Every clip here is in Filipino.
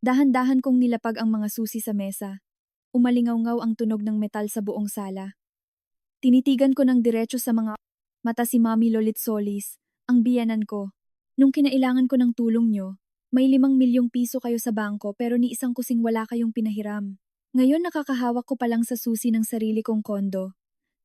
Dahan-dahan kong nilapag ang mga susi sa mesa. Umalingaw-ngaw ang tunog ng metal sa buong sala. Tinitigan ko ng diretso sa mga mata si Mami Lolit Solis, ang biyanan ko. Nung kinailangan ko ng tulong nyo, may 5 milyong piso kayo sa bangko pero ni isang kusing wala kayong pinahiram. Ngayon nakakahawak ko pa lang sa susi ng sarili kong kondo.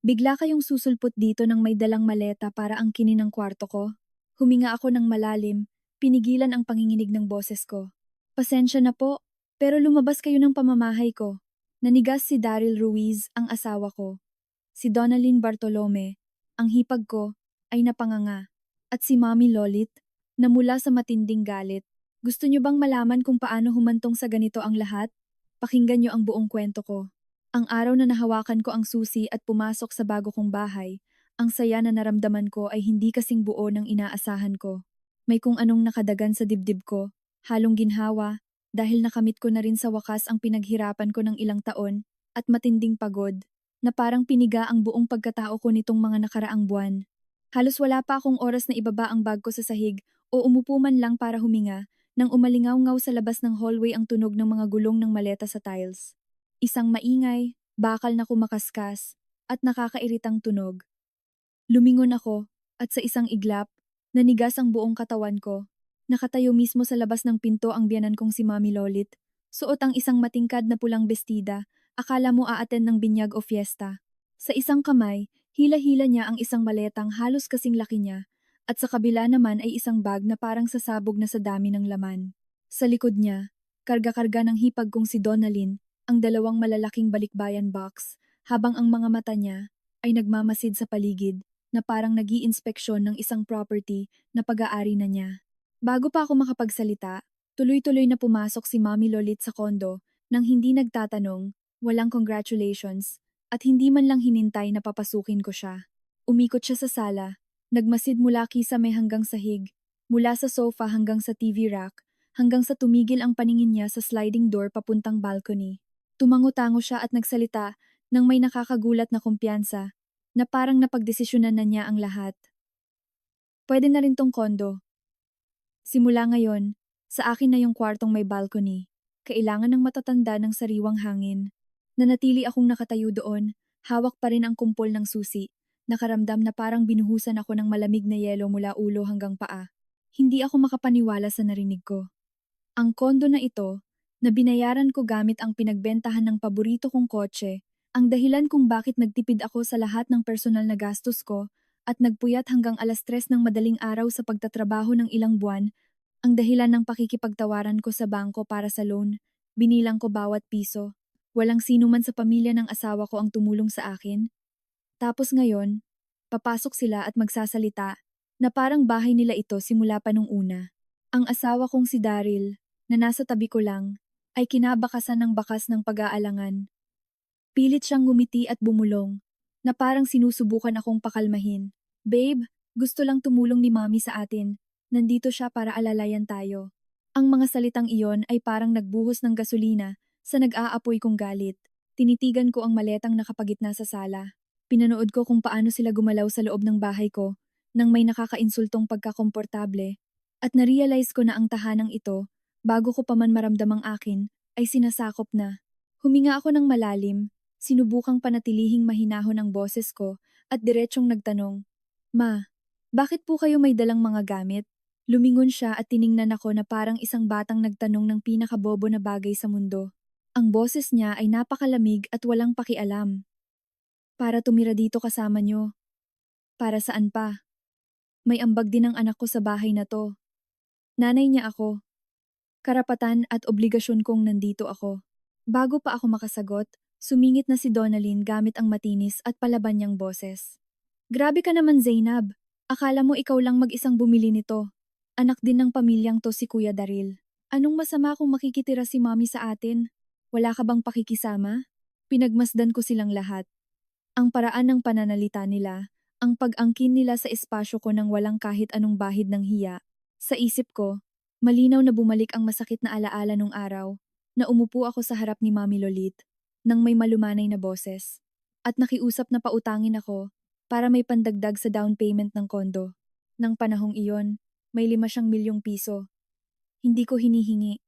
Bigla kayong susulpot dito ng may dalang maleta para angkinin ang kwarto ko. Huminga ako ng malalim, pinigilan ang panginginig ng boses ko. Pasensya na po, pero lumabas kayo ng pamamahay ko. Nanigas si Daryl Ruiz, ang asawa ko. Si Donalyn Bartolome, ang hipag ko, ay napanganga. At si Mami Lolit, na mula sa matinding galit. Gusto niyo bang malaman kung paano humantong sa ganito ang lahat? Pakinggan niyo ang buong kwento ko. Ang araw na nahawakan ko ang susi at pumasok sa bago kong bahay, ang saya na naramdaman ko ay hindi kasing buo ng inaasahan ko. May kung anong nakadagan sa dibdib ko, halong ginhawa, dahil nakamit ko na rin sa wakas ang pinaghirapan ko ng ilang taon, at matinding pagod, na parang piniga ang buong pagkatao ko nitong mga nakaraang buwan. Halos wala pa akong oras na ibaba ang bag ko sa sahig o umupo man lang para huminga, nang umalingaw-ngaw sa labas ng hallway ang tunog ng mga gulong ng maleta sa tiles. Isang maingay, bakal na kumakaskas, at nakakairitang tunog. Lumingon ako, at sa isang iglap, nanigas ang buong katawan ko. Nakatayo mismo sa labas ng pinto ang biyanan kong si Mami Lolit. Suot ang isang matingkad na pulang bestida, akala mo aaten ng binyag o fiesta. Sa isang kamay, hila-hila niya ang isang maletang halos kasing laki niya, at sa kabila naman ay isang bag na parang sasabog na sa dami ng laman. Sa likod niya, karga-karga ng hipag kong si Donalyn, ang dalawang malalaking balikbayan box, habang ang mga mata niya ay nagmamasid sa paligid na parang nag-iinspeksyon ng isang property na pag-aari na niya. Bago pa ako makapagsalita, tuloy-tuloy na pumasok si Mami Lolit sa kondo nang hindi nagtatanong, walang congratulations, at hindi man lang hinintay na papasukin ko siya. Umikot siya sa sala, nagmasid mula kisame hanggang sahig, mula sa sofa hanggang sa TV rack, hanggang sa tumigil ang paningin niya sa sliding door papuntang balcony. Tumango-tango siya at nagsalita nang may nakakagulat na kumpiyansa, na parang napagdesisyonan na niya ang lahat. Pwede na rin tong kondo. Simula ngayon, sa akin na yung kwartong may balcony. Kailangan ng matatanda ng sariwang hangin. Nanatili akong nakatayo doon, hawak pa rin ang kumpol ng susi. Nakaramdam na parang binuhusan ako ng malamig na yelo mula ulo hanggang paa. Hindi ako makapaniwala sa narinig ko. Ang kondo na ito, na binayaran ko gamit ang pinagbentahan ng paborito kong kotse, ang dahilan kung bakit nagtipid ako sa lahat ng personal na gastos ko at nagpuyat hanggang 3:00 ng madaling araw sa pagtatrabaho ng ilang buwan, ang dahilan ng pakikipagtawaran ko sa bangko para sa loan, binilang ko bawat piso. Walang sino man sa pamilya ng asawa ko ang tumulong sa akin. Tapos ngayon, papasok sila at magsasalita na parang bahay nila ito simula pa nung una. Ang asawa kong si Daryl, na nasa tabi ko lang, ay kinabakasan ng bakas ng pag-aalangan. Pilit siyang ngumiti at bumulong, na parang sinusubukan akong pakalmahin. Babe, gusto lang tumulong ni Mami sa atin. Nandito siya para alalayan tayo. Ang mga salitang iyon ay parang nagbuhos ng gasolina sa nag-aapoy kong galit. Tinitigan ko ang maletang nakapagitna sa sala. Pinanood ko kung paano sila gumalaw sa loob ng bahay ko nang may nakakainsultong pagkakomportable. At narealize ko na ang tahanang ito, bago ko pa man maramdamang akin, ay sinasakop na. Huminga ako ng malalim, sinubukang panatilihing mahinahon ang boses ko at diretsong nagtanong, Ma, bakit po kayo may dalang mga gamit? Lumingon siya at tiningnan ako na parang isang batang nagtanong ng pinakabobo na bagay sa mundo. Ang boses niya ay napakalamig at walang pakialam. Para tumira dito kasama niyo. Para saan pa? May ambag din ang anak ko sa bahay na to. Nanay niya ako. Karapatan at obligasyon kong nandito ako. Bago pa ako makasagot, sumingit na si Donalyn gamit ang matinis at palaban niyang boses. Grabe ka naman, Zainab. Akala mo ikaw lang mag-isang bumili nito. Anak din ng pamilyang to si Kuya Daryl. Anong masama kung makikitira si Mami sa atin? Wala ka bang pakikisama? Pinagmasdan ko silang lahat. Ang paraan ng pananalita nila, ang pag-angkin nila sa espasyo ko nang walang kahit anong bahid ng hiya. Sa isip ko, malinaw na bumalik ang masakit na alaala nung araw, na umupo ako sa harap ni Mami Lolit, nang may malumanay na boses, at nakiusap na pautangin ako para may pandagdag sa down payment ng kondo. Nang panahong iyon, may 5 siyang milyong piso. Hindi ko hinihingi.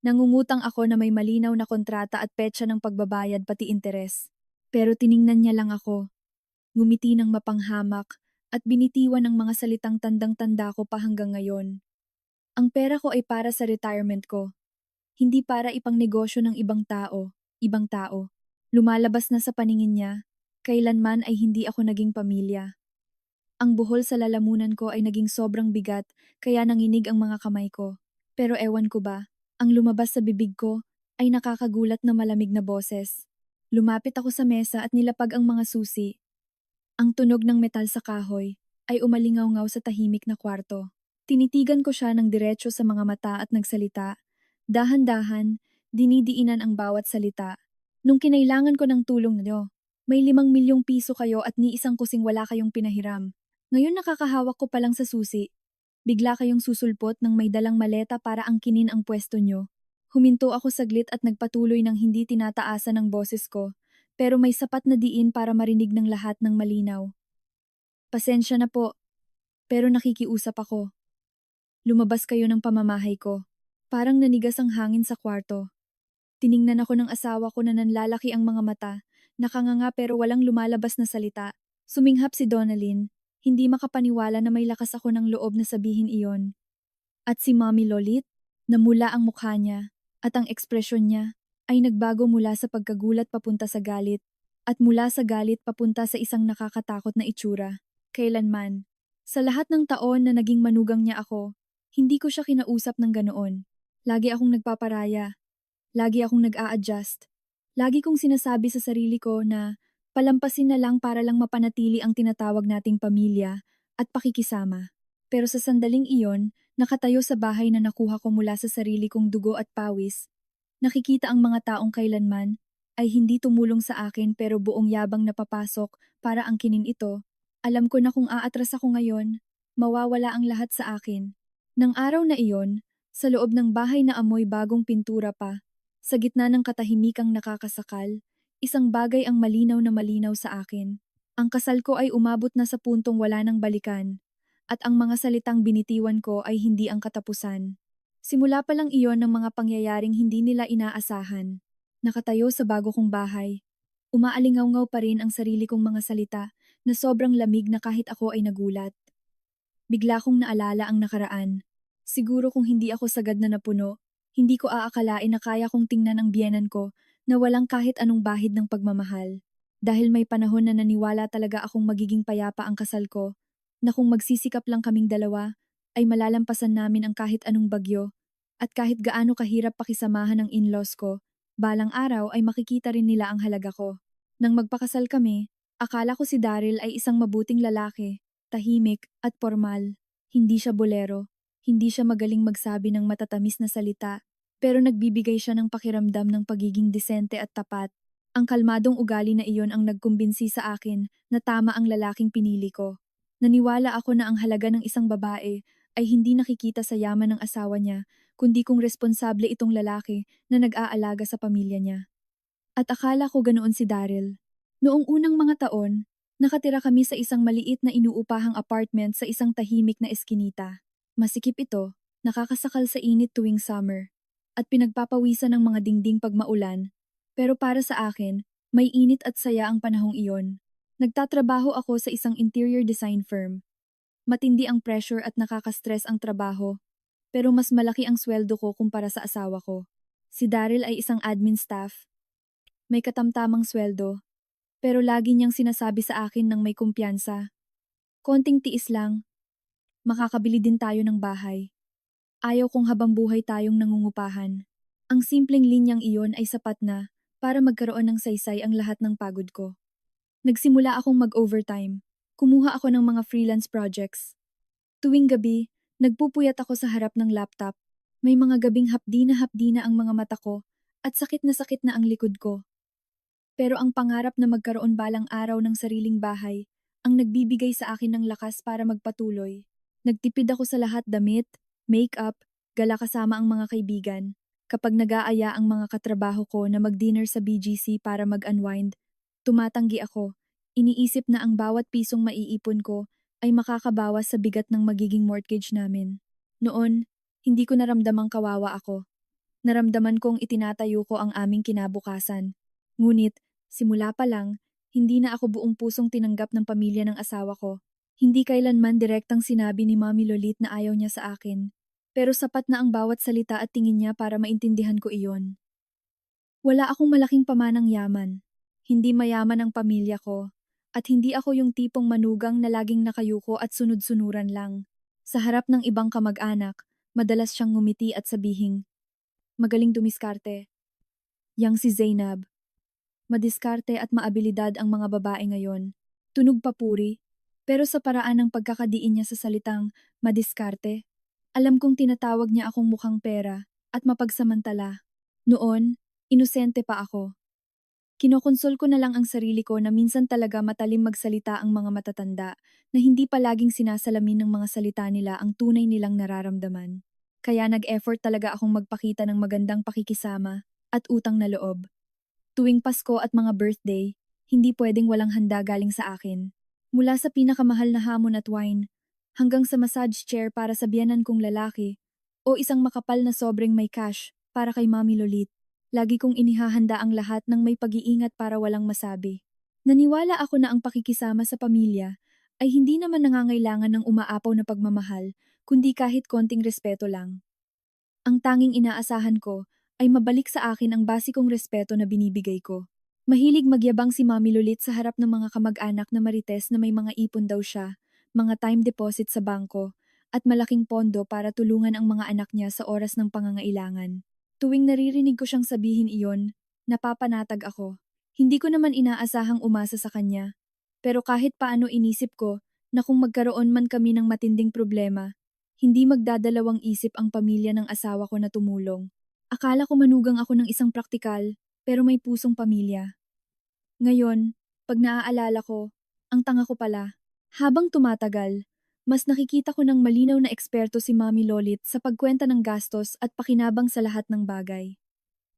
Nangungutang ako na may malinaw na kontrata at petsa ng pagbabayad pati interes. Pero tiningnan niya lang ako, ngumiti ng mapanghamak, at binitiwan ang mga salitang tandang-tanda ko pa hanggang ngayon. Ang pera ko ay para sa retirement ko, hindi para ipang negosyo ng ibang tao. Lumalabas na sa paningin niya, kailanman ay hindi ako naging pamilya. Ang buhol sa lalamunan ko ay naging sobrang bigat, kaya nanginig ang mga kamay ko. Pero ewan ko ba, ang lumabas sa bibig ko ay nakakagulat na malamig na boses. Lumapit ako sa mesa at nilapag ang mga susi. Ang tunog ng metal sa kahoy ay umalingaw-ngaw sa tahimik na kwarto. Tinitigan ko siya ng diretso sa mga mata at nagsalita. Dahan-dahan, dinidiinan ang bawat salita. Nung kinailangan ko ng tulong niyo, may 5 milyong piso kayo at ni isang kusing wala kayong pinahiram. Ngayon nakakahawak ko pa lang sa susi. Bigla kayong susulpot ng may dalang maleta para angkinin ang pwesto nyo. Huminto ako saglit at nagpatuloy ng hindi tinataasan ng boses ko, pero may sapat na diin para marinig ng lahat ng malinaw. Pasensya na po, pero nakikiusap ako. Lumabas kayo ng pamamahay ko. Parang nanigas ang hangin sa kwarto. Tiningnan ako ng asawa ko na nanlalaki ang mga mata, nakanganga pero walang lumalabas na salita. Suminghap si Donalyn, hindi makapaniwala na may lakas ako ng loob na sabihin iyon. At si Mommy Lolit, namula ang mukha niya, at ang ekspresyon niya ay nagbago mula sa pagkagulat papunta sa galit, at mula sa galit papunta sa isang nakakatakot na itsura. Kailanman, sa lahat ng taon na naging manugang niya ako, hindi ko siya kinausap ng ganoon. Lagi akong nagpaparaya, lagi akong nag-a-adjust, lagi kong sinasabi sa sarili ko na palampasin na lang para lang mapanatili ang tinatawag nating pamilya at pakikisama. Pero sa sandaling iyon, nakatayo sa bahay na nakuha ko mula sa sarili kong dugo at pawis, nakikita ang mga taong kailanman ay hindi tumulong sa akin pero buong yabang na papasok para angkinin ito. Alam ko na kung aatras ako ngayon, mawawala ang lahat sa akin. Nang araw na iyon, sa loob ng bahay na amoy bagong pintura pa, sa gitna ng katahimikang nakakasakal, isang bagay ang malinaw sa akin. Ang kasal ko ay umabot na sa puntong wala nang balikan, at ang mga salitang binitiwan ko ay hindi ang katapusan. Simula pa lang iyon ng mga pangyayaring hindi nila inaasahan. Nakatayo sa bago kong bahay, umaalingaw-ngaw pa rin ang sarili kong mga salita na sobrang lamig na kahit ako ay nagulat. Bigla kong naalala ang nakaraan. Siguro kung hindi ako sagad na napuno, hindi ko aakalain na kaya kong tingnan ang biyenan ko na walang kahit anong bahid ng pagmamahal. Dahil may panahon na naniwala talaga akong magiging payapa ang kasal ko, na kung magsisikap lang kaming dalawa, ay malalampasan namin ang kahit anong bagyo, at kahit gaano kahirap pakisamahan ng in-laws ko, balang araw ay makikita rin nila ang halaga ko. Nang magpakasal kami, akala ko si Daryl ay isang mabuting lalaki, tahimik at formal. Hindi siya bolero, hindi siya magaling magsabi ng matatamis na salita, pero nagbibigay siya ng pakiramdam ng pagiging disente at tapat. Ang kalmadong ugali na iyon ang nagkumbinsi sa akin na tama ang lalaking pinili ko. Naniwala ako na ang halaga ng isang babae ay hindi nakikita sa yaman ng asawa niya, kundi kung responsable itong lalaki na nag-aalaga sa pamilya niya. At akala ko ganoon si Daryl. Noong unang mga taon, nakatira kami sa isang maliit na inuupahang apartment sa isang tahimik na eskinita. Masikip ito, nakakasakal sa init tuwing summer, at pinagpapawisan ng mga dingding pag maulan. Pero para sa akin, may init at saya ang panahong iyon. Nagtatrabaho ako sa isang interior design firm. Matindi ang pressure at nakaka-stress ang trabaho, pero mas malaki ang sweldo ko kumpara sa asawa ko. Si Daryl ay isang admin staff. May katamtamang sweldo, pero lagi niyang sinasabi sa akin ng may kumpiyansa. Konting tiis lang, makakabili din tayo ng bahay. Ayaw kong habang buhay tayong nangungupahan. Ang simpleng linyang iyon ay sapat na para magkaroon ng saysay ang lahat ng pagod ko. Nagsimula akong mag-overtime. Kumuha ako ng mga freelance projects. Tuwing gabi, nagpupuyat ako sa harap ng laptop. May mga gabing hapdi na ang mga mata ko at sakit na ang likod ko. Pero ang pangarap na magkaroon balang araw ng sariling bahay ang nagbibigay sa akin ng lakas para magpatuloy. Nagtipid ako sa lahat damit, make-up, gala kasama ang mga kaibigan. Kapag nag-aaya ang mga katrabaho ko na mag-dinner sa BGC para mag-unwind, tumatanggi ako. Iniisip na ang bawat pisong maiipon ko ay makakabawas sa bigat ng magiging mortgage namin. Noon, hindi ko naramdamang kawawa ako. Naramdaman kong itinatayo ko ang aming kinabukasan. Ngunit, simula pa lang, hindi na ako buong pusong tinanggap ng pamilya ng asawa ko. Hindi kailanman direktang sinabi ni Mami Lolit na ayaw niya sa akin. Pero sapat na ang bawat salita at tingin niya para maintindihan ko iyon. Wala akong malaking pamanang yaman. Hindi mayaman ang pamilya ko. At hindi ako yung tipong manugang na laging nakayuko at sunod-sunuran lang. Sa harap ng ibang kamag-anak, madalas siyang ngumiti at sabihing, "Magaling dumiskarte." Yang si Zainab. Madiskarte at maabilidad ang mga babae ngayon. Tunog papuri. Pero sa paraan ng pagkakadiin niya sa salitang madiskarte, alam kong tinatawag niya akong mukhang pera at mapagsamantala. Noon, inosente pa ako. Kinokonsol ko na lang ang sarili ko na minsan talaga matalim magsalita ang mga matatanda na hindi palaging sinasalamin ng mga salita nila ang tunay nilang nararamdaman. Kaya nag-effort talaga akong magpakita ng magandang pakikisama at utang na loob. Tuwing Pasko at mga birthday, hindi pwedeng walang handa galing sa akin. Mula sa pinakamahal na hamon at wine, hanggang sa massage chair para sa biyenan kong lalaki, o isang makapal na sobrang may cash para kay Mami Lolit. Lagi kong inihahanda ang lahat ng may pag-iingat para walang masabi. Naniwala ako na ang pakikisama sa pamilya ay hindi naman nangangailangan ng umaapaw na pagmamahal, kundi kahit konting respeto lang. Ang tanging inaasahan ko ay mabalik sa akin ang basikong respeto na binibigay ko. Mahilig magyabang si Mami Lulit sa harap ng mga kamag-anak na marites na may mga ipon daw siya, mga time deposit sa bangko, at malaking pondo para tulungan ang mga anak niya sa oras ng pangangailangan. Tuwing naririnig ko siyang sabihin iyon, napapanatag ako. Hindi ko naman inaasahang umasa sa kanya. Pero kahit paano inisip ko na kung magkaroon man kami ng matinding problema, hindi magdadalawang isip ang pamilya ng asawa ko na tumulong. Akala ko manugang ako ng isang praktikal, pero may pusong pamilya. Ngayon, pag naaalala ko, ang tanga ko pala. Habang tumatagal, mas nakikita ko ng malinaw na eksperto si Mami Lolit sa pagkwenta ng gastos at pakinabang sa lahat ng bagay.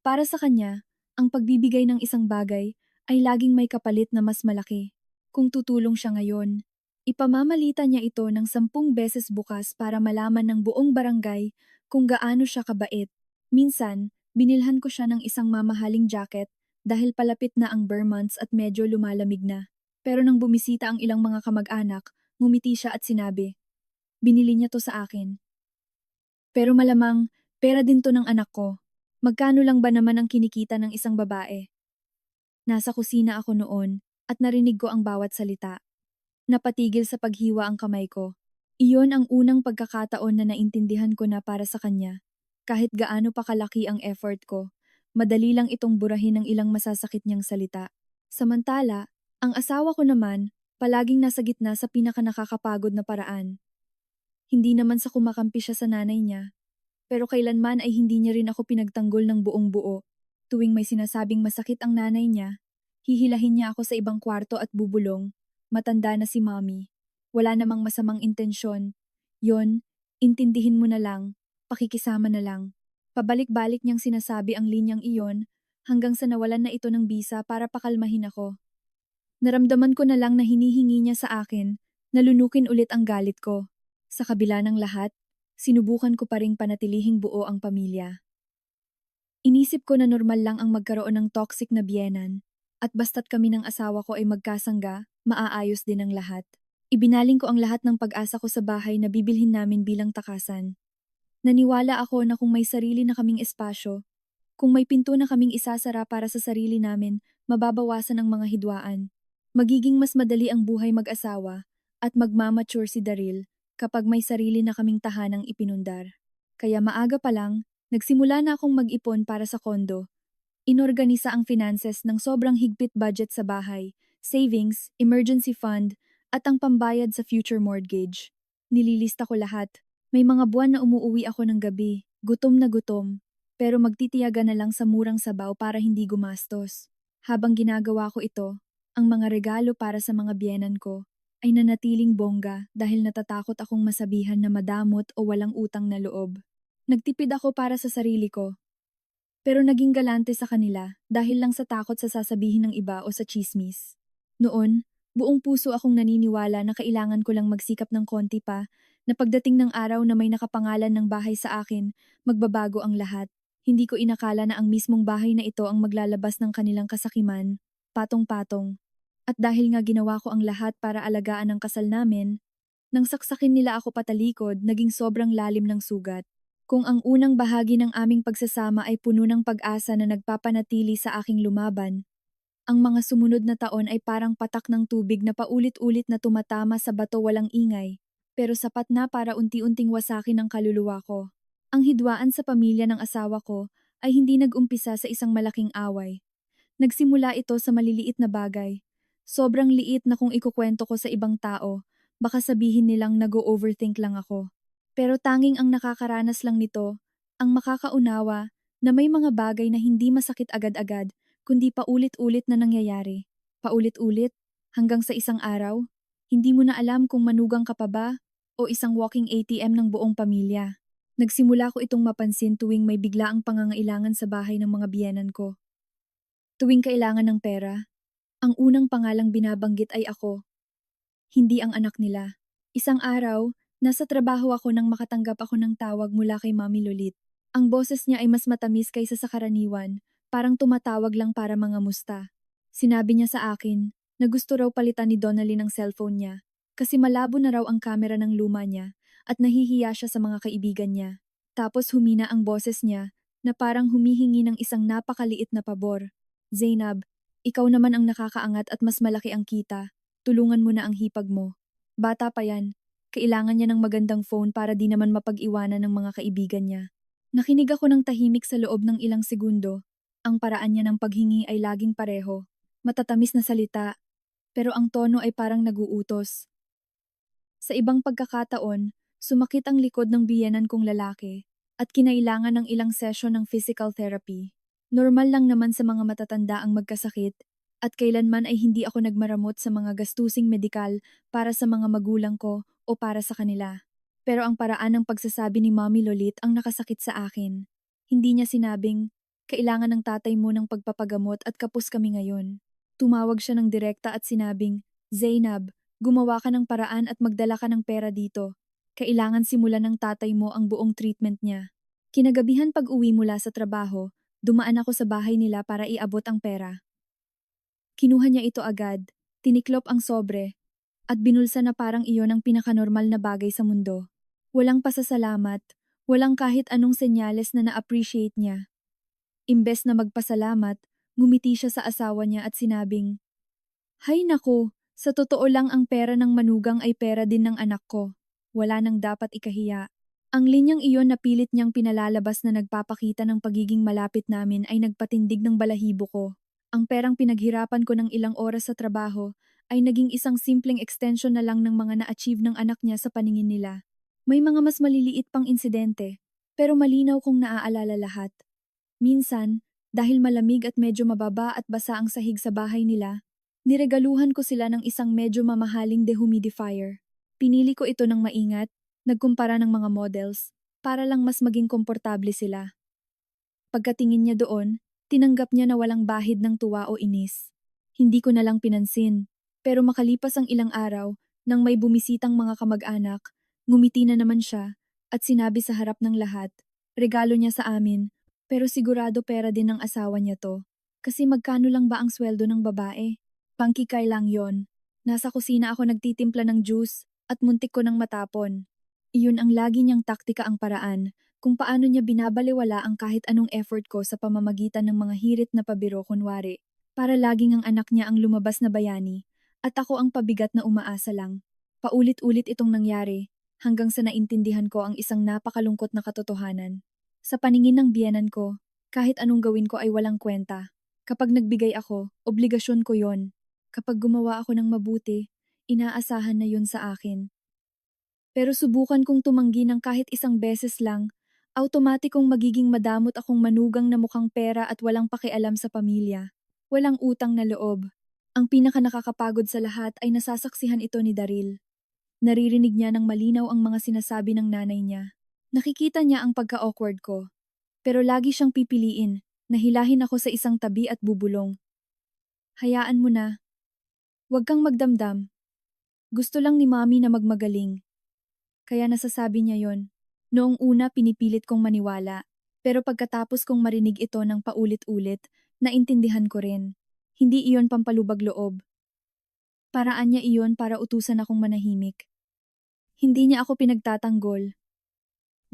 Para sa kanya, ang pagbibigay ng isang bagay ay laging may kapalit na mas malaki. Kung tutulong siya ngayon, ipamamalita niya ito ng 10 beses bukas para malaman ng buong barangay kung gaano siya kabait. Minsan, binilhan ko siya ng isang mamahaling jacket dahil palapit na ang Burr months at medyo lumalamig na. Pero nang bumisita ang ilang mga kamag-anak, ngumiti siya at sinabi, "Binili niya to sa akin." Pero malamang, pera din to ng anak ko. Magkano lang ba naman ang kinikita ng isang babae? Nasa kusina ako noon at narinig ko ang bawat salita. Napatigil sa paghiwa ang kamay ko. Iyon ang unang pagkakataon na naintindihan ko na para sa kanya. Kahit gaano pa kalaki ang effort ko, madali lang itong burahin ng ilang masasakit niyang salita. Samantala, ang asawa ko naman, palaging nasa gitna sa pinakanakakapagod na paraan. Hindi naman sa kumakampi siya sa nanay niya, pero kailanman ay hindi niya rin ako pinagtanggol ng buong buo. Tuwing may sinasabing masakit ang nanay niya, hihilahin niya ako sa ibang kwarto at bubulong. Matanda na si Mommy. Wala namang masamang intensyon. Yon, intindihin mo na lang, pakikisama na lang. Pabalik-balik niyang sinasabi ang linyang iyon hanggang sa nawalan na ito ng bisa para pakalmahin ako. Naramdaman ko na lang na hinihingi niya sa akin, nalunukin ulit ang galit ko. Sa kabila ng lahat, sinubukan ko pa ring panatilihing buo ang pamilya. Inisip ko na normal lang ang magkaroon ng toxic na biyenan, at basta't kami ng asawa ko ay magkasangga, maaayos din ang lahat. Ibinaling ko ang lahat ng pag-asa ko sa bahay na bibilhin namin bilang takasan. Naniwala ako na kung may sarili na kaming espasyo, kung may pinto na kaming isasara para sa sarili namin, mababawasan ang mga hidwaan. Magiging mas madali ang buhay mag-asawa at magmamature si Daryl kapag may sarili na kaming tahanang ipinundar. Kaya maaga pa lang, nagsimula na akong mag-ipon para sa kondo. Inorganisa ang finances ng sobrang higpit budget sa bahay, savings, emergency fund, at ang pambayad sa future mortgage. Nililista ko lahat. May mga buwan na umuuwi ako ng gabi, gutom na gutom, pero magtitiyaga na lang sa murang sabaw para hindi gumastos. Habang ginagawa ko ito, ang mga regalo para sa mga biyenan ko ay nanatiling bongga dahil natatakot akong masabihan na madamot o walang utang na loob. Nagtipid ako para sa sarili ko, pero naging galante sa kanila dahil lang sa takot sa sasabihin ng iba o sa chismis. Noon, buong puso akong naniniwala na kailangan ko lang magsikap ng konti pa na pagdating ng araw na may nakapangalan ng bahay sa akin, magbabago ang lahat. Hindi ko inakala na ang mismong bahay na ito ang maglalabas ng kanilang kasakiman, patong-patong. At dahil nga ginawa ko ang lahat para alagaan ang kasal namin, nang saksakin nila ako patalikod, naging sobrang lalim ng sugat. Kung ang unang bahagi ng aming pagsasama ay puno ng pag-asa na nagpapanatili sa aking lumaban, ang mga sumunod na taon ay parang patak ng tubig na paulit-ulit na tumatama sa bato walang ingay, pero sapat na para unti-unting wasakin ang kaluluwa ko. Ang hidwaan sa pamilya ng asawa ko ay hindi nag-umpisa sa isang malaking away. Nagsimula ito sa maliliit na bagay. Sobrang liit na kung ikukwento ko sa ibang tao, baka sabihin nilang nag-overthink lang ako. Pero tanging ang nakakaranas lang nito, ang makakaunawa na may mga bagay na hindi masakit agad-agad, kundi paulit-ulit na nangyayari. Paulit-ulit, hanggang sa isang araw, hindi mo na alam kung manugang ka pa ba o isang walking ATM ng buong pamilya. Nagsimula ko itong mapansin tuwing may biglaang pangangailangan sa bahay ng mga biyenan ko. Tuwing kailangan ng pera, ang unang pangalang binabanggit ay ako, hindi ang anak nila. Isang araw, nasa trabaho ako nang makatanggap ako ng tawag mula kay Mami Lolit. Ang boses niya ay mas matamis kaysa sa karaniwan, parang tumatawag lang para mangamusta. Sinabi niya sa akin na gusto raw palitan ni Donnelly ng cellphone niya kasi malabo na raw ang kamera ng luma niya at nahihiya siya sa mga kaibigan niya. Tapos humina ang boses niya na parang humihingi ng isang napakaliit na pabor. Zainab, ikaw naman ang nakakaangat at mas malaki ang kita. Tulungan mo na ang hipag mo. Bata pa yan. Kailangan niya ng magandang phone para di naman mapag-iwanan ng mga kaibigan niya. Nakinig ako ng tahimik sa loob ng ilang segundo. Ang paraan niya ng paghingi ay laging pareho. Matatamis na salita, pero ang tono ay parang naguutos. Sa ibang pagkakataon, sumakit ang likod ng biyenan kong lalaki at kinailangan ng ilang session ng physical therapy. Normal lang naman sa mga matatanda ang magkasakit at kailanman ay hindi ako nagmaramot sa mga gastusing medikal para sa mga magulang ko o para sa kanila. Pero ang paraan ng pagsasabi ni Mommy Lolit ang nakasakit sa akin. Hindi niya sinabing, kailangan ng tatay mo ng pagpapagamot at kapos kami ngayon. Tumawag siya ng direkta at sinabing, Zainab, gumawa ka ng paraan at magdala ka ng pera dito. Kailangan simulan ng tatay mo ang buong treatment niya. Kinagabihan pag-uwi mula sa trabaho, dumaan ako sa bahay nila para iabot ang pera. Kinuha niya ito agad, tiniklop ang sobre, at binulsa na parang iyon ang pinakanormal na bagay sa mundo. Walang pasasalamat, walang kahit anong senyales na na-appreciate niya. Imbes na magpasalamat, ngumiti siya sa asawa niya at sinabing, Hay nako, sa totoo lang ang pera ng manugang ay pera din ng anak ko. Wala nang dapat ikahiya. Ang linyang iyon na pilit niyang pinalalabas na nagpapakita ng pagiging malapit namin ay nagpatindig ng balahibo ko. Ang perang pinaghirapan ko ng ilang oras sa trabaho ay naging isang simpleng extension na lang ng mga na-achieve ng anak niya sa paningin nila. May mga mas maliliit pang insidente, pero malinaw kong naaalala lahat. Minsan, dahil malamig at medyo mababa at basa ang sahig sa bahay nila, niregaluhan ko sila ng isang medyo mamahaling dehumidifier. Pinili ko ito ng maingat, nagkumpara ng mga models, para lang mas maging komportable sila. Pagkatingin niya doon, tinanggap niya na walang bahid ng tuwa o inis. Hindi ko na lang pinansin, pero makalipas ang ilang araw, nang may bumisitang mga kamag-anak, ngumiti na naman siya, at sinabi sa harap ng lahat, regalo niya sa amin, pero sigurado pera din ng asawa niya to. Kasi magkano lang ba ang sweldo ng babae? Pangkikay lang yon. Nasa kusina ako nagtitimpla ng juice, at muntik ko nang matapon. Iyon ang lagi niyang taktika ang paraan, kung paano niya binabalewala ang kahit anong effort ko sa pamamagitan ng mga hirit na pabiro kunwari, para laging ang anak niya ang lumabas na bayani, at ako ang pabigat na umaasa lang. Paulit-ulit itong nangyari, hanggang sa naintindihan ko ang isang napakalungkot na katotohanan. Sa paningin ng biyenan ko, kahit anong gawin ko ay walang kwenta. Kapag nagbigay ako, obligasyon ko yon. Kapag gumawa ako ng mabuti, inaasahan na yun sa akin. Pero subukan kong tumanggi ng kahit isang beses lang, automatikong magiging madamot akong manugang na mukhang pera at walang pakialam sa pamilya. Walang utang na loob. Ang pinaka nakakapagod sa lahat ay nasasaksihan ito ni Daryl. Naririnig niya ng malinaw ang mga sinasabi ng nanay niya. Nakikita niya ang pagka-awkward ko. Pero lagi siyang pipiliin, nahilahin ako sa isang tabi at bubulong. Hayaan mo na. Huwag kang magdamdam. Gusto lang ni Mami na magmagaling. Kaya nasasabi niya yon. Noong una pinipilit kong maniwala. Pero pagkatapos kong marinig ito ng paulit-ulit, naintindihan ko rin. Hindi iyon pampalubag loob. Paraan niya iyon para utusan akong manahimik. Hindi niya ako pinagtatanggol.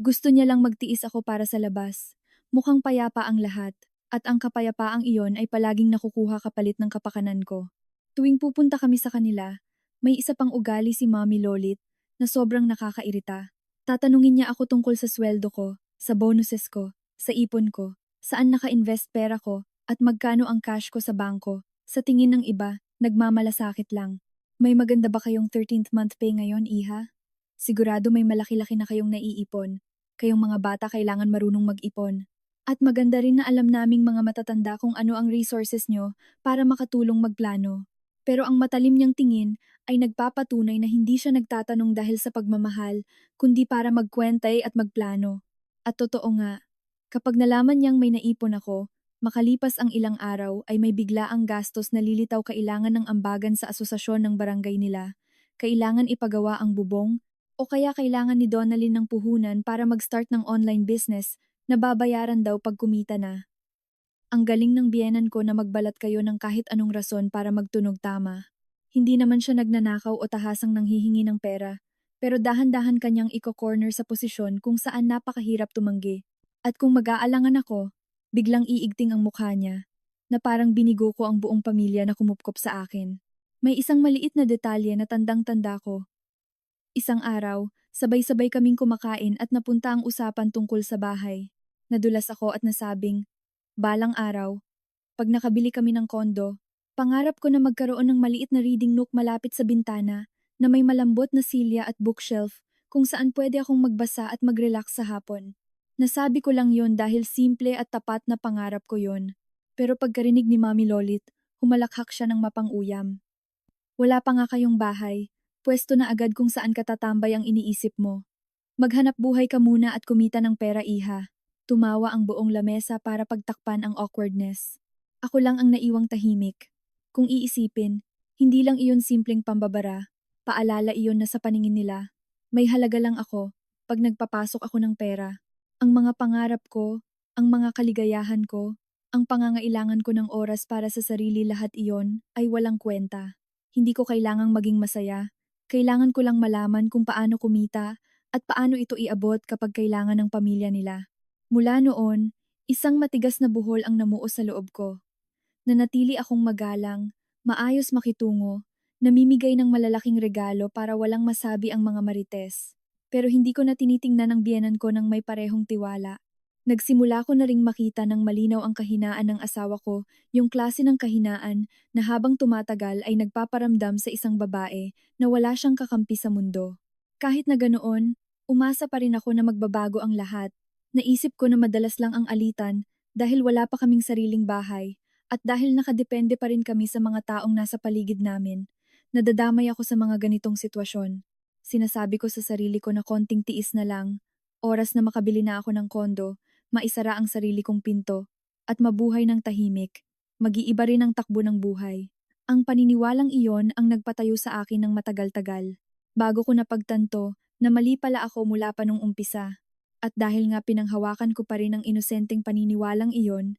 Gusto niya lang magtiis ako para sa labas. Mukhang payapa ang lahat, at ang kapayapaang iyon ay palaging nakukuha kapalit ng kapakanan ko. Tuwing pupunta kami sa kanila, may isa pang ugali si Mommy Lolit na sobrang nakakairita. Tatanungin niya ako tungkol sa sweldo ko, sa bonuses ko, sa ipon ko, saan naka-invest pera ko, at magkano ang cash ko sa bangko. Sa tingin ng iba, nagmamalasakit lang. May maganda ba kayong 13th month pay ngayon, Iha? Sigurado may malaki-laki na kayong naiipon. Kayong mga bata kailangan marunong mag-ipon. At maganda rin na alam naming mga matatanda kung ano ang resources nyo para makatulong magplano. Pero ang matalim niyang tingin ay nagpapatunay na hindi siya nagtatanong dahil sa pagmamahal, kundi para magkwentay at magplano. At totoo nga, kapag nalaman niyang may naipon ako, makalipas ang ilang araw ay may biglaang gastos na lilitaw kailangan ng ambagan sa asosasyon ng barangay nila. Kailangan ipagawa ang bubong, o kaya kailangan ni Donalyn ng puhunan para mag-start ng online business na babayaran daw pag kumita na. Ang galing ng biyenan ko na magbalat kayo ng kahit anong rason para magtunog tama. Hindi naman siya nagnanakaw o tahasang nanghihingi ng pera, pero dahan-dahan kanyang iko-corner sa posisyon kung saan napakahirap tumanggi. At kung mag-aalangan ako, biglang iigting ang mukha niya, na parang binigo ko ang buong pamilya na kumupkop sa akin. May isang maliit na detalye na tandang-tanda ko. Isang araw, sabay-sabay kaming kumakain at napunta ang usapan tungkol sa bahay. Nadulas ako at nasabing, balang araw, pag nakabili kami ng kondo, pangarap ko na magkaroon ng maliit na reading nook malapit sa bintana na may malambot na silya at bookshelf kung saan pwede akong magbasa at mag-relax sa hapon. Nasabi ko lang yon dahil simple at tapat na pangarap ko yon. Pero pagkarinig ni Mami Lolit, humalakhak siya ng mapang-uyam. Wala pa nga kayong bahay, pwesto na agad kung saan katatambay ang iniisip mo. Maghanap buhay ka muna at kumita ng pera, Iha. Tumawa ang buong lamesa para pagtakpan ang awkwardness. Ako lang ang naiwang tahimik. Kung iisipin, hindi lang iyon simpleng pambabara, paalala iyon na sa paningin nila. May halaga lang ako pag nagpapasok ako ng pera. Ang mga pangarap ko, ang mga kaligayahan ko, ang pangangailangan ko ng oras para sa sarili, lahat iyon ay walang kwenta. Hindi ko kailangang maging masaya. Kailangan ko lang malaman kung paano kumita at paano ito iabot kapag kailangan ng pamilya nila. Mula noon, isang matigas na buhol ang namuo sa loob ko. Nanatili akong magalang, maayos makitungo, namimigay ng malalaking regalo para walang masabi ang mga marites. Pero hindi ko na tinitingnan ang biyenan ko ng may parehong tiwala. Nagsimula ko na ring makita ng malinaw ang kahinaan ng asawa ko, yung klase ng kahinaan na habang tumatagal ay nagpaparamdam sa isang babae na wala siyang kakampi sa mundo. Kahit na ganoon, umasa pa rin ako na magbabago ang lahat. Naisip ko na madalas lang ang alitan dahil wala pa kaming sariling bahay at dahil nakadepende pa rin kami sa mga taong nasa paligid namin. Nadadamay ako sa mga ganitong sitwasyon. Sinasabi ko sa sarili ko na konting tiis na lang, oras na makabili na ako ng kondo, maisara ang sarili kong pinto, at mabuhay ng tahimik. Mag-iiba rin ang takbo ng buhay. Ang paniniwalang iyon ang nagpatayo sa akin ng matagal-tagal. Bago ko napagtanto na mali pala ako mula pa nung umpisa. At dahil nga pinanghawakan ko pa rin ang inosenteng paniniwalang iyon,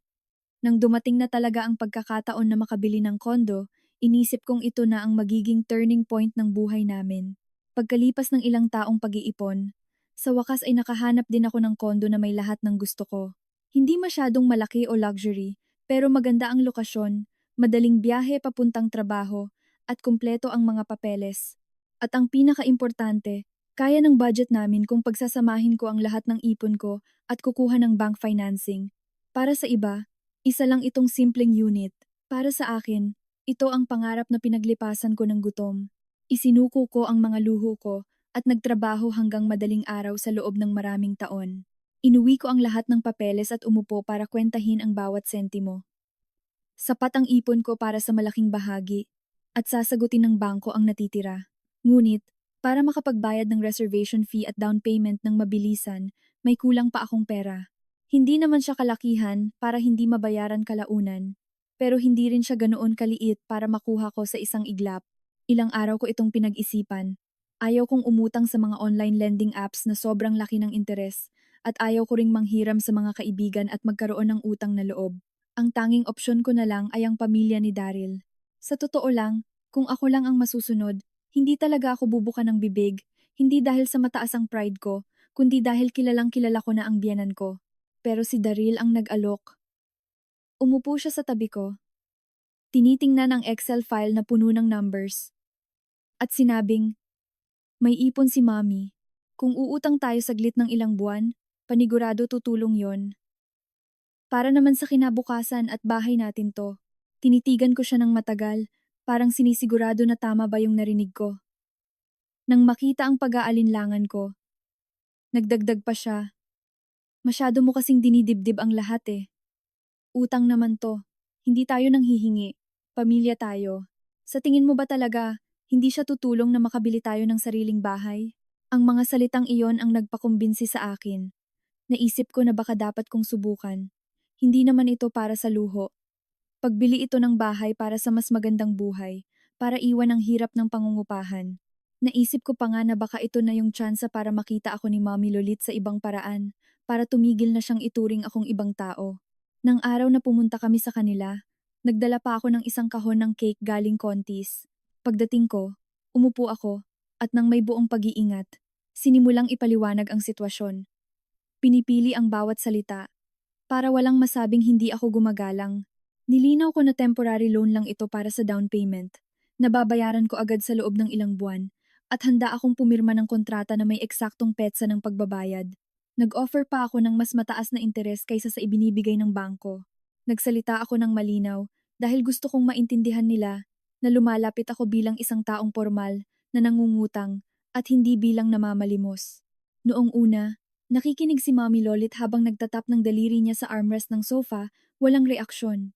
nang dumating na talaga ang pagkakataon na makabili ng kondo, inisip kong ito na ang magiging turning point ng buhay namin. Pagkalipas ng ilang taong pag-iipon, sa wakas ay nakahanap din ako ng kondo na may lahat ng gusto ko. Hindi masyadong malaki o luxury, pero maganda ang lokasyon, madaling biyahe papuntang trabaho, at kumpleto ang mga papeles. At ang pinaka-importante, kaya ng budget namin kung pagsasamahin ko ang lahat ng ipon ko at kukuha ng bank financing. Para sa iba, isa lang itong simpleng unit. Para sa akin, ito ang pangarap na pinaglipasan ko ng gutom. Isinuko ko ang mga luho ko at nagtrabaho hanggang madaling araw sa loob ng maraming taon. Inuwi ko ang lahat ng papeles at umupo para kwentahin ang bawat sentimo. Sapat ang ipon ko para sa malaking bahagi at sasagutin ng bangko ang natitira. Ngunit, para makapagbayad ng reservation fee at down payment ng mabilisan, may kulang pa akong pera. Hindi naman siya kalakihan para hindi mabayaran kalaunan, pero hindi rin siya ganoon kaliit para makuha ko sa isang iglap. Ilang araw ko itong pinag-isipan. Ayaw kong umutang sa mga online lending apps na sobrang laki ng interes, at ayaw ko ring manghiram sa mga kaibigan at magkaroon ng utang na loob. Ang tanging opsyon ko na lang ay ang pamilya ni Daryl. Sa totoo lang, kung ako lang ang masusunod, hindi talaga ako bubuka ng bibig, hindi dahil sa mataas ang pride ko, kundi dahil kilalang kilala ko na ang biyenan ko. Pero si Daryl ang nag-alok. Umupo siya sa tabi ko. Tinitingnan ang Excel file na puno ng numbers. At sinabing, may ipon si Mommy. Kung uutang tayo saglit ng ilang buwan, panigurado tutulong yon. Para naman sa kinabukasan at bahay natin to. Tinitigan ko siya ng matagal, parang sinisigurado na tama ba yung narinig ko. Nang makita ang pag-aalinlangan ko, nagdagdag pa siya. Masyado mo kasing dinidibdib ang lahat eh. Utang naman to. Hindi tayo nang hihingi. Pamilya tayo. Sa tingin mo ba talaga, hindi siya tutulong na makabili tayo ng sariling bahay? Ang mga salitang iyon ang nagpakumbinsi sa akin. Naisip ko na baka dapat kong subukan. Hindi naman ito para sa luho. Pagbili ito ng bahay para sa mas magandang buhay, para iwan ang hirap ng pangungupahan. Naisip ko pa nga na baka ito na yung tsansa para makita ako ni Mommy Lolit sa ibang paraan, para tumigil na siyang ituring akong ibang tao. Nang araw na pumunta kami sa kanila, nagdala pa ako ng isang kahon ng cake galing Contis. Pagdating ko, umupo ako, at nang may buong pag-iingat, sinimulang ipaliwanag ang sitwasyon. Pinipili ang bawat salita, para walang masabing hindi ako gumagalang. Nilinaw ko na temporary loan lang ito para sa down payment. Nababayaran ko agad sa loob ng ilang buwan, at handa akong pumirma ng kontrata na may eksaktong petsa ng pagbabayad. Nag-offer pa ako ng mas mataas na interes kaysa sa ibinibigay ng bangko. Nagsalita ako ng malinaw dahil gusto kong maintindihan nila na lumalapit ako bilang isang taong formal na nangungutang at hindi bilang namamalimos. Noong una, nakikinig si Mommy Lolit habang nagtatap ng daliri niya sa armrest ng sofa, walang reaksyon.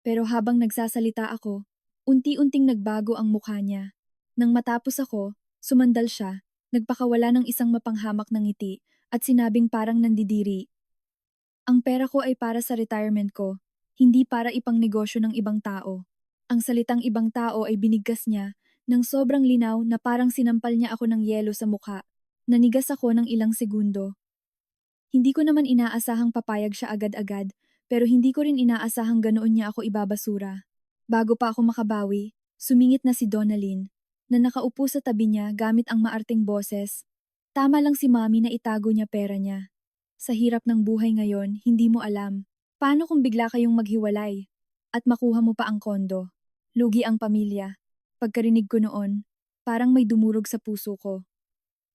Pero habang nagsasalita ako, unti-unting nagbago ang mukha niya. Nang matapos ako, sumandal siya, nagpakawala ng isang mapanghamak na ngiti, at sinabing parang nandidiri. Ang pera ko ay para sa retirement ko, hindi para ipang negosyo ng ibang tao. Ang salitang ibang tao ay binigkas niya, ng sobrang linaw na parang sinampal niya ako ng yelo sa mukha. Nanigas ako ng ilang segundo. Hindi ko naman inaasahang papayag siya agad-agad, pero hindi ko rin inaasahang ganoon niya ako ibabasura. Bago pa ako makabawi, sumingit na si Donalyn, na nakaupo sa tabi niya gamit ang maarting boses. Tama lang si Mommy na itago niya pera niya. Sa hirap ng buhay ngayon, hindi mo alam. Paano kung bigla kayong maghiwalay? At makuha mo pa ang kondo. Lugi ang pamilya. Pagkarinig ko noon, parang may dumurog sa puso ko.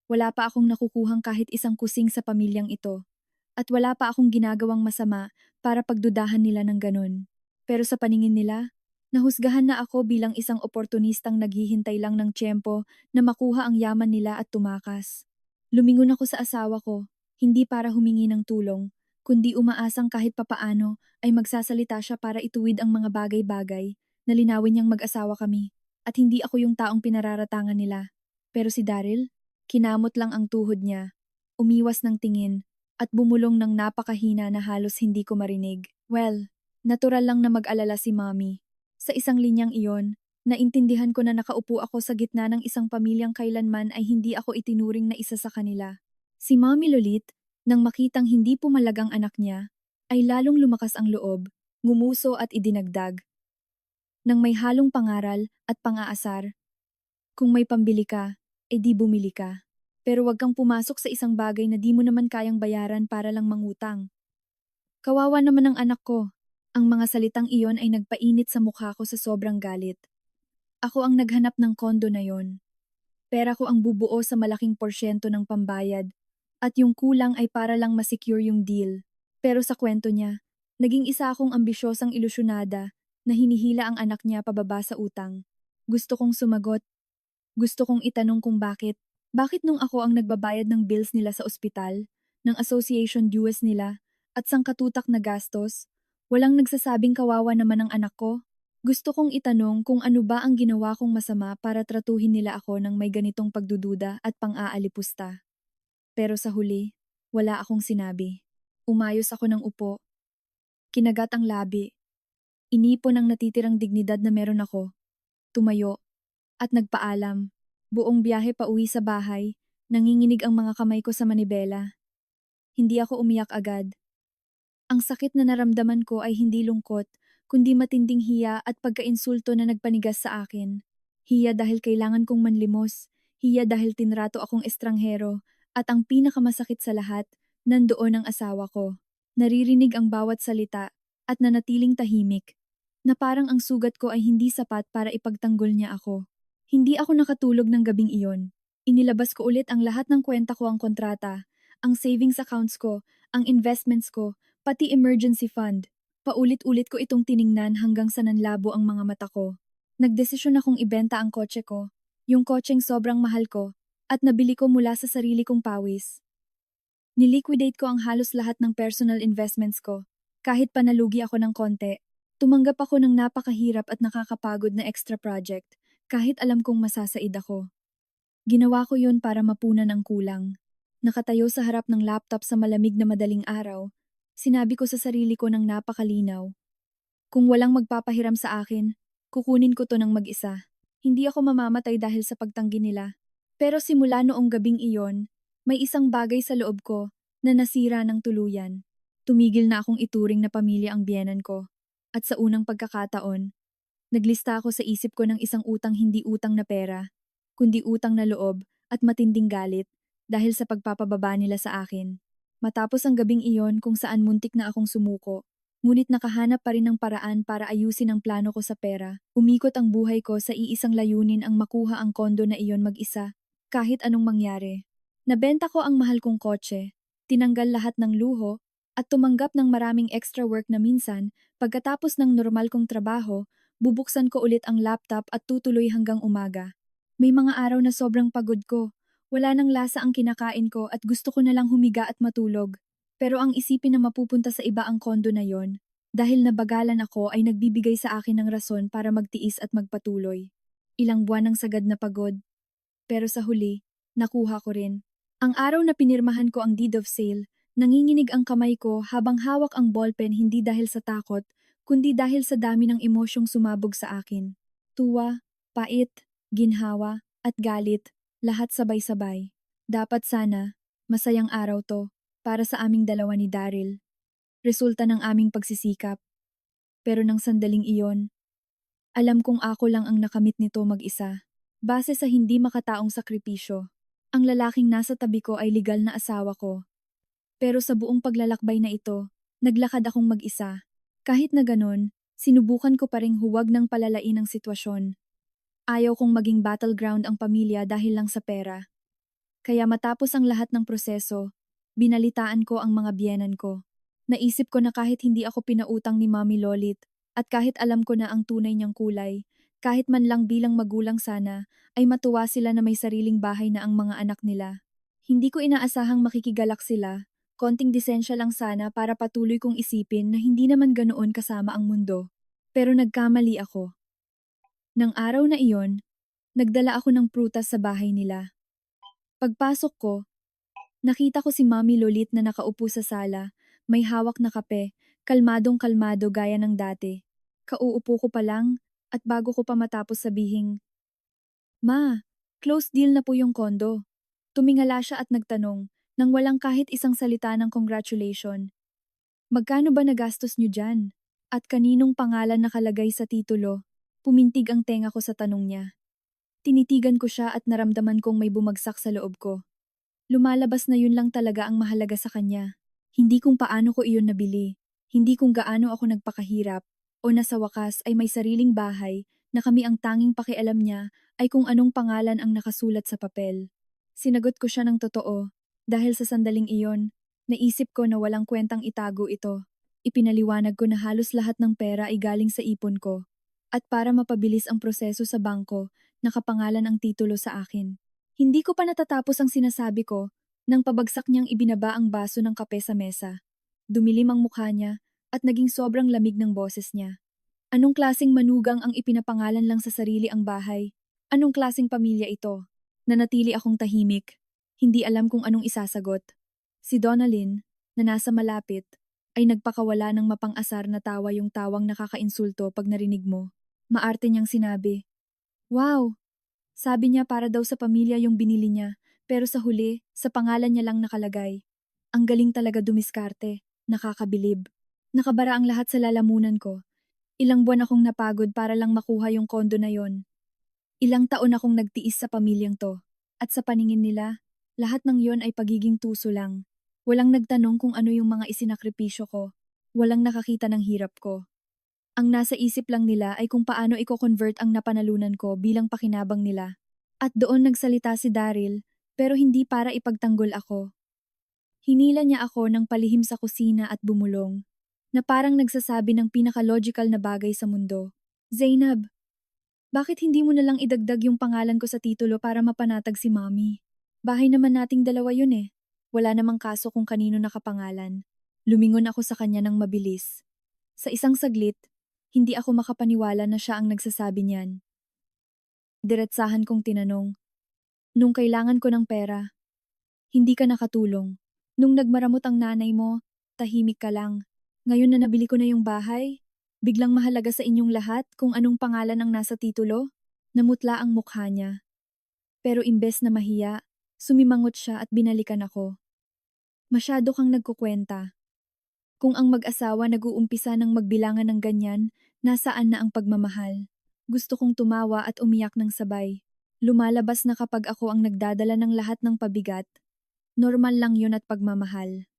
Wala pa akong nakukuhang kahit isang kusing sa pamilyang ito. At wala pa akong ginagawang masama para pagdudahan nila ng ganun. Pero sa paningin nila, nahusgahan na ako bilang isang oportunistang naghihintay lang ng tiyempo na makuha ang yaman nila at tumakas. Lumingon ako sa asawa ko, hindi para humingi ng tulong, kundi umaasang kahit papaano ay magsasalita siya para ituwid ang mga bagay-bagay na linawin niyang mag-asawa kami. At hindi ako yung taong pinararatangan nila. Pero si Daryl, kinamot lang ang tuhod niya, umiwas ng tingin, at bumulong ng napakahina na halos hindi ko marinig. Well, natural lang na mag-alala si Mommy. Sa isang linyang iyon, naintindihan ko na nakaupo ako sa gitna ng isang pamilyang kailanman ay hindi ako itinuring na isa sa kanila. Si Mommy Lolit, nang makitang hindi pumalag ang anak niya, ay lalong lumakas ang loob, ngumuso at idinagdag. Nang may halong pangaral at pang-aasar, kung may pambili ka, edi bumili ka. Pero wag kang pumasok sa isang bagay na di mo naman kayang bayaran para lang mangutang. Kawawa naman ang anak ko. Ang mga salitang iyon ay nagpainit sa mukha ko sa sobrang galit. Ako ang naghanap ng kondo na yon. Pera ko ang bubuo sa malaking porsyento ng pambayad, at yung kulang ay para lang masecure yung deal. Pero sa kwento niya, naging isa akong ambisyosang ilusyonada na hinihila ang anak niya pababa sa utang. Gusto kong sumagot. Gusto kong itanong kung bakit. Bakit nung ako ang nagbabayad ng bills nila sa ospital, ng association dues nila, at sangkatutak na gastos, walang nagsasabing kawawa naman ang anak ko? Gusto kong itanong kung ano ba ang ginawa kong masama para tratuhin nila ako ng may ganitong pagdududa at pang-aalipusta. Pero sa huli, wala akong sinabi. Umayos ako ng upo. Kinagat ang labi. Inipon ang natitirang dignidad na meron ako. Tumayo. At nagpaalam. Buong biyahe pa uwi sa bahay, nanginginig ang mga kamay ko sa manibela. hindi ako umiyak agad. Ang sakit na naramdaman ko ay hindi lungkot, kundi matinding hiya at pagkainsulto na nagpanigas sa akin. Hiya dahil kailangan kong manlimos, hiya dahil tinrato akong estranghero, at ang pinakamasakit sa lahat, nandoon ang asawa ko. Naririnig ang bawat salita, at nanatiling tahimik, na parang ang sugat ko ay hindi sapat para ipagtanggol niya ako. Hindi ako nakatulog ng gabing iyon. Inilabas ko ulit ang lahat ng kwenta ko, ang kontrata, ang savings accounts ko, ang investments ko, pati emergency fund. Paulit-ulit ko itong tiningnan hanggang sa nanlabo ang mga mata ko. Nagdesisyon akong ibenta ang kotse ko, yung kotseng sobrang mahal ko, at nabili ko mula sa sarili kong pawis. Niliquidate ko ang halos lahat ng personal investments ko. Kahit panalugi ako ng konti, tumanggap ako ng napakahirap at nakakapagod na extra project, kahit alam kong masasaid ako. Ginawa ko yun para mapunan ang kulang. Nakatayo sa harap ng laptop sa malamig na madaling araw, sinabi ko sa sarili ko ng napakalinaw. Kung walang magpapahiram sa akin, kukunin ko to ng mag-isa. Hindi ako mamamatay dahil sa pagtanggi nila. Pero simula noong gabing iyon, may isang bagay sa loob ko na nasira ng tuluyan. Tumigil na akong ituring na pamilya ang biyenan ko. At sa unang pagkakataon, naglista ako sa isip ko ng isang utang, hindi utang na pera, kundi utang na loob at matinding galit dahil sa pagpapababa nila sa akin. Matapos ang gabing iyon kung saan muntik na akong sumuko, ngunit nakahanap pa rin ng paraan para ayusin ang plano ko sa pera, umikot ang buhay ko sa iisang layunin, ang makuha ang kondo na iyon mag-isa, kahit anong mangyari. Nabenta ko ang mahal kong kotse, tinanggal lahat ng luho, at tumanggap ng maraming extra work na minsan, pagkatapos ng normal kong trabaho, bubuksan ko ulit ang laptop at tutuloy hanggang umaga. May mga araw na sobrang pagod ko, wala nang lasa ang kinakain ko at gusto ko na lang humiga at matulog. Pero ang isipin na mapupunta sa iba ang kondo na yon, dahil nabagalan ako, ay nagbibigay sa akin ng rason para magtiis at magpatuloy. Ilang buwan ng sagad na pagod, pero sa huli, nakuha ko rin. Ang araw na pinirmahan ko ang deed of sale, nanginginig ang kamay ko habang hawak ang ballpen, hindi dahil sa takot, kundi dahil sa dami ng emosyong sumabog sa akin. Tuwa, pait, ginhawa, at galit, lahat sabay-sabay. Dapat sana, masayang araw to, para sa aming dalawa ni Daryl. Resulta ng aming pagsisikap. Pero nang sandaling iyon, alam kong ako lang ang nakamit nito mag-isa. Base sa hindi makataong sakripisyo, ang lalaking nasa tabi ko ay legal na asawa ko. Pero sa buong paglalakbay na ito, naglakad akong mag-isa. Kahit na ganon, sinubukan ko pa ring huwag ng palalain ang sitwasyon. Ayaw kong maging battleground ang pamilya dahil lang sa pera. Kaya matapos ang lahat ng proseso, binalitaan ko ang mga biyenan ko. Naisip ko na kahit hindi ako pinautang ni Mami Lolit, at kahit alam ko na ang tunay niyang kulay, kahit man lang bilang magulang sana, ay matuwa sila na may sariling bahay na ang mga anak nila. Hindi ko inaasahang makikigalak sila, konting disensya lang sana para patuloy kong isipin na hindi naman ganoon kasama ang mundo. Pero nagkamali ako. Nang araw na iyon, nagdala ako ng prutas sa bahay nila. Pagpasok ko, nakita ko si Mami Lolit na nakaupo sa sala, may hawak na kape, kalmadong-kalmado gaya ng dati. Kauupo ko pa lang, at bago ko pa matapos sabihing, "Ma, close deal na po yung kondo." Tumingala siya at nagtanong, nang walang kahit isang salita ng congratulation. "Magkano ba nagastos niyo dyan? At kaninong pangalan nakalagay sa titulo?" Pumintig ang tenga ko sa tanong niya. Tinitigan ko siya at naramdaman kong may bumagsak sa loob ko. Lumalabas na yun lang talaga ang mahalaga sa kanya. Hindi kung paano ko iyon nabili, hindi kung gaano ako nagpakahirap, o na sa wakas ay may sariling bahay na kami ang tanging pakialam niya ay kung anong pangalan ang nakasulat sa papel. Sinagot ko siya ng totoo, dahil sa sandaling iyon, naisip ko na walang kwentang itago ito. Ipinaliwanag ko na halos lahat ng pera ay galing sa ipon ko. At para mapabilis ang proseso sa bangko, nakapangalan ang titulo sa akin. Hindi ko pa natatapos ang sinasabi ko, nang pabagsak niyang ibinaba ang baso ng kape sa mesa. Dumilim ang mukha niya, at naging sobrang lamig ng boses niya. Anong klaseng manugang ang ipinapangalan lang sa sarili ang bahay? Anong klaseng pamilya ito? Nanatili akong tahimik. Hindi alam kung anong isasagot. Si Donalyn, na nasa malapit, ay nagpakawala ng mapang-asar na tawa, yung tawang nakakainsulto pag narinig mo. Maarte niyang sinabi, "Wow!" Sabi niya para daw sa pamilya yung binili niya, pero sa huli, sa pangalan niya lang nakalagay. Ang galing talaga dumiskarte. Nakakabilib. Nakabara ang lahat sa lalamunan ko. Ilang buwan akong napagod para lang makuha yung kondo na yon. Ilang taon akong nagtiis sa pamilyang to. At sa paningin nila, lahat ng yon ay pagiging tuso lang. Walang nagtanong kung ano yung mga isinakripisyo ko. Walang nakakita ng hirap ko. Ang nasa isip lang nila ay kung paano i-convert ang napanalunan ko bilang pakinabang nila. At doon nagsalita si Daryl, pero hindi para ipagtanggol ako. Hinila niya ako ng palihim sa kusina at bumulong, na parang nagsasabi ng pinaka-logical na bagay sa mundo. Zainab, bakit hindi mo na lang idagdag yung pangalan ko sa titulo para mapanatag si Mommy? Bahay naman nating dalawa yun eh. Wala namang kaso kung kanino nakapangalan. Lumingon ako sa kanya ng mabilis. Sa isang saglit, hindi ako makapaniwala na siya ang nagsasabi niyan. Diretsahan kong tinanong, nung kailangan ko ng pera, hindi ka nakatulong. Nung nagmaramot ang nanay mo, tahimik ka lang. Ngayon na nabili ko na yung bahay, biglang mahalaga sa inyong lahat kung anong pangalan ang nasa titulo? Namutla ang mukha niya. Pero imbes na mahiya, sumimangot siya at binalikan ako. Masyado kang nagkukwenta. Kung ang mag-asawa nag-uumpisa ng magbilangan ng ganyan, nasaan na ang pagmamahal? Gusto kong tumawa at umiyak ng sabay. Lumalabas na kapag ako ang nagdadala ng lahat ng pabigat, normal lang yun at pagmamahal.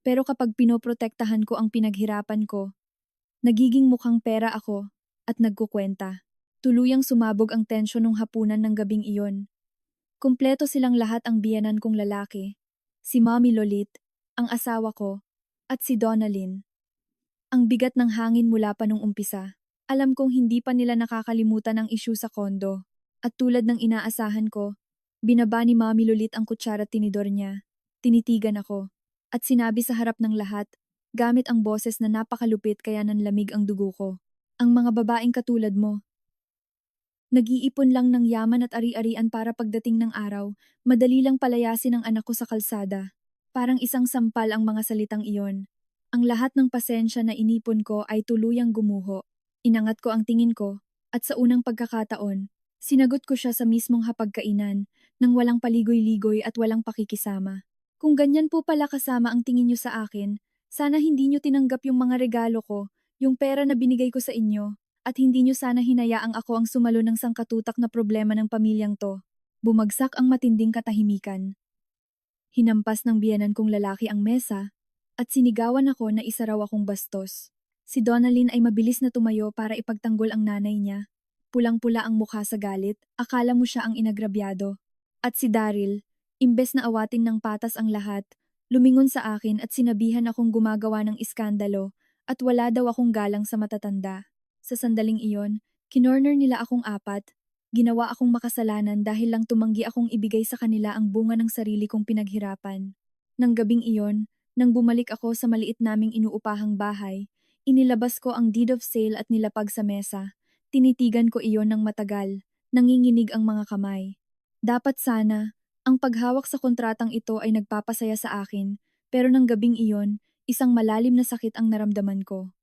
Pero kapag pinoprotektahan ko ang pinaghirapan ko, nagiging mukhang pera ako at nagkukwenta. Tuluyang sumabog ang tensyon ng hapunan ng gabing iyon. Kumpleto silang lahat ang biyenan kong lalaki. Si Mommy Lolit, ang asawa ko, at si Donalyn. Ang bigat ng hangin mula pa nung umpisa. Alam kong hindi pa nila nakakalimutan ang issue sa kondo. At tulad ng inaasahan ko, binaba ni Mommy Lolit ang kutsara at tinidor niya. Tinitigan ako. At sinabi sa harap ng lahat, gamit ang boses na napakalupit kaya nanlamig ang dugo ko. Ang mga babaeng katulad mo. Nag-iipon lang ng yaman at ari-arian para pagdating ng araw, madali lang palayasin ang anak ko sa kalsada. Parang isang sampal ang mga salitang iyon. Ang lahat ng pasensya na inipon ko ay tuluyang gumuho. Inangat ko ang tingin ko, at sa unang pagkakataon, sinagot ko siya sa mismong hapagkainan, nang walang paligoy-ligoy at walang pakikisama. Kung ganyan po pala kasama ang tingin niyo sa akin, sana hindi niyo tinanggap yung mga regalo ko, yung pera na binigay ko sa inyo, at hindi niyo sana hinayaang ako ang sumalo ng sangkatutak na problema ng pamilyang to. Bumagsak ang matinding katahimikan. Hinampas ng biyenan kong lalaki ang mesa, at sinigawan ako na isa raw akong bastos. Si Donalyn ay mabilis na tumayo para ipagtanggol ang nanay niya. Pulang-pula ang mukha sa galit, akala mo siya ang inagrabyado. At si Daryl, imbes na awatin ng patas ang lahat, lumingon sa akin at sinabihan akong gumagawa ng iskandalo at wala daw akong galang sa matatanda. Sa sandaling iyon, kinorner nila akong apat, ginawa akong makasalanan dahil lang tumanggi akong ibigay sa kanila ang bunga ng sarili kong pinaghirapan. Nang gabing iyon, nang bumalik ako sa maliit naming inuupahang bahay, inilabas ko ang deed of sale at nilapag sa mesa. Tinitigan ko iyon ng matagal, nanginginig ang mga kamay. Dapat sana, ang paghawak sa kontratang ito ay nagpapasaya sa akin, pero nang gabing iyon, isang malalim na sakit ang naramdaman ko.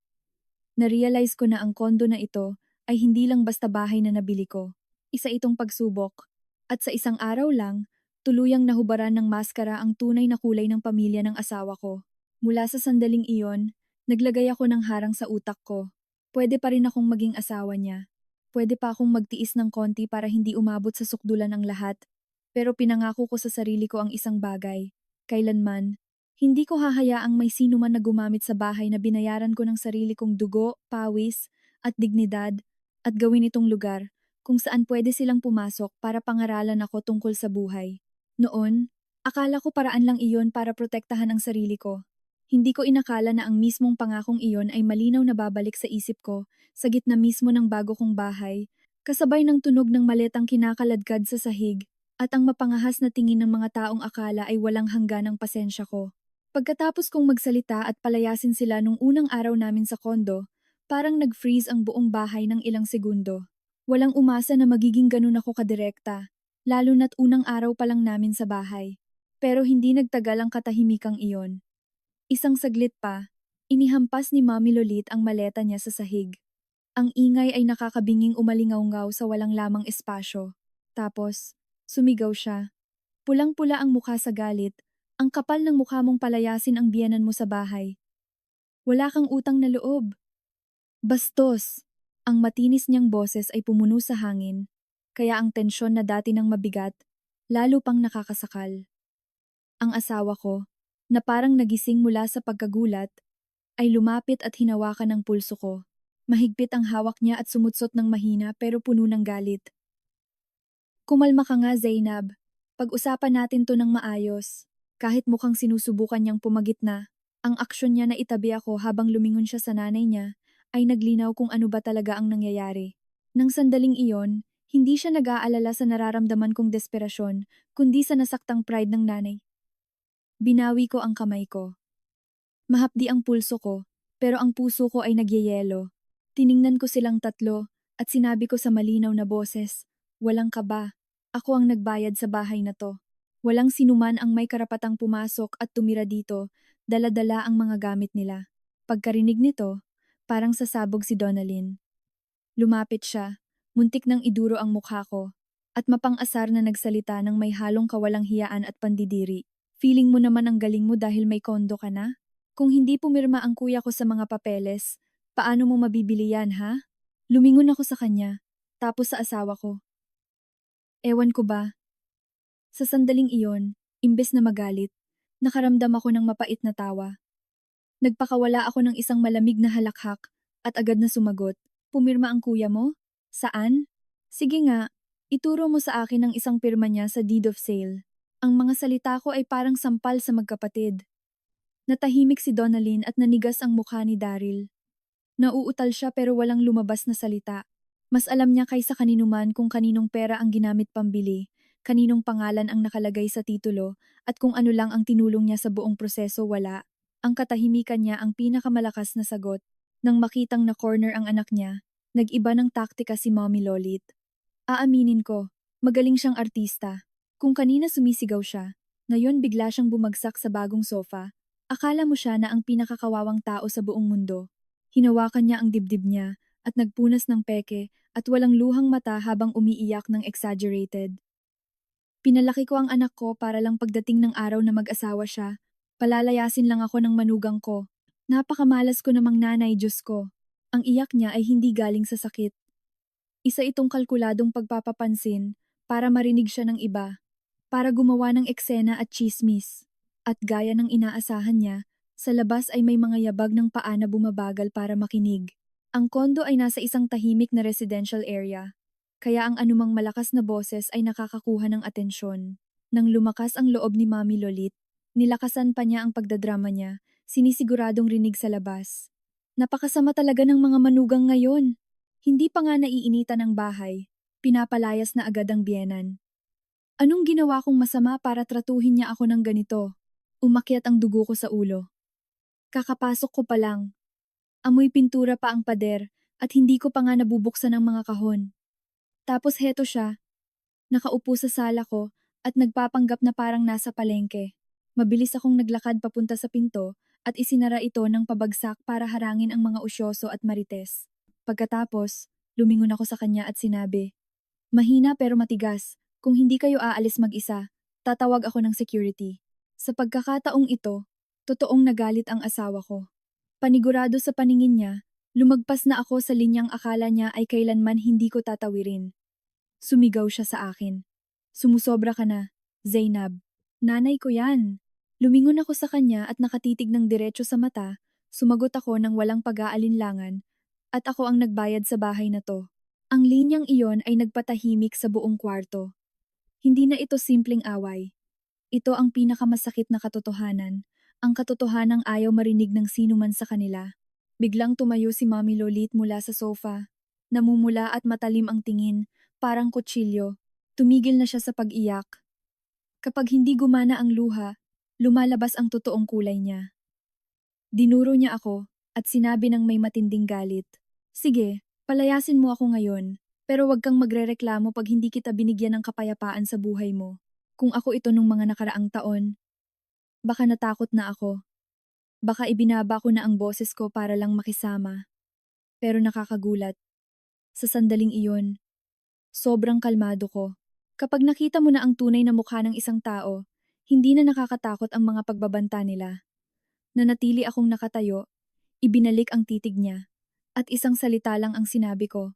Na-realize ko na ang kondo na ito ay hindi lang basta bahay na nabili ko. Isa itong pagsubok. At sa isang araw lang, tuluyang nahubaran ng maskara ang tunay na kulay ng pamilya ng asawa ko. Mula sa sandaling iyon, naglagay ako ng harang sa utak ko. Pwede pa rin akong maging asawa niya. Pwede pa akong magtiis ng konti para hindi umabot sa sukdulan ang lahat. Pero pinangako ko sa sarili ko ang isang bagay. Kailanman, hindi ko hahayaang may sino man na gumamit sa bahay na binayaran ko ng sarili kong dugo, pawis, at dignidad, at gawin itong lugar kung saan pwede silang pumasok para pangaralan ako tungkol sa buhay. Noon, akala ko paraan lang iyon para protektahan ang sarili ko. Hindi ko inakala na ang mismong pangakong iyon ay malinaw na babalik sa isip ko sa gitna mismo ng bago kong bahay, kasabay ng tunog ng maletang kinakaladkad sa sahig at ang mapangahas na tingin ng mga taong akala ay walang hanggan ang pasensya ko. Pagkatapos kong magsalita at palayasin sila nung unang araw namin sa kondo, parang nag-freeze ang buong bahay ng ilang segundo. Walang umasa na magiging ganun ako kadirekta, lalo na't unang araw pa lang namin sa bahay. Pero hindi nagtagal ang katahimikang iyon. Isang saglit pa, inihampas ni Mommy Lolit ang maleta niya sa sahig. Ang ingay ay nakakabinging umalingaw-ngaw sa walang lamang espasyo. Tapos, sumigaw siya. Pulang-pula ang mukha sa galit, Ang kapal ng mukha mong palayasin ang biyenan mo sa bahay. Wala kang utang na loob. Bastos! Ang matinis niyang boses ay pumuno sa hangin, kaya ang tensyon na dati nang mabigat, lalo pang nakakasakal. Ang asawa ko, na parang nagising mula sa pagkagulat, ay lumapit at hinawakan ang pulso ko. Mahigpit ang hawak niya at sumutsot ng mahina pero puno ng galit. Kumalma ka nga, Zainab. Pag-usapan natin to ng maayos. Kahit mukhang sinusubukan niyang pumagitna, ang aksyon niya na itabi ako habang lumingon siya sa nanay niya, ay naglinaw kung ano ba talaga ang nangyayari. Nang sandaling iyon, hindi siya nag-aalala sa nararamdaman kong desperasyon, kundi sa nasaktang pride ng nanay. Binawi ko ang kamay ko. Mahapdi ang pulso ko, pero ang puso ko ay nagyeyelo. Tiningnan ko silang tatlo, at sinabi ko sa malinaw na boses, walang kaba, ako ang nagbayad sa bahay na to. Walang sinuman ang may karapatang pumasok at tumira dito, dala-dala ang mga gamit nila. Pagkarinig nito, parang sasabog si Donalyn. Lumapit siya, muntik nang iduro ang mukha ko, at mapang-asar na nagsalita ng may halong kawalang hiyaan at pandidiri. Feeling mo naman ang galing mo dahil may kondo ka na? Kung hindi pumirma ang kuya ko sa mga papeles, paano mo mabibili yan, ha? Lumingon ako sa kanya, tapos sa asawa ko. Ewan ko ba? Sa sandaling iyon, imbes na magalit, nakaramdam ako ng mapait na tawa. Nagpakawala ako ng isang malamig na halakhak at agad na sumagot. Pumirma ang kuya mo? Saan? Sige nga, ituro mo sa akin ang isang pirma niya sa deed of sale. Ang mga salita ko ay parang sampal sa magkapatid. Natahimik si Donalyn at nanigas ang mukha ni Daryl. Nauutal siya pero walang lumabas na salita. Mas alam niya kaysa kaninuman kung kaninong pera ang ginamit pambili, kaninong pangalan ang nakalagay sa titulo, at kung ano lang ang tinulong niya sa buong proseso wala. Ang katahimikan niya ang pinakamalakas na sagot. Nang makitang na corner ang anak niya, nag-iba ng taktika si Mommy Lolit. Aaminin ko, magaling siyang artista. Kung kanina sumisigaw siya, ngayon bigla siyang bumagsak sa bagong sofa. Akala mo siya na ang pinakakawawang tao sa buong mundo. Hinawakan niya ang dibdib niya at nagpunas ng peke at walang luhang mata habang umiiyak ng exaggerated. Pinalaki ko ang anak ko para lang pagdating ng araw na mag-asawa siya, palalayasin lang ako ng manugang ko. Napakamalas ko namang nanay, Diyos ko. Ang iyak niya ay hindi galing sa sakit. Isa itong kalkuladong pagpapapansin para marinig siya ng iba, para gumawa ng eksena at tsismis. At gaya ng inaasahan niya, sa labas ay may mga yabag ng paa na bumabagal para makinig. Ang kondo ay nasa isang tahimik na residential area, kaya ang anumang malakas na boses ay nakakakuha ng atensyon. Nang lumakas ang loob ni Mami Lolit, nilakasan pa niya ang pagdadrama niya, sinisiguradong rinig sa labas. Napakasama talaga ng mga manugang ngayon. Hindi pa nga naiinitan ang bahay, pinapalayas na agad ang biyenan. Anong ginawa kong masama para tratuhin niya ako ng ganito? Umakyat ang dugo ko sa ulo. Kakapasok ko pa lang. Amoy pintura pa ang pader at hindi ko pa nga nabubuksan ang mga kahon. Tapos heto siya, nakaupo sa sala ko at nagpapanggap na parang nasa palengke. Mabilis akong naglakad papunta sa pinto at isinara ito ng pabagsak para harangin ang mga usyoso at marites. Pagkatapos, lumingon ako sa kanya at sinabi, mahina pero matigas, kung hindi kayo aalis mag-isa, tatawag ako ng security. Sa pagkakataong ito, totoong nagalit ang asawa ko. Panigurado sa paningin niya, lumagpas na ako sa linyang akala niya ay kailanman hindi ko tatawirin. Sumigaw siya sa akin. Sumusobra ka na, Zainab. Nanay ko yan. Lumingon ako sa kanya at nakatitig ng diretso sa mata, sumagot ako ng walang pag-aalinlangan, at ako ang nagbayad sa bahay na to. Ang linyang iyon ay nagpatahimik sa buong kwarto. Hindi na ito simpleng away. Ito ang pinakamasakit na katotohanan, ang katotohanang ayaw marinig ng sino man sa kanila. Biglang tumayo si Mami Lolit mula sa sofa. Namumula at matalim ang tingin, parang kutsilyo. Tumigil na siya sa pag-iyak. Kapag hindi gumana ang luha, lumalabas ang totoong kulay niya. Dinuro niya ako at sinabi ng may matinding galit. Sige, palayasin mo ako ngayon, pero wag kang magrereklamo pag hindi kita binigyan ng kapayapaan sa buhay mo. Kung ako ito nung mga nakaraang taon, baka natakot na ako. Baka ibinaba ko na ang boses ko para lang makisama. Pero nakakagulat. Sa sandaling iyon, sobrang kalmado ko. Kapag nakita mo na ang tunay na mukha ng isang tao, Hindi na nakakatakot ang mga pagbabanta nila. Nanatili akong nakatayo, ibinalik ang titig niya, at isang salita lang ang sinabi ko.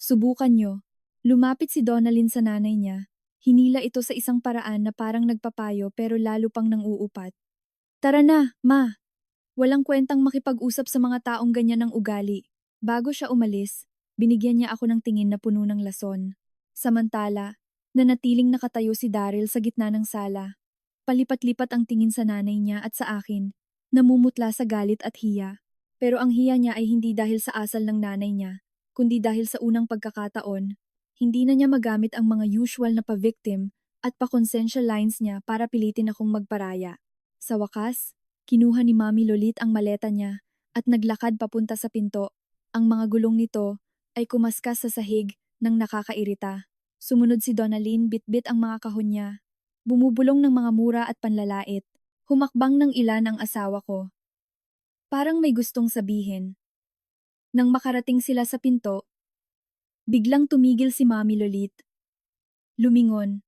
Subukan nyo. Lumapit si Donalyn sa nanay niya. Hinila ito sa isang paraan na parang nagpapayo pero lalo pang nang-uupat. Tara na, ma! Walang kwentang makipag-usap sa mga taong ganyan ng ugali. Bago siya umalis, binigyan niya ako ng tingin na puno ng lason. Samantala, nanatiling nakatayo si Daryl sa gitna ng sala. Palipat-lipat ang tingin sa nanay niya at sa akin, namumutla sa galit at hiya. Pero ang hiya niya ay hindi dahil sa asal ng nanay niya, kundi dahil sa unang pagkakataon. Hindi na niya magamit ang mga usual na pa-victim at pa-consensual lines niya para pilitin akong magparaya. Sa wakas, kinuha ni Mami Lolit ang maleta niya at naglakad papunta sa pinto. Ang mga gulong nito ay kumaskas sa sahig ng nakakairita. Sumunod si Donalyn, bitbit ang mga kahon niya. Bumubulong ng mga mura at panlalait. Humakbang ng ilan ang asawa ko. Parang may gustong sabihin. Nang makarating sila sa pinto, biglang tumigil si Mami Lolit. Lumingon.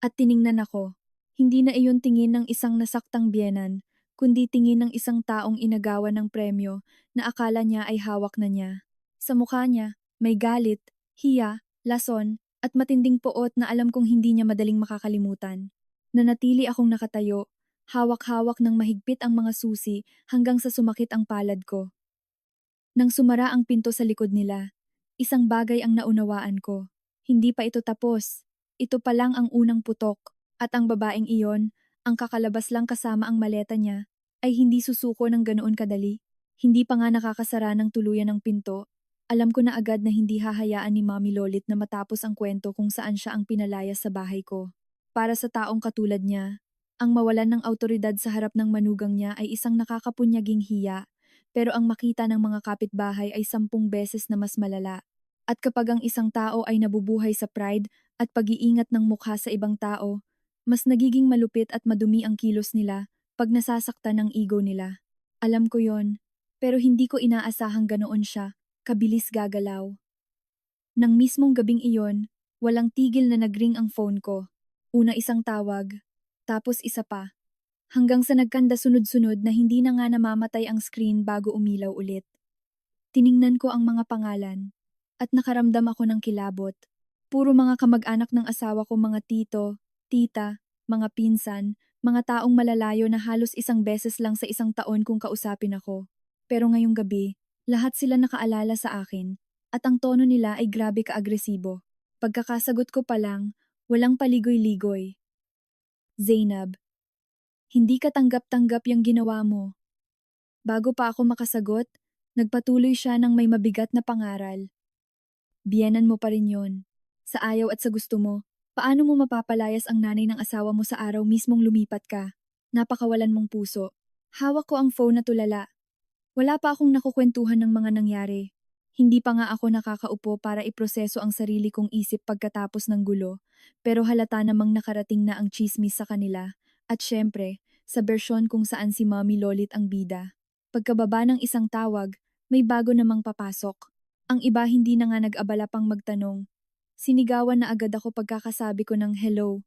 At tiningnan ako. Hindi na iyon tingin ng isang nasaktang biyenan, kundi tingin ng isang taong inagawan ng premyo na akala niya ay hawak na niya. Sa mukha niya, may galit, hiya, lason, at matinding poot na alam kong hindi niya madaling makakalimutan. Nanatili akong nakatayo, hawak-hawak ng mahigpit ang mga susi hanggang sa sumakit ang palad ko. Nang sumara ang pinto sa likod nila, isang bagay ang naunawaan ko. Hindi pa ito tapos. Ito pa lang ang unang putok. At ang babaeng iyon, ang kakalabas lang kasama ang maleta niya, ay hindi susuko ng ganoon kadali. Hindi pa nga nakakasara ng tuluyan ng pinto. Alam ko na agad na hindi hahayaan ni Mami Lolit na matapos ang kwento kung saan siya ang pinalayas sa bahay ko. Para sa taong katulad niya, ang mawalan ng autoridad sa harap ng manugang niya ay isang nakakapunyaging hiya, pero ang makita ng mga kapitbahay ay 10 beses na mas malala. At kapag ang isang tao ay nabubuhay sa pride at pag-iingat ng mukha sa ibang tao, mas nagiging malupit at madumi ang kilos nila pag nasasaktan ng ego nila. Alam ko yon, pero hindi ko inaasahang ganoon siya, kabilis gagalaw. Nang mismong gabing iyon, walang tigil na nagring ang phone ko. Una isang tawag, tapos isa pa. Hanggang sa nagkanda sunod-sunod na hindi na nga namamatay ang screen bago umilaw ulit. Tiningnan ko ang mga pangalan, at nakaramdam ako ng kilabot. Puro mga kamag-anak ng asawa ko, mga tito, tita, mga pinsan, mga taong malalayo na halos isang beses lang sa isang taon kung kausapin ako. Pero ngayong gabi, lahat sila nakaalala sa akin, at ang tono nila ay grabe ka-agresibo. Pagkakasagot ko pa lang, walang paligoy-ligoy. Zainab, hindi ka tanggap-tanggap yung ginawa mo. Bago pa ako makasagot, nagpatuloy siya ng may mabigat na pangaral. Biyenan mo pa rin yon. Sa ayaw at sa gusto mo, paano mo mapapalayas ang nanay ng asawa mo sa araw mismong lumipat ka? Napakawalan mong puso. Hawak ko ang phone na tulala. Wala pa akong nakukwentuhan ng mga nangyari. Hindi pa nga ako nakakaupo para iproseso ang sarili kong isip pagkatapos ng gulo, pero halata namang nakarating na ang chismis sa kanila, at syempre, sa bersyon kung saan si Mami Lolit ang bida. Pagkababa ng isang tawag, may bago namang papasok. Ang iba hindi na nga nag-abala pang magtanong. Sinigawan na agad ako pagkakasabi ko ng hello.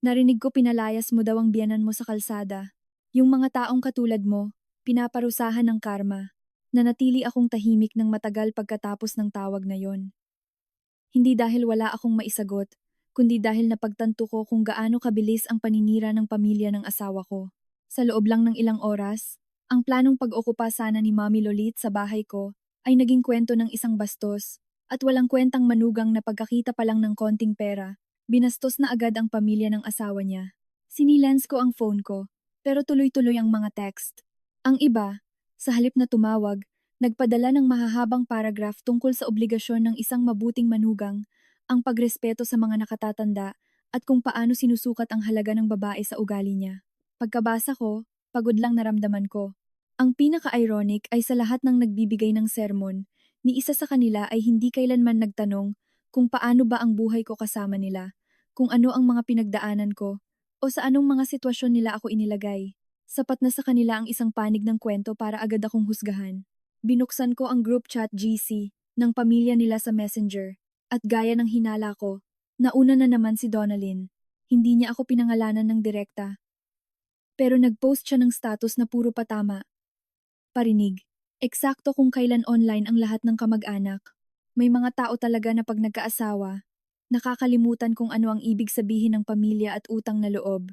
Narinig ko pinalayas mo daw ang biyanan mo sa kalsada. Yung mga taong katulad mo, pinaparusahan ng karma. Nanatili akong tahimik ng matagal pagkatapos ng tawag na yon. Hindi dahil wala akong maisagot, kundi dahil napagtanto ko kung gaano kabilis ang paninira ng pamilya ng asawa ko. Sa loob lang ng ilang oras, ang planong pag-okupa sana ni Mami Lolit sa bahay ko ay naging kwento ng isang bastos, at walang kwentang manugang na pagkakita pa lang ng konting pera, binastos na agad ang pamilya ng asawa niya. Sinilence ko ang phone ko, pero tuloy-tuloy ang mga text. Ang iba, sa halip na tumawag, nagpadala ng mahahabang paragraph tungkol sa obligasyon ng isang mabuting manugang, ang pagrespeto sa mga nakatatanda, at kung paano sinusukat ang halaga ng babae sa ugali niya. Pagkabasa ko, pagod lang naramdaman ko. Ang pinaka-ironic ay sa lahat ng nagbibigay ng sermon, ni isa sa kanila ay hindi kailanman nagtanong kung paano ba ang buhay ko kasama nila, kung ano ang mga pinagdaanan ko, o sa anong mga sitwasyon nila ako inilagay. Sapat na sa kanila ang isang panig ng kwento para agad akong husgahan. Binuksan ko ang group chat GC ng pamilya nila sa Messenger, at gaya ng hinala ko, nauna na naman si Donalyn. Hindi niya ako pinangalanan ng direkta. Pero nag-post siya ng status na puro patama. Parinig. Eksakto kung kailan online ang lahat ng kamag-anak. May mga tao talaga na pag nagkaasawa, nakakalimutan kung ano ang ibig sabihin ng pamilya at utang na loob.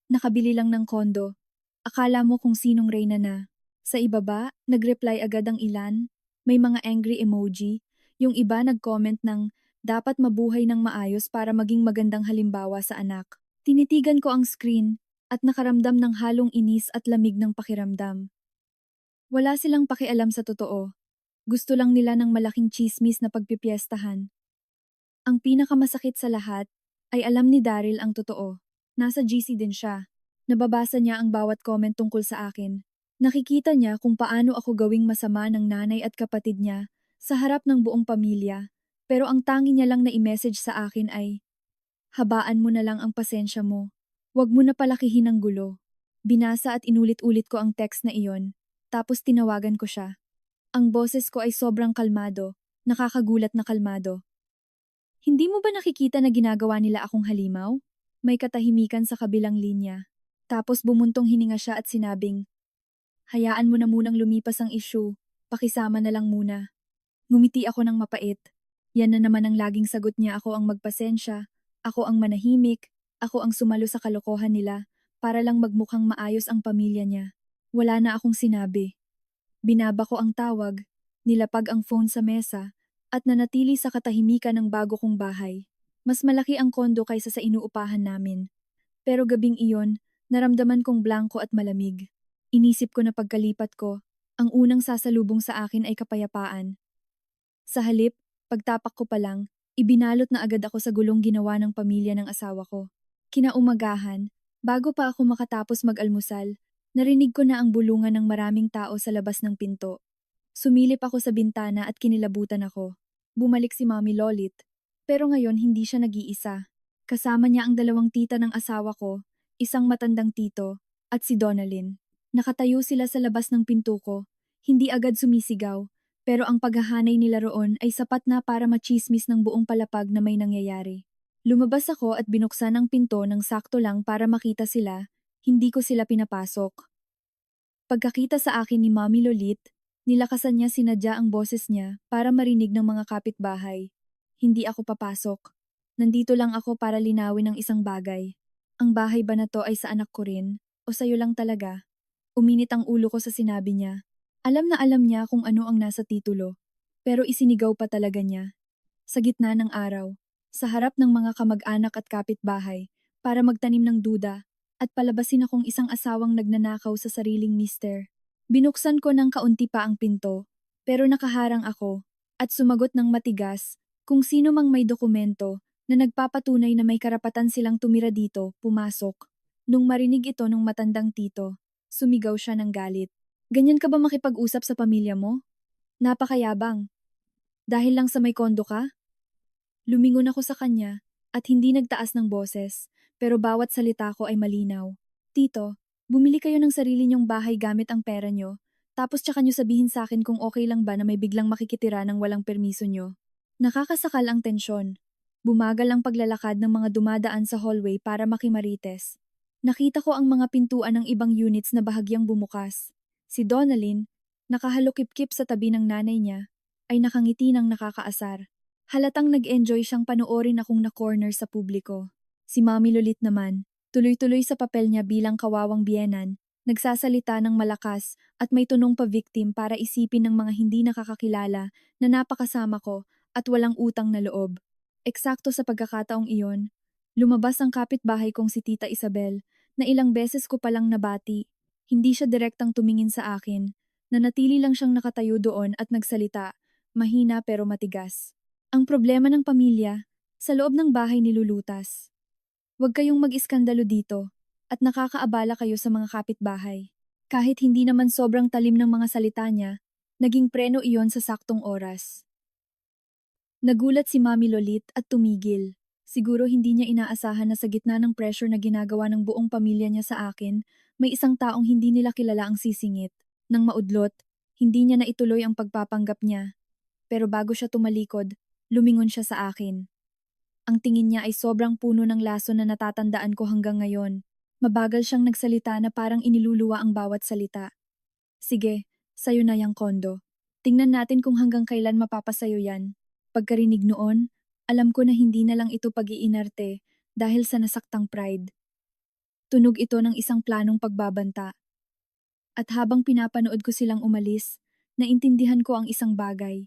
Nakabili lang ng kondo. Akala mo kung sinong reyna na. Sa ibaba, nag-reply agad ang ilan. May mga angry emoji. Yung iba nag-comment ng, dapat mabuhay ng maayos para maging magandang halimbawa sa anak. Tinitigan ko ang screen at nakaramdam ng halong inis at lamig ng pakiramdam. Wala silang pakialam sa totoo. Gusto lang nila ng malaking tsismis na pagpipiestahan. Ang pinakamasakit sa lahat ay alam ni Daryl ang totoo. Nasa GC din siya. Nababasa niya ang bawat comment tungkol sa akin. Nakikita niya kung paano ako gawing masama ng nanay at kapatid niya sa harap ng buong pamilya. Pero ang tangi niya lang na i-message sa akin ay, habaan mo na lang ang pasensya mo. Huwag mo na palakihin ang gulo. Binasa at inulit-ulit ko ang text na iyon, tapos tinawagan ko siya. Ang boses ko ay sobrang kalmado, nakakagulat na kalmado. Hindi mo ba nakikita na ginagawa nila akong halimaw? May katahimikan sa kabilang linya. Tapos bumuntong hininga siya at sinabing, hayaan mo na munang lumipas ang issue, pakisama na lang muna. Ngumiti ako ng mapait. Yan na naman ang laging sagot niya, ako ang magpasensya, ako ang manahimik, ako ang sumalo sa kalokohan nila, para lang magmukhang maayos ang pamilya niya. Wala na akong sinabi. Binaba ko ang tawag, nilapag ang phone sa mesa, at nanatili sa katahimikan ng bago kong bahay. Mas malaki ang kondo kaysa sa inuupahan namin. Pero gabing iyon, naramdaman kong blanko at malamig. Inisip ko na pagkalipat ko, ang unang sasalubong sa akin ay kapayapaan. Sa halip, pagtapak ko pa lang, ibinalot na agad ako sa gulong ginawa ng pamilya ng asawa ko. Kinaumagahan, bago pa ako makatapos mag-almusal, narinig ko na ang bulungan ng maraming tao sa labas ng pinto. Sumilip ako sa bintana at kinilabutan ako. Bumalik si Mami Lolit, pero ngayon hindi siya nag-iisa. Kasama niya ang dalawang tita ng asawa ko, isang matandang tito, at si Donalyn. Nakatayo sila sa labas ng pinto ko, hindi agad sumisigaw, pero ang paghahanay nila roon ay sapat na para machismis ng buong palapag na may nangyayari. Lumabas ako at binuksan ang pinto ng sakto lang para makita sila, hindi ko sila pinapasok. Pagkakita sa akin ni Mami Lolit, nilakasan niya sinadya ang boses niya para marinig ng mga kapitbahay. Hindi ako papasok. Nandito lang ako para linawin ang isang bagay. Ang bahay ba na to ay sa anak ko rin? O sa'yo lang talaga? Uminit ang ulo ko sa sinabi niya. Alam na alam niya kung ano ang nasa titulo, pero isinigaw pa talaga niya. Sa gitna ng araw, sa harap ng mga kamag-anak at kapitbahay, para magtanim ng duda, at palabasin akong isang asawang nagnanakaw sa sariling mister. Binuksan ko ng kaunti pa ang pinto, pero nakaharang ako, at sumagot ng matigas, kung sino mang may dokumento na nagpapatunay na may karapatan silang tumira dito, pumasok. Nung marinig ito ng matandang tito, sumigaw siya ng galit. Ganyan ka ba makipag-usap sa pamilya mo? Napakayabang. Dahil lang sa may kondo ka? Lumingon ako sa kanya at hindi nagtaas ng boses, pero bawat salita ko ay malinaw. Tito, bumili kayo ng sarili niyong bahay gamit ang pera niyo, tapos tsaka niyo sabihin sa akin kung okay lang ba na may biglang makikitira ng walang permiso niyo. Nakakasakal ang tensyon. Bumagal ang paglalakad ng mga dumadaan sa hallway para makimarites. Nakita ko ang mga pintuan ng ibang units na bahagyang bumukas. Si Donalyn, nakahalukip-kip sa tabi ng nanay niya, ay nakangiti ng nakakaasar. Halatang nag-enjoy siyang panoorin akong na-corner sa publiko. Si Mami Lolit naman, tuloy-tuloy sa papel niya bilang kawawang biyenan, nagsasalita ng malakas at may tunong pa-victim para isipin ng mga hindi nakakakilala na napakasama ko at walang utang na loob. Eksakto sa pagkakataong iyon, lumabas ang kapitbahay kong si Tita Isabel na ilang beses ko palang nabati. Hindi siya direktang tumingin sa akin, nanatili lang siyang nakatayo doon at nagsalita, mahina pero matigas. Ang problema ng pamilya, sa loob ng bahay nilulutas. Huwag kayong mag-iskandalo dito, at nakakaabala kayo sa mga kapitbahay. Kahit hindi naman sobrang talim ng mga salita niya, naging preno iyon sa saktong oras. Nagulat si Mami Lolit at tumigil. Siguro hindi niya inaasahan na sa gitna ng pressure na ginagawa ng buong pamilya niya sa akin, may isang taong hindi nila kilala ang sisingit. Nang maudlot, hindi niya na ituloy ang pagpapanggap niya. Pero bago siya tumalikod, lumingon siya sa akin. Ang tingin niya ay sobrang puno ng laso na natatandaan ko hanggang ngayon. Mabagal siyang nagsalita na parang iniluluwa ang bawat salita. Sige, sayo na yang kondo. Tingnan natin kung hanggang kailan mapapasayo yan. Pagkarinig noon, alam ko na hindi na lang ito pag-iinarte dahil sa nasaktang pride. Tunog ito ng isang planong pagbabanta. At habang pinapanood ko silang umalis, naintindihan ko ang isang bagay.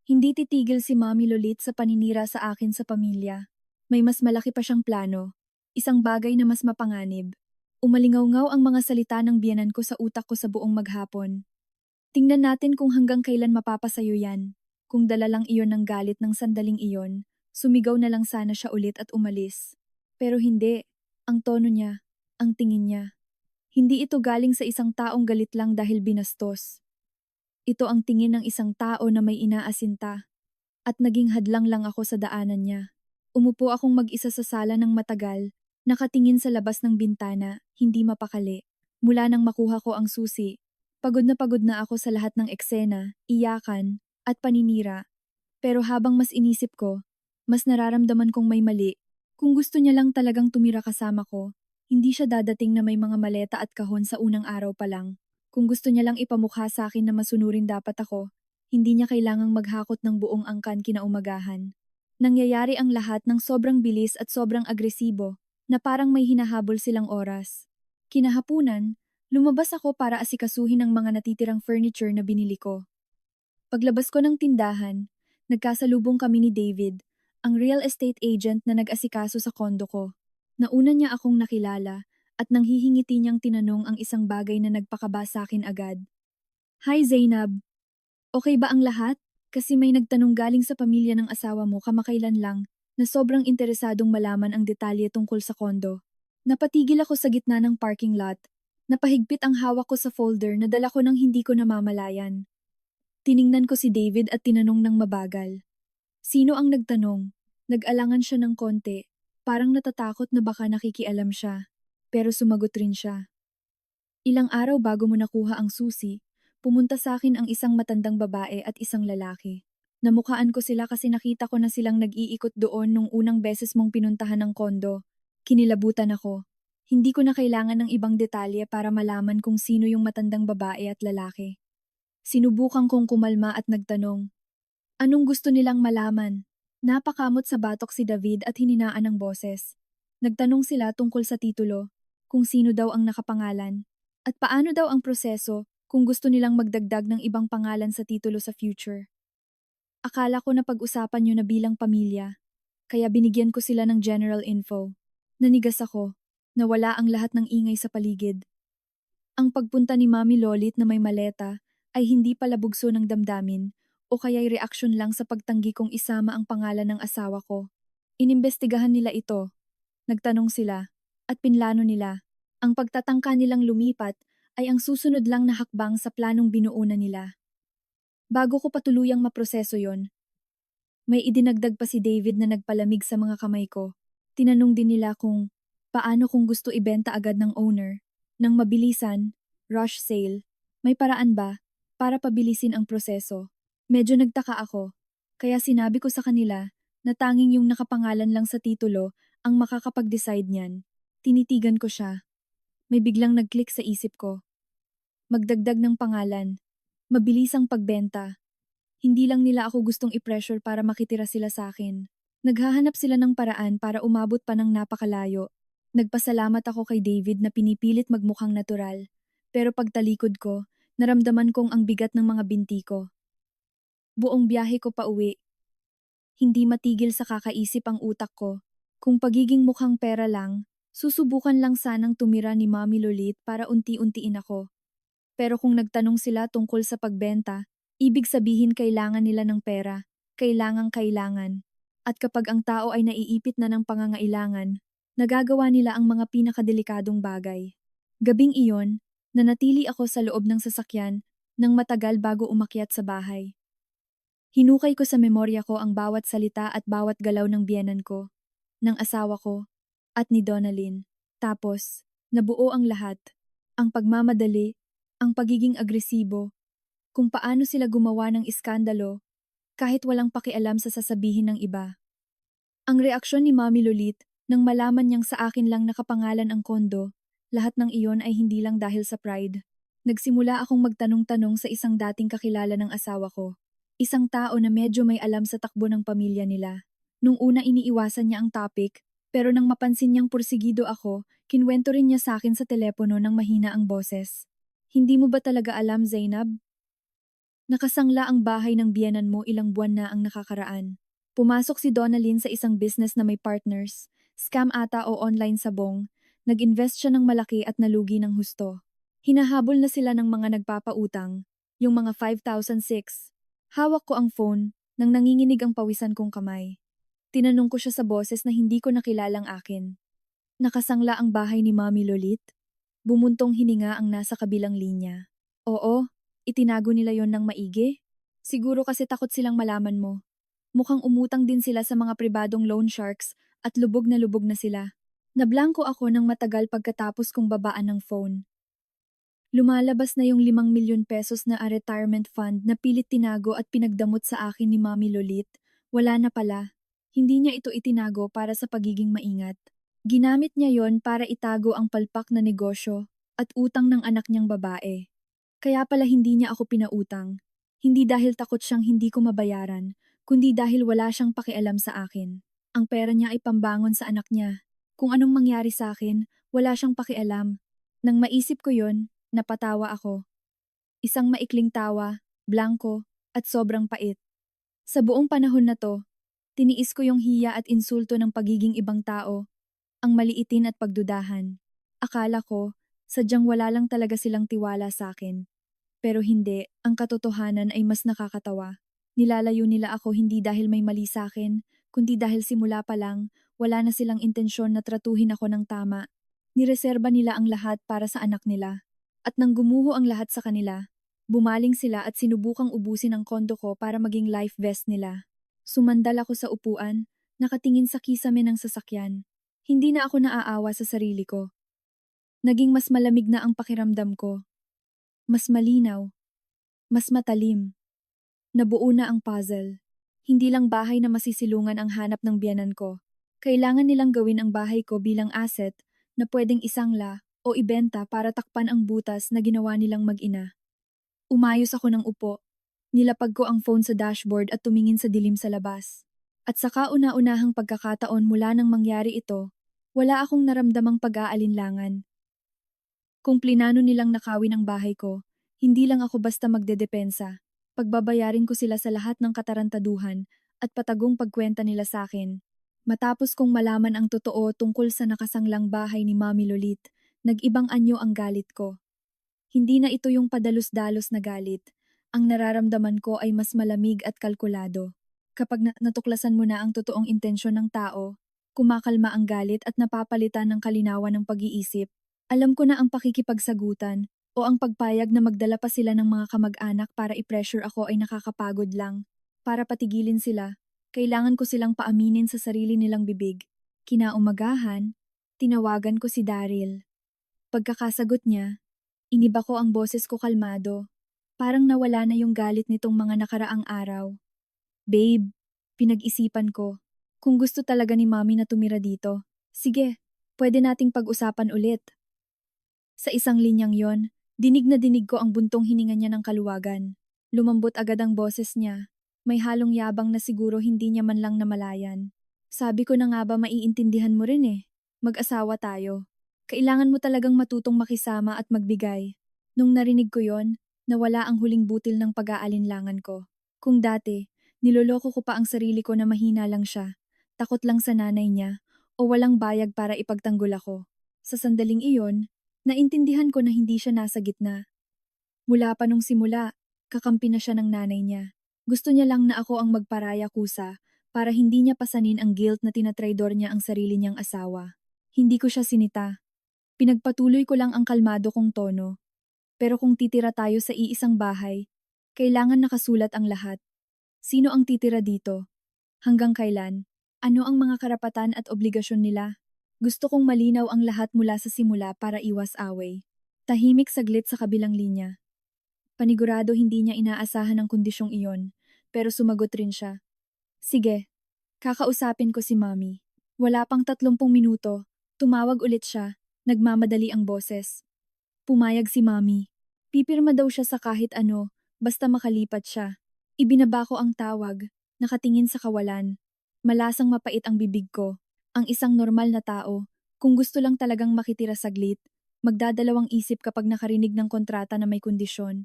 Hindi titigil si Mami Lolit sa paninira sa akin sa pamilya. May mas malaki pa siyang plano. Isang bagay na mas mapanganib. Umalingaw-ngaw ang mga salita ng biyenan ko sa utak ko sa buong maghapon. Tingnan natin kung hanggang kailan mapapasayo yan. Kung dala lang iyon ng galit ng sandaling iyon, sumigaw na lang sana siya ulit at umalis. Pero hindi. Ang tono niya, ang tingin niya. Hindi ito galing sa isang taong galit lang dahil binastos. Ito ang tingin ng isang tao na may inaasinta. At naging hadlang lang ako sa daanan niya. Umupo akong mag-isa sa sala ng matagal, nakatingin sa labas ng bintana, hindi mapakali. Mula nang makuha ko ang susi, pagod na ako sa lahat ng eksena, iyakan, at paninira. Pero habang mas inisip ko, mas nararamdaman kong may mali. Kung gusto niya lang talagang tumira kasama ko, hindi siya dadating na may mga maleta at kahon sa unang araw pa lang. Kung gusto niya lang ipamukha sa akin na masunurin dapat ako, hindi niya kailangang maghakot ng buong angkan kinaumagahan. Nangyayari ang lahat ng sobrang bilis at sobrang agresibo, na parang may hinahabol silang oras. Kinahapunan, lumabas ako para asikasuhin ang mga natitirang furniture na binili ko. Paglabas ko ng tindahan, nagkasalubong kami ni David, ang real estate agent na nag-asikaso sa kondo ko. Nauna niya akong nakilala at nang hihingiti niyang tinanong ang isang bagay na nagpakaba sa akin agad. Hi Zainab! Okay ba ang lahat? Kasi may nagtanong galing sa pamilya ng asawa mo kamakailan lang na sobrang interesadong malaman ang detalye tungkol sa kondo. Napatigil ako sa gitna ng parking lot. Napahigpit ang hawak ko sa folder na dala ko nang hindi ko namamalayan. Tiningnan ko si David at tinanong ng mabagal. Sino ang nagtanong? Nag-alangan siya ng konti. Parang natatakot na baka nakikialam siya. Pero sumagot rin siya. Ilang araw bago mo nakuha ang susi, pumunta sa akin ang isang matandang babae at isang lalaki. Namukhaan ko sila kasi nakita ko na silang nag-iikot doon nung unang beses mong pinuntahan ng kondo. Kinilabutan ako. Hindi ko na kailangan ng ibang detalye para malaman kung sino yung matandang babae at lalaki. Sinubukan kong kumalma at nagtanong. Anong gusto nilang malaman? Napakamot sa batok si David at hininaan ng boses. Nagtanong sila tungkol sa titulo, kung sino daw ang nakapangalan, at paano daw ang proseso kung gusto nilang magdagdag ng ibang pangalan sa titulo sa future. Akala ko na pag-usapan nyo na bilang pamilya, kaya binigyan ko sila ng general info. Nanigas ako, nawala ang lahat ng ingay sa paligid. Ang pagpunta ni Mami Lolit na may maleta ay hindi pala bugso ng damdamin, o kaya'y reaksyon lang sa pagtanggi kong isama ang pangalan ng asawa ko. Inimbestigahan nila ito. Nagtanong sila, at pinlano nila. Ang pagtatangka nilang lumipat ay ang susunod lang na hakbang sa planong binuuna nila. Bago ko patuluyang maproseso yon, may idinagdag pa si David na nagpalamig sa mga kamay ko. Tinanong din nila kung paano kung gusto ibenta agad ng owner. Nang mabilisan, rush sale, may paraan ba para pabilisin ang proseso? Medyo nagtaka ako, kaya sinabi ko sa kanila na tanging yung nakapangalan lang sa titulo ang makakapag-decide niyan. Tinitigan ko siya. May biglang nag-click sa isip ko. Magdagdag ng pangalan. Mabilis ang pagbenta. Hindi lang nila ako gustong i-pressure para makitira sila sa akin. Naghahanap sila ng paraan para umabot pa ng napakalayo. Nagpasalamat ako kay David na pinipilit magmukhang natural. Pero pagtalikod ko, naramdaman kong ang bigat ng mga binti ko. Buong biyahe ko pa uwi. Hindi matigil sa kakaisip ang utak ko. Kung pagiging mukhang pera lang, susubukan lang sanang tumira ni Mami Lolit para unti-untiin ako. Pero kung nagtanong sila tungkol sa pagbenta, ibig sabihin kailangan nila ng pera, kailangan. At kapag ang tao ay naiipit na ng pangangailangan, nagagawa nila ang mga pinakadelikadong bagay. Gabing iyon, nanatili ako sa loob ng sasakyan nang matagal bago umakyat sa bahay. Hinukay ko sa memorya ko ang bawat salita at bawat galaw ng biyenan ko, ng asawa ko, at ni Donalyn. Tapos, nabuo ang lahat. Ang pagmamadali, ang pagiging agresibo, kung paano sila gumawa ng iskandalo, kahit walang pakialam sa sasabihin ng iba. Ang reaksyon ni Mami Lolit nang malaman niyang sa akin lang nakapangalan ang kondo, lahat ng iyon ay hindi lang dahil sa pride. Nagsimula akong magtanong-tanong sa isang dating kakilala ng asawa ko. Isang tao na medyo may alam sa takbo ng pamilya nila. Nung una iniiwasan niya ang topic, pero nang mapansin niyang pursigido ako, kinwento rin niya sa akin sa telepono nang mahina ang boses. Hindi mo ba talaga alam, Zainab? Nakasangla ang bahay ng biyenan mo ilang buwan na ang nakakaraan. Pumasok si Donalyn sa isang business na may partners, scam ata o online sabong, nag-invest siya ng malaki at nalugi ng husto. Hinahabol na sila ng mga nagpapautang, yung mga 5,006. Hawak ko ang phone, nang nanginginig ang pawisan kong kamay. Tinanong ko siya sa boses na hindi ko nakilalang akin. Nakasangla ang bahay ni Mami Lolit? Bumuntong hininga ang nasa kabilang linya. Oo, itinago nila yon ng maigi. Siguro kasi takot silang malaman mo. Mukhang umutang din sila sa mga pribadong loan sharks at lubog na sila. Nablangko ako ng matagal pagkatapos kong babaan ng phone. Lumalabas na yung 5 milyon pesos na retirement fund na pilit tinago at pinagdamot sa akin ni Mami Lolit. Wala na pala. Hindi niya ito itinago para sa pagiging maingat. Ginamit niya yon para itago ang palpak na negosyo at utang ng anak niyang babae. Kaya pala hindi niya ako pinautang. Hindi dahil takot siyang hindi ko mabayaran, kundi dahil wala siyang pakialam sa akin. Ang pera niya ay pambangon sa anak niya. Kung anong mangyari sa akin, wala siyang pakialam. Nang maisip ko yon, napatawa ako. Isang maikling tawa, blanko, at sobrang pait. Sa buong panahon na to, tiniis ko yung hiya at insulto ng pagiging ibang tao, ang maliitin at pagdudahan. Akala ko, sadyang wala lang talaga silang tiwala sa akin. Pero hindi, ang katotohanan ay mas nakakatawa. Nilalayo nila ako hindi dahil may mali sa akin, kundi dahil simula pa lang, wala na silang intensyon na tratuhin ako ng tama. Nireserba nila ang lahat para sa anak nila. At nang gumuho ang lahat sa kanila, bumaling sila at sinubukang ubusin ang kondo ko para maging life vest nila. Sumandal ako sa upuan, nakatingin sa kisame ng sasakyan. Hindi na ako naaawa sa sarili ko. Naging mas malamig na ang pakiramdam ko. Mas malinaw. Mas matalim. Nabuo na ang puzzle. Hindi lang bahay na masisilungan ang hanap ng biyanan ko. Kailangan nilang gawin ang bahay ko bilang asset na pwedeng isangla o ibenta para takpan ang butas na ginawa nilang mag-ina. Umayos ako ng upo. Nilapag ko ang phone sa dashboard at tumingin sa dilim sa labas. At sa kauna-unahang pagkakataon mula nang mangyari ito, wala akong naramdamang pag-aalinlangan. Kung plinano nilang nakawin ang bahay ko, hindi lang ako basta magdedepensa. Pagbabayarin ko sila sa lahat ng katarantaduhan at patagong pagkwenta nila sa akin. Matapos kong malaman ang totoo tungkol sa nakasanglang bahay ni Mami Lolit, nag-ibang anyo ang galit ko. Hindi na ito yung padalos-dalos na galit. Ang nararamdaman ko ay mas malamig at kalkulado. Kapag natuklasan mo na ang totoong intensyon ng tao, kumakalma ang galit at napapalitan ng kalinawan ng pag-iisip. Alam ko na ang pakikipagsagutan o ang pagpayag na magdala pa sila ng mga kamag-anak para i-pressure ako ay nakakapagod lang. Para patigilin sila, kailangan ko silang paaminin sa sarili nilang bibig. Kinaumagahan, tinawagan ko si Daryl. Pagkakasagot niya, iniba ko ang boses ko kalmado. Parang nawala na yung galit nitong mga nakaraang araw. Babe, pinag-isipan ko. Kung gusto talaga ni Mami na tumira dito, sige, pwede nating pag-usapan ulit. Sa isang linyang yon, dinig na dinig ko ang buntong hininga niya ng kaluwagan. Lumambot agad ang boses niya. May halong yabang na siguro hindi niya man lang namalayan. Sabi ko na nga ba maiintindihan mo rin eh. Mag-asawa tayo. Kailangan mo talagang matutong makisama at magbigay. Nung narinig ko yon, nawala ang huling butil ng pag-aalinlangan ko. Kung dati, niloloko ko pa ang sarili ko na mahina lang siya, takot lang sa nanay niya, o walang bayag para ipagtanggol ako. Sa sandaling iyon, naintindihan ko na hindi siya nasa gitna. Mula pa nung simula, kakampi na siya ng nanay niya. Gusto niya lang na ako ang magparaya kusa para hindi niya pasanin ang guilt na tinatraidor niya ang sarili niyang asawa. Hindi ko siya sinita. Pinagpatuloy ko lang ang kalmado kong tono. Pero kung titira tayo sa iisang bahay, kailangan nakasulat ang lahat. Sino ang titira dito? Hanggang kailan? Ano ang mga karapatan at obligasyon nila? Gusto kong malinaw ang lahat mula sa simula para iwas away. Tahimik saglit sa kabilang linya. Panigurado hindi niya inaasahan ang kondisyong iyon, pero sumagot rin siya. Sige, Kakausapin ko si Mommy. Wala pang 30 minuto. Tumawag ulit siya. Nagmamadali ang boses. Pumayag si Mommy. Pipirma daw siya sa kahit ano, basta makalipat siya. Ibinaba ko ang tawag, nakatingin sa kawalan. Malasang mapait ang bibig ko. Ang isang normal na tao, kung gusto lang talagang makitira saglit, magdadalawang isip kapag nakarinig ng kontrata na may kondisyon.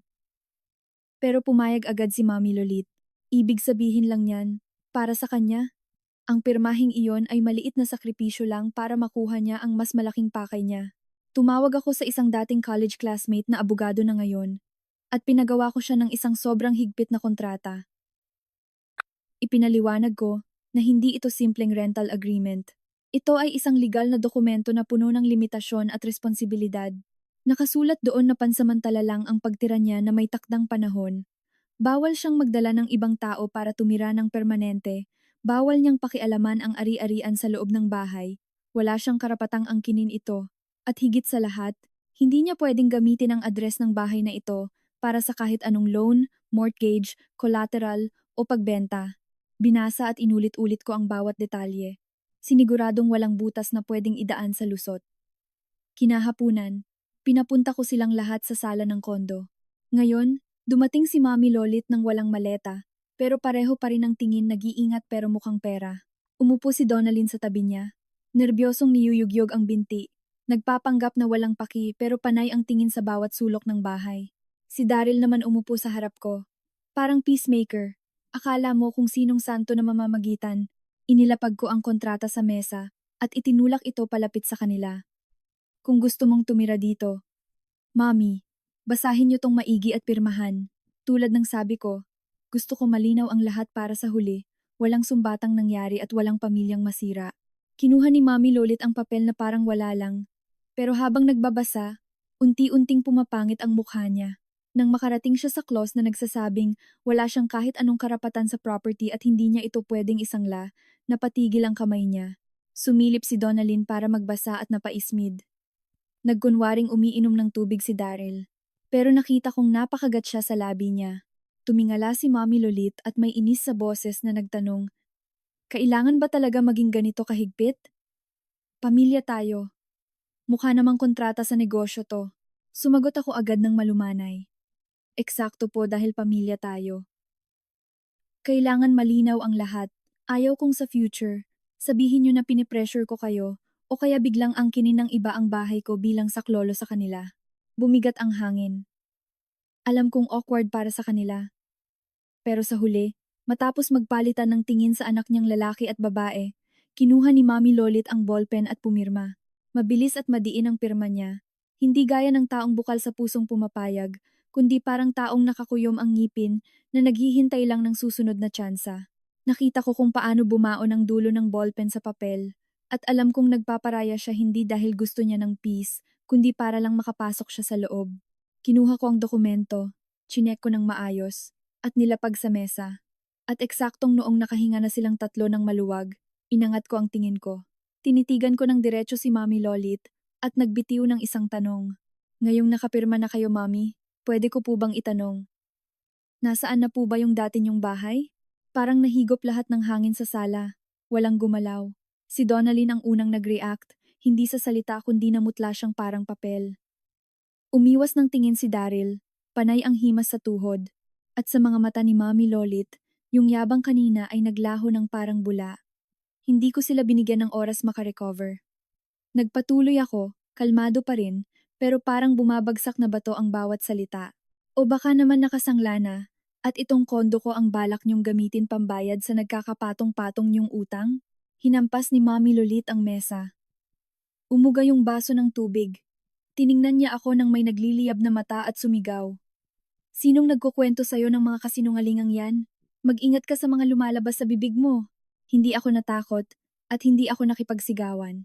Pero pumayag agad si Mami Lolit. Ibig sabihin lang niyan, para sa kanya, ang pirmahing iyon ay maliit na sakripisyo lang para makuha niya ang mas malaking pakay niya. Tumawag ako sa isang dating college classmate na abogado na ngayon, at pinagawa ko siya ng isang sobrang higpit na kontrata. Ipinaliwanag ko na hindi ito simpleng rental agreement. Ito ay isang legal na dokumento na puno ng limitasyon at responsibilidad. Nakasulat doon na pansamantala lang ang pagtira niya na may takdang panahon. Bawal siyang magdala ng ibang tao para tumira ng permanente. Bawal niyang pakialaman ang ari-arian sa loob ng bahay. Wala siyang karapatang angkinin ito. At higit sa lahat, hindi niya pwedeng gamitin ang address ng bahay na ito para sa kahit anong loan, mortgage, collateral o pagbenta. Binasa at inulit-ulit ko ang bawat detalye. Siniguradong walang butas na pwedeng idaan sa lusot. Kinahapunan, pinapunta ko silang lahat sa sala ng kondo. Ngayon, dumating si Mami Lolit ng walang maleta, pero pareho pa rin ang tingin, nag-iingat pero mukhang pera. Umupo si Donalyn sa tabi niya. Nerbyosong niyuyugyog ang binti. Nagpapanggap na walang paki pero panay ang tingin sa bawat sulok ng bahay. Si Daryl naman umupo sa harap ko. Parang peacemaker. Akala mo kung sinong santo na mamamagitan. Inilapag ko ang kontrata sa mesa at itinulak ito palapit sa kanila. Kung gusto mong tumira dito, Mami, basahin niyo tong maigi at pirmahan. Tulad ng sabi ko, gusto ko malinaw ang lahat para sa huli, walang sumbatang nangyari at walang pamilyang masira. Kinuha ni Mami Lolit ang papel na parang wala lang. Pero habang nagbabasa, unti-unting pumapangit ang mukha niya. Nang makarating siya sa clause na nagsasabing wala siyang kahit anong karapatan sa property at hindi niya ito pwedeng isangla, napatigil ang kamay niya. Sumilip si Donalyn para magbasa at napaismid. Nagkunwaring umiinom ng tubig si Daryl. Pero nakita kong napakagat siya sa labi niya. Tumingala si Mami Lolit at may inis sa boses na nagtanong, kailangan ba talaga maging ganito kahigpit? Pamilya tayo. Mukha namang kontrata sa negosyo to. Sumagot ako agad ng malumanay. Eksakto po dahil pamilya tayo. Kailangan malinaw ang lahat. Ayaw kong sa future, sabihin niyo na pinipressure ko kayo o kaya biglang angkinin ng iba ang bahay ko bilang saklolo sa kanila. Bumigat ang hangin. Alam kong awkward para sa kanila. Pero sa huli, matapos magpalitan ng tingin sa anak niyang lalaki at babae, kinuha ni Mami Lolit ang ballpen at pumirma. Mabilis at madiin ang pirma niya. Hindi gaya ng taong bukal sa pusong pumapayag, kundi parang taong nakakuyom ang ngipin na naghihintay lang ng susunod na tsansa. Nakita ko kung paano bumaon ang dulo ng ballpen sa papel, at alam kong nagpaparaya siya hindi dahil gusto niya ng peace, kundi para lang makapasok siya sa loob. Kinuha ko ang dokumento, chinek ko ng maayos, at nilapag sa mesa. At eksaktong noong nakahinga na silang tatlo ng maluwag, inangat ko ang tingin ko. Tinitigan ko ng diretso si Mami Lolit at nagbitiw ng isang tanong. Ngayong nakapirma na kayo, Mami, pwede ko po bang itanong? Nasaan na po ba yung dati niyong bahay? Parang nahigop lahat ng hangin sa sala. Walang gumalaw. Si Donalyn ang unang nag-react, hindi sa salita kundi namutla siyang parang papel. Umiwas ng tingin si Daryl, panay ang himas sa tuhod. At sa mga mata ni Mami Lolit, yung yabang kanina ay naglaho ng parang bula. Hindi ko sila binigyan ng oras makarecover. Nagpatuloy ako, kalmado pa rin, pero parang bumabagsak na bato ang bawat salita. O baka naman nakasangla na, at itong kondo ko ang balak niyong gamitin pambayad sa nagkakapatong-patong niyong utang? Hinampas ni Mami Lolit ang mesa. Umuga yung baso ng tubig. Tiningnan niya ako ng may nagliliyab na mata at sumigaw. Sinong nagkukwento sa'yo ng mga kasinungalingang yan? Mag-ingat ka sa mga lumalabas sa bibig mo. Hindi ako natakot at hindi ako nakipagsigawan.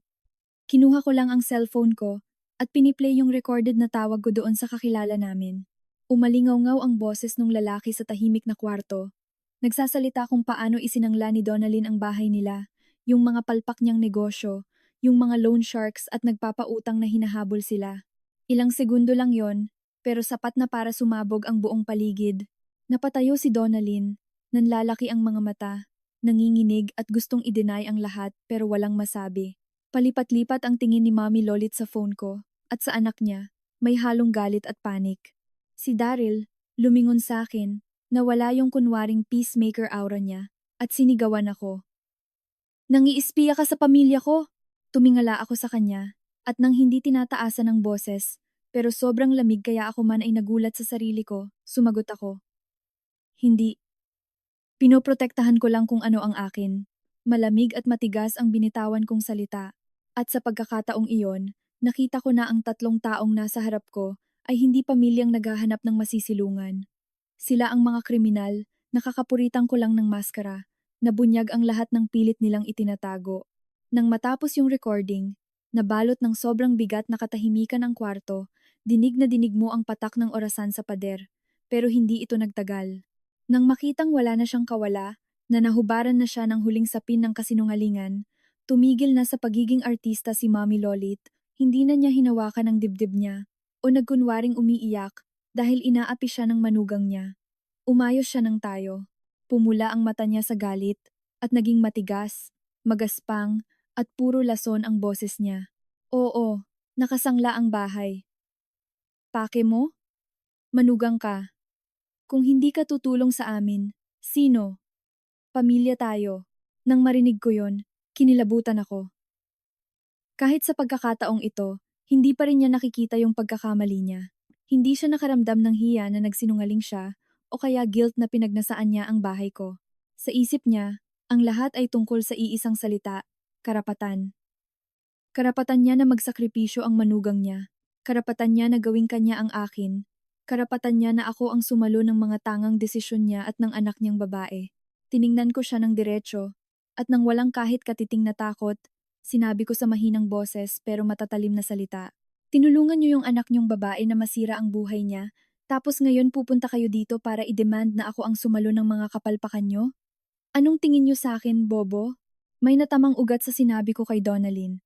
Kinuha ko lang ang cellphone ko at piniplay yung recorded na tawag ko doon sa kakilala namin. Umalingaw-ngaw ang boses ng lalaki sa tahimik na kwarto. Nagsasalita kung paano isinangla ni Donalyn ang bahay nila, yung mga palpak niyang negosyo, yung mga loan sharks at nagpapautang na hinahabol sila. Ilang segundo lang yon, pero sapat na para sumabog ang buong paligid. Napatayo si Donalyn, nanlalaki ang mga mata, nanginginig at gustong i-deny ang lahat pero walang masabi. Palipat-lipat ang tingin ni Mommy Lolit sa phone ko at sa anak niya, may halong galit at panik. Si Daryl, lumingon sa akin, nawala yung kunwaring peacemaker aura niya at sinigawan ako. Nangiispiya ka sa pamilya ko! Tumingala ako sa kanya at nang hindi tinataasan ng boses, pero sobrang lamig kaya ako man ay nagulat sa sarili ko, sumagot ako. Hindi. Pinoprotektahan ko lang kung ano ang akin. Malamig at matigas ang binitawan kong salita. At sa pagkakataong iyon, nakita ko na ang tatlong taong nasa harap ko ay hindi pamilyang naghahanap ng masisilungan. Sila ang mga kriminal, nakakapuritan ko lang ng maskara, nabunyag ang lahat ng pilit nilang itinatago. Nang matapos yung recording, nabalot ng sobrang bigat na katahimikan ang kwarto, dinig na dinig mo ang patak ng orasan sa pader, pero hindi ito nagtagal. Nang makitang wala na siyang kawala, na nahubaran na siya ng huling sapin ng kasinungalingan, tumigil na sa pagiging artista si Mommy Lolit, hindi na niya hinawakan ang dibdib niya, o nagkunwaring umiiyak, dahil inaapi siya ng manugang niya. Umayos siya ng tayo. Pumula ang mata niya sa galit, at naging matigas, magaspang, at puro lason ang boses niya. Oo, nakasangla ang bahay. Pake mo? Manugang ka. Kung hindi ka tutulong sa amin, sino? Pamilya tayo. Nang marinig ko yon, kinilabutan ako. Kahit sa pagkakataong ito, hindi pa rin niya nakikita yung pagkakamali niya. Hindi siya nakaramdam ng hiya na nagsinungaling siya o kaya guilt na pinagnasaan niya ang bahay ko. Sa isip niya, ang lahat ay tungkol sa iisang salita, karapatan. Karapatan niya na magsakripisyo ang manugang niya. Karapatan niya na gawing kanya ang akin. Karapatan niya na ako ang sumalo ng mga tangang desisyon niya at ng anak niyang babae. Tiningnan ko siya ng diretso, at nang walang kahit katiting na takot, sinabi ko sa mahinang boses pero matatalim na salita. Tinulungan niyo yung anak niyong babae na masira ang buhay niya, tapos ngayon pupunta kayo dito para i-demand na ako ang sumalo ng mga kapalpakan niyo? Anong tingin niyo sa akin, Bobo? May natamang ugat sa sinabi ko kay Donalyn.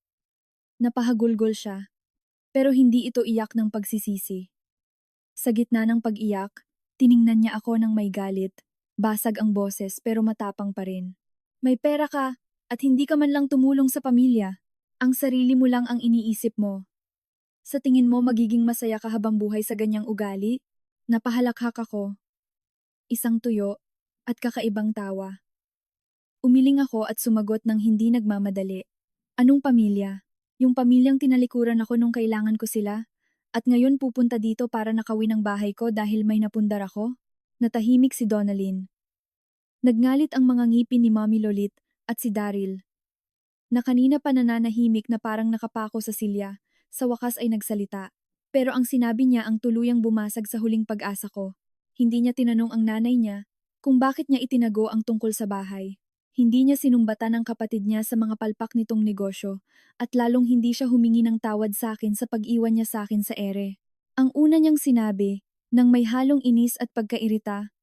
Napahagulgol siya, pero hindi ito iyak ng pagsisisi. Sa gitna ng pag-iyak, tiningnan niya ako ng may galit. Basag ang boses pero matapang pa rin. May pera ka at hindi ka man lang tumulong sa pamilya. Ang sarili mo lang ang iniisip mo. Sa tingin mo magiging masaya ka habang buhay sa ganyang ugali? Napahalakhak ako. Isang tuyo at kakaibang tawa. Umiling ako at sumagot ng hindi nagmamadali. Anong pamilya? Yung pamilyang tinalikuran ako nung kailangan ko sila? At ngayon pupunta dito para nakawin ang bahay ko dahil may napundar ako? Natahimik si Donalyn. Nagngalit ang mga ngipin ni Mommy Lolit at si Daryl. Na kanina pa nananahimik na parang nakapako sa silya, sa wakas ay nagsalita. Pero ang sinabi niya ang tuluyang bumasag sa huling pag-asa ko. Hindi niya tinanong ang nanay niya kung bakit niya itinago ang tungkol sa bahay. Hindi niya sinumbatan ang kapatid niya sa mga palpak nitong negosyo at lalong hindi siya humingi ng tawad sa akin sa pag-iwan niya sa akin sa ere. Ang una niyang sinabi, nang may halong inis at pagkairita,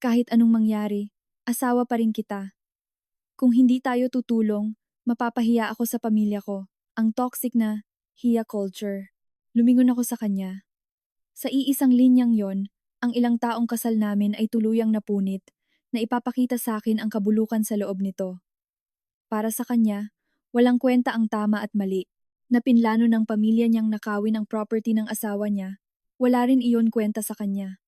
kahit anong mangyari, asawa pa rin kita. Kung hindi tayo tutulong, mapapahiya ako sa pamilya ko. Ang toxic na hiya culture. Lumingon ako sa kanya. Sa iisang linyang yon, ang ilang taong kasal namin ay tuluyang napunit na ipapakita sa akin ang kabulukan sa loob nito. Para sa kanya, walang kwenta ang tama at mali. Na pinlano ng pamilya niyang nakawin ang property ng asawa niya, wala rin iyon kwenta sa kanya.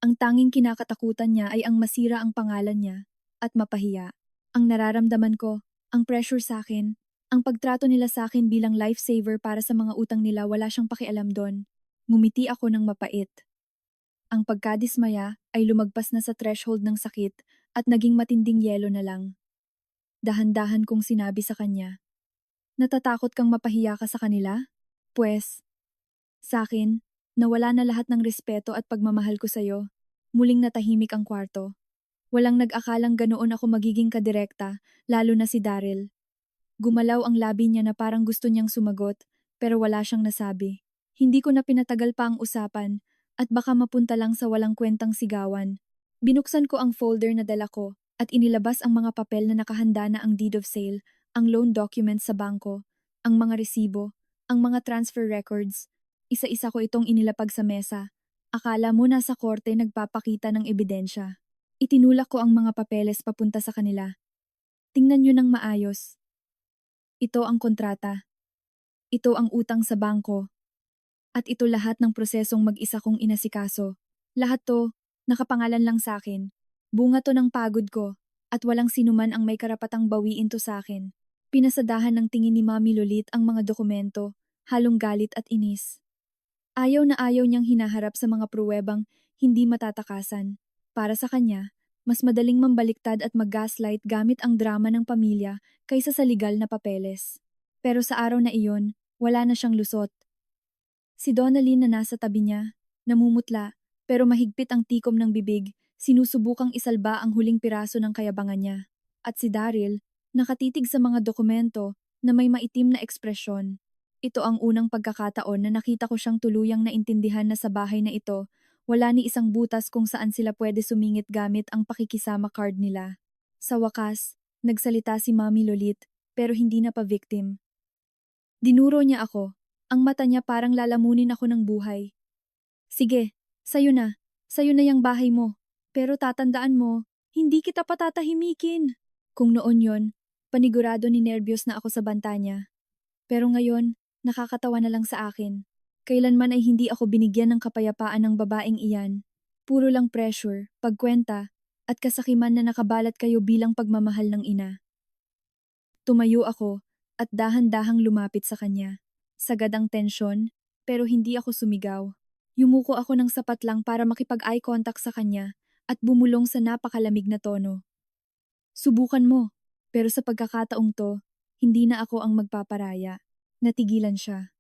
Ang tanging kinakatakutan niya ay ang masira ang pangalan niya at mapahiya. Ang nararamdaman ko, ang pressure sa akin, ang pagtrato nila sa akin bilang lifesaver para sa mga utang nila wala siyang pakialam doon. Ngumiti ako ng mapait. Ang pagkadismaya ay lumagpas na sa threshold ng sakit at naging matinding yelo na lang. Dahan-dahan kong sinabi sa kanya, natatakot kang mapahiya ka sa kanila? Pwes, sa akin, nawala na lahat ng respeto at pagmamahal ko sa'yo. Muling natahimik ang kwarto. Walang nag-akalang ganoon ako magiging kadirekta, lalo na si Daryl. Gumalaw ang labi niya na parang gusto niyang sumagot, pero wala siyang nasabi. Hindi ko na pinatagal pa ang usapan, at baka mapunta lang sa walang kwentang sigawan. Binuksan ko ang folder na dala ko, at inilabas ang mga papel na nakahanda na ang deed of sale, ang loan documents sa bangko, ang mga resibo, ang mga transfer records. Isa-isa ko itong inilapag sa mesa. Akala mo nasa korte nagpapakita ng ebidensya. Itinulak ko ang mga papeles papunta sa kanila. Tingnan niyo ng maayos. Ito ang kontrata. Ito ang utang sa bangko. At ito lahat ng prosesong mag-isa kong inasikaso. Lahat to, nakapangalan lang sa akin. Bunga to ng pagod ko, at walang sinuman ang may karapatang bawiin to sa akin. Pinasadahan ng tingin ni Mami Lolit ang mga dokumento, halong galit at inis. Ayaw na ayaw niyang hinaharap sa mga pruwebang hindi matatakasan. Para sa kanya, mas madaling mambaliktad at mag-gaslight gamit ang drama ng pamilya kaysa sa legal na papeles. Pero sa araw na iyon, wala na siyang lusot. Si Donalyn na nasa tabi niya, namumutla, pero mahigpit ang tikom ng bibig, sinusubukang isalba ang huling piraso ng kayabangan niya. At si Daryl, nakatitig sa mga dokumento na may maitim na ekspresyon. Ito ang unang pagkakataon na nakita ko siyang tuluyang naintindihan na sa bahay na ito, wala ni isang butas kung saan sila pwede sumingit gamit ang pakikisama card nila. Sa wakas, nagsalita si Mami Lolit, pero hindi na pa victim. Dinuro niya ako. Ang mata niya parang lalamunin ako ng buhay. Sige, sayo na. Sayo na yung bahay mo. Pero tatandaan mo, hindi kita patatahimikin. Kung noon yon, panigurado ni nervyos na ako sa banta niya. Pero ngayon, nakakatawa na lang sa akin. Kailanman ay hindi ako binigyan ng kapayapaan ng babaeng iyan. Puro lang pressure, pagkwenta, at kasakiman na nakabalat kayo bilang pagmamahal ng ina. Tumayo ako, at dahan-dahang lumapit sa kanya. Sagad ang tensyon, pero hindi ako sumigaw. Yumuko ako ng sapat lang para makipag-eye contact sa kanya at bumulong sa napakalamig na tono. Subukan mo, pero sa pagkakataong to, hindi na ako ang magpaparaya. Natigilan siya.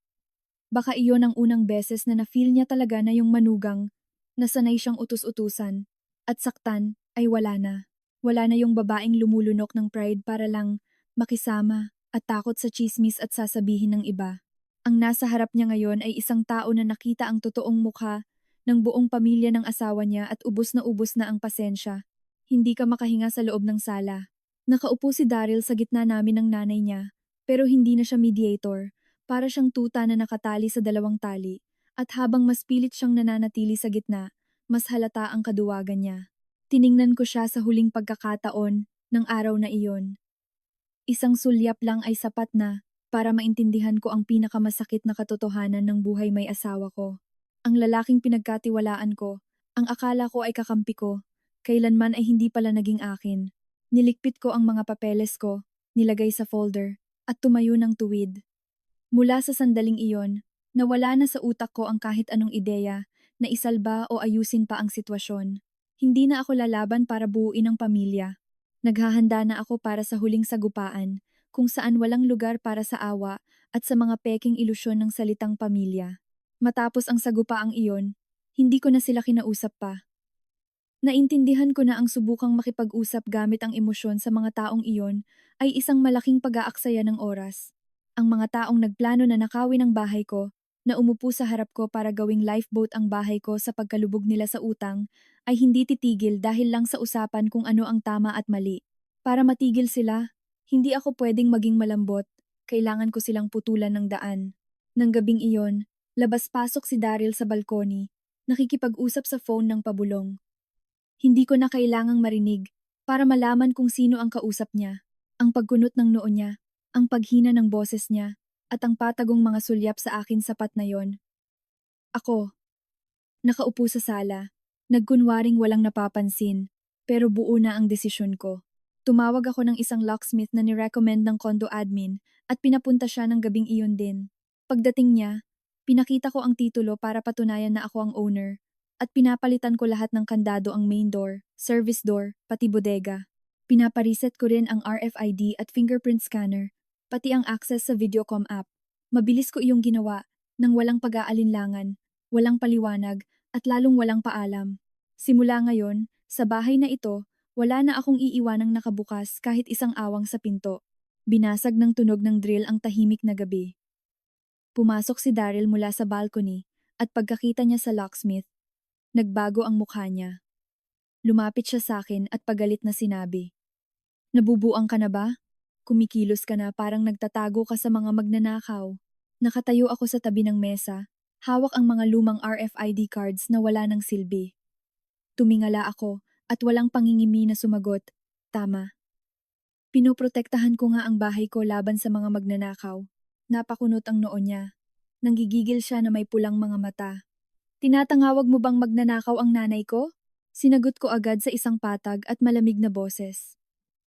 Baka iyon ang unang beses na na-feel niya talaga na yung manugang, na sanay siyang utus-utusan, at saktan ay wala na. Wala na yung babaeng lumulunok ng pride para lang makisama at takot sa chismis at sasabihin ng iba. Ang nasa harap niya ngayon ay isang tao na nakita ang totoong mukha ng buong pamilya ng asawa niya at ubos na ang pasensya. Hindi ka makahinga sa loob ng sala. Nakaupo si Daryl sa gitna namin ng nanay niya, pero hindi na siya mediator. Para siyang tuta na nakatali sa dalawang tali, at habang mas pilit siyang nananatili sa gitna, mas halata ang kaduwagan niya. Tiningnan ko siya sa huling pagkakataon ng araw na iyon. Isang sulyap lang ay sapat na para maintindihan ko ang pinakamasakit na katotohanan ng buhay may asawa ko. Ang lalaking pinagkatiwalaan ko, ang akala ko ay kakampi ko, kailanman ay hindi pala naging akin. Nilikpit ko ang mga papeles ko, nilagay sa folder, at tumayo ng tuwid. Mula sa sandaling iyon, nawala na sa utak ko ang kahit anong ideya na isalba o ayusin pa ang sitwasyon. Hindi na ako lalaban para buuin ang pamilya. Naghahanda na ako para sa huling sagupaan, kung saan walang lugar para sa awa at sa mga peking ilusyon ng salitang pamilya. Matapos ang sagupaang iyon, hindi ko na sila kinausap pa. Naintindihan ko na ang subukang makipag-usap gamit ang emosyon sa mga taong iyon ay isang malaking pag-aaksaya ng oras. Ang mga taong nagplano na nakawin ang bahay ko, na umupo sa harap ko para gawing lifeboat ang bahay ko sa pagkalubog nila sa utang, ay hindi titigil dahil lang sa usapan kung ano ang tama at mali. Para matigil sila, hindi ako pwedeng maging malambot, kailangan ko silang putulan ng daan. Nang gabing iyon, labas-pasok si Daryl sa balkoni, nakikipag-usap sa phone ng pabulong. Hindi ko na kailangang marinig para malaman kung sino ang kausap niya. Ang pagkunot ng noo niya, ang paghina ng boses niya, at ang patagong mga sulyap sa akin sapat na yon. Ako, nakaupo sa sala, nagkunwaring walang napapansin, pero buo na ang desisyon ko. Tumawag ako ng isang locksmith na nirecommend ng condo admin at pinapunta siya ng gabing iyon din. Pagdating niya, pinakita ko ang titulo para patunayan na ako ang owner at pinapalitan ko lahat ng kandado ang main door, service door, pati bodega. Pinapariset ko rin ang RFID at fingerprint scanner, pati ang access sa Videocom app. Mabilis ko iyong ginawa, nang walang pag-aalinlangan, walang paliwanag, at lalong walang paalam. Simula ngayon, sa bahay na ito, wala na akong iiwanang nakabukas kahit isang awang sa pinto. Binasag ng tunog ng drill ang tahimik na gabi. Pumasok si Daryl mula sa balcony, at pagkakita niya sa locksmith, nagbago ang mukha niya. Lumapit siya sa akin at pagalit na sinabi, "Nabubuang ka na ba? Kumikilos ka na parang nagtatago ka sa mga magnanakaw." Nakatayo ako sa tabi ng mesa, hawak ang mga lumang RFID cards na wala ng silbi. Tumingala ako at walang pangingimi na sumagot, "Tama." Pinoprotektahan ko nga ang bahay ko laban sa mga magnanakaw. Napakunot ang noo niya. Nanggigigil siya na may pulang mga mata. Tinatangawag mo bang magnanakaw ang nanay ko? Sinagot ko agad sa isang patag at malamig na boses.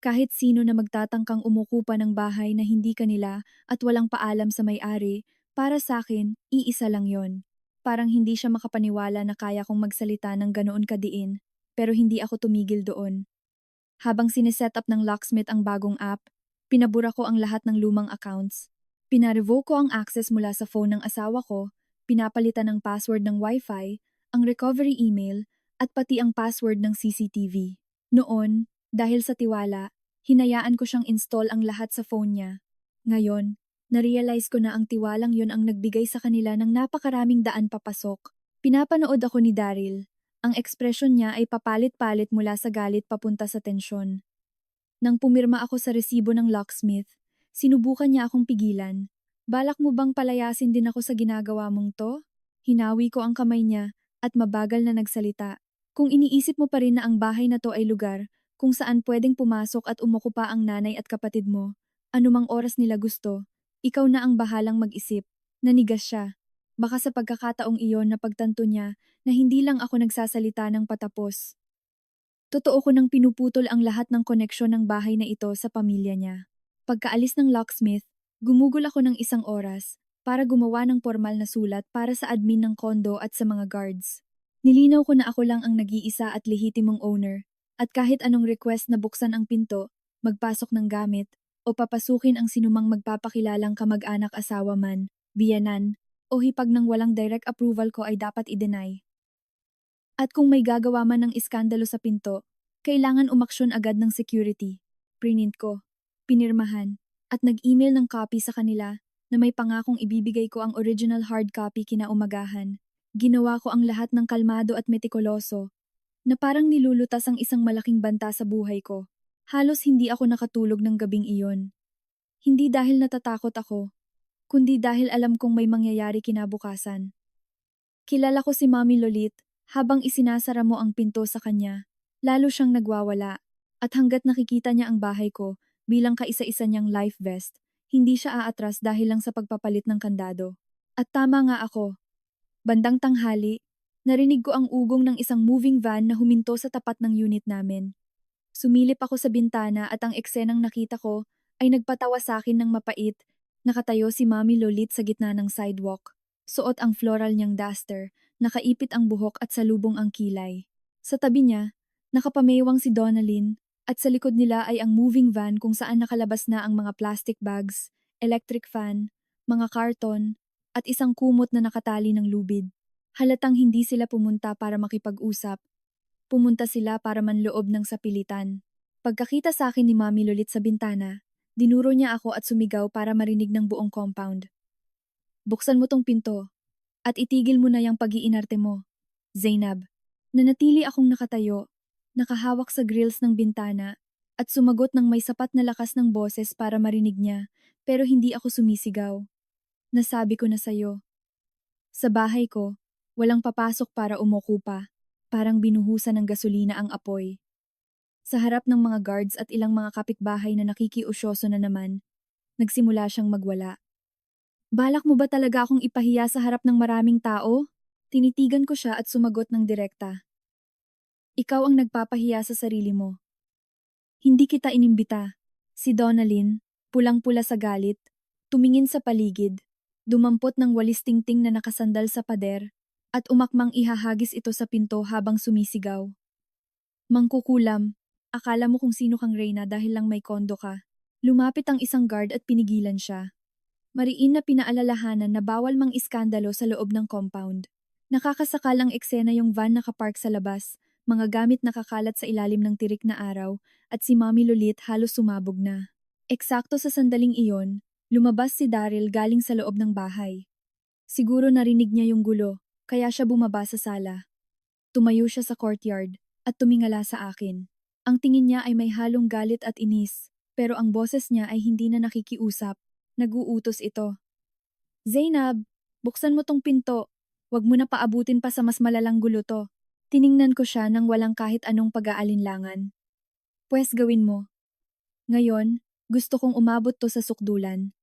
Kahit sino na magtatangkang umukupa ng bahay na hindi kanila at walang paalam sa may-ari, para sa akin, iisa lang yon. Parang hindi siya makapaniwala na kaya kong magsalita ng ganoon kadiin, pero hindi ako tumigil doon. Habang sineset up ng locksmith ang bagong app, pinabura ko ang lahat ng lumang accounts. Pinarevoke ko ang access mula sa phone ng asawa ko, pinapalitan ng password ng wifi, ang recovery email, at pati ang password ng CCTV. Noon, dahil sa tiwala, hinayaan ko siyang install ang lahat sa phone niya. Ngayon, narealize ko na ang tiwalang yun ang nagbigay sa kanila ng napakaraming daan papasok. Pinapanood ako ni Daryl. Ang ekspresyon niya ay papalit-palit mula sa galit papunta sa tensyon. Nang pumirma ako sa resibo ng locksmith, sinubukan niya akong pigilan. Balak mo bang palayasin din ako sa ginagawa mong to? Hinawi ko ang kamay niya at mabagal na nagsalita. Kung iniisip mo pa rin na ang bahay na to ay lugar kung saan pwedeng pumasok at umukupa ang nanay at kapatid mo, anumang oras nila gusto, ikaw na ang bahalang mag-isip. Nanigas siya. Baka sa pagkakataong iyon na pagtanto niya na hindi lang ako nagsasalita ng patapos. Totoo ko nang pinuputol ang lahat ng koneksyon ng bahay na ito sa pamilya niya. Pagkaalis ng locksmith, gumugol ako ng isang oras para gumawa ng formal na sulat para sa admin ng kondo at sa mga guards. Nilinaw ko na ako lang ang nag-iisa at lehitimong owner, at kahit anong request na buksan ang pinto, magpasok ng gamit, o papasukin ang sinumang magpapakilalang kamag-anak asawa man, biyanan, o hipag ng walang direct approval ko ay dapat i-deny. At kung may gagawa man ng iskandalo sa pinto, kailangan umaksyon agad ng security. Prinint ko, pinirmahan, at nag-email ng copy sa kanila na may pangakong ibibigay ko ang original hard copy kinaumagahan. Ginawa ko ang lahat ng kalmado at metikuloso, na parang nilulutas ang isang malaking banta sa buhay ko. Halos hindi ako nakatulog ng gabing iyon. Hindi dahil natatakot ako, kundi dahil alam kong may mangyayari kinabukasan. Kilala ko si Mami Lolit, habang isinasara mo ang pinto sa kanya, lalo siyang nagwawala, at hanggat nakikita niya ang bahay ko bilang kaisa-isa niyang life vest, hindi siya aatras dahil lang sa pagpapalit ng kandado. At tama nga ako. Bandang tanghali, narinig ko ang ugong ng isang moving van na huminto sa tapat ng unit namin. Sumilip ako sa bintana at ang eksenang nakita ko ay nagpatawa sa akin ng mapait. Nakatayo si Mami Lolit sa gitna ng sidewalk. Suot ang floral niyang duster, nakaipit ang buhok at salubong ang kilay. Sa tabi niya, nakapamewang si Donalyn, at sa likod nila ay ang moving van kung saan nakalabas na ang mga plastic bags, electric fan, mga karton, at isang kumot na nakatali ng lubid. Halatang hindi sila pumunta para makipag-usap. Pumunta sila para manloob ng sapilitan. Pagkakita sa akin ni Mami Lolit sa bintana, dinuro niya ako at sumigaw para marinig ng buong compound. Buksan mo tong pinto, at itigil mo na yung pag-iinarte mo. Zainab. Nanatili akong nakatayo, nakahawak sa grills ng bintana, at sumagot ng may sapat na lakas ng boses para marinig niya, pero hindi ako sumisigaw. Nasabi ko na sa'yo. Sa bahay ko, walang papasok para umukupa, parang binuhusan ng gasolina ang apoy. Sa harap ng mga guards at ilang mga kapitbahay na nakikiusyoso na naman, nagsimula siyang magwala. Balak mo ba talaga akong ipahiya sa harap ng maraming tao? Tinitigan ko siya at sumagot ng direkta. Ikaw ang nagpapahiya sa sarili mo. Hindi kita inimbita. Si Donalyn, pulang-pula sa galit, tumingin sa paligid, dumampot ng walis tingting na nakasandal sa pader, at umakmang ihahagis ito sa pinto habang sumisigaw. Mangkukulam, akala mo kung sino kang Reyna dahil lang may kondo ka. Lumapit ang isang guard at pinigilan siya. Mariin na pinaalalahanan na bawal mang iskandalo sa loob ng compound. Nakakasakal ang eksena yung van nakapark sa labas, mga gamit nakakalat sa ilalim ng tirik na araw, at si Mami Lolit halos sumabog na. Eksakto sa sandaling iyon, lumabas si Daryl galing sa loob ng bahay. Siguro narinig niya yung gulo, kaya siya bumaba sa sala. Tumayo siya sa courtyard, at tumingala sa akin. Ang tingin niya ay may halong galit at inis, pero ang boses niya ay hindi na nakikiusap. Nag-uutos ito. Zainab, buksan mo tong pinto. Huwag mo na paabutin pa sa mas malalang gulo to. Tiningnan ko siya nang walang kahit anong pag-aalinlangan. Pwes gawin mo. Ngayon, gusto kong umabot to sa sukdulan.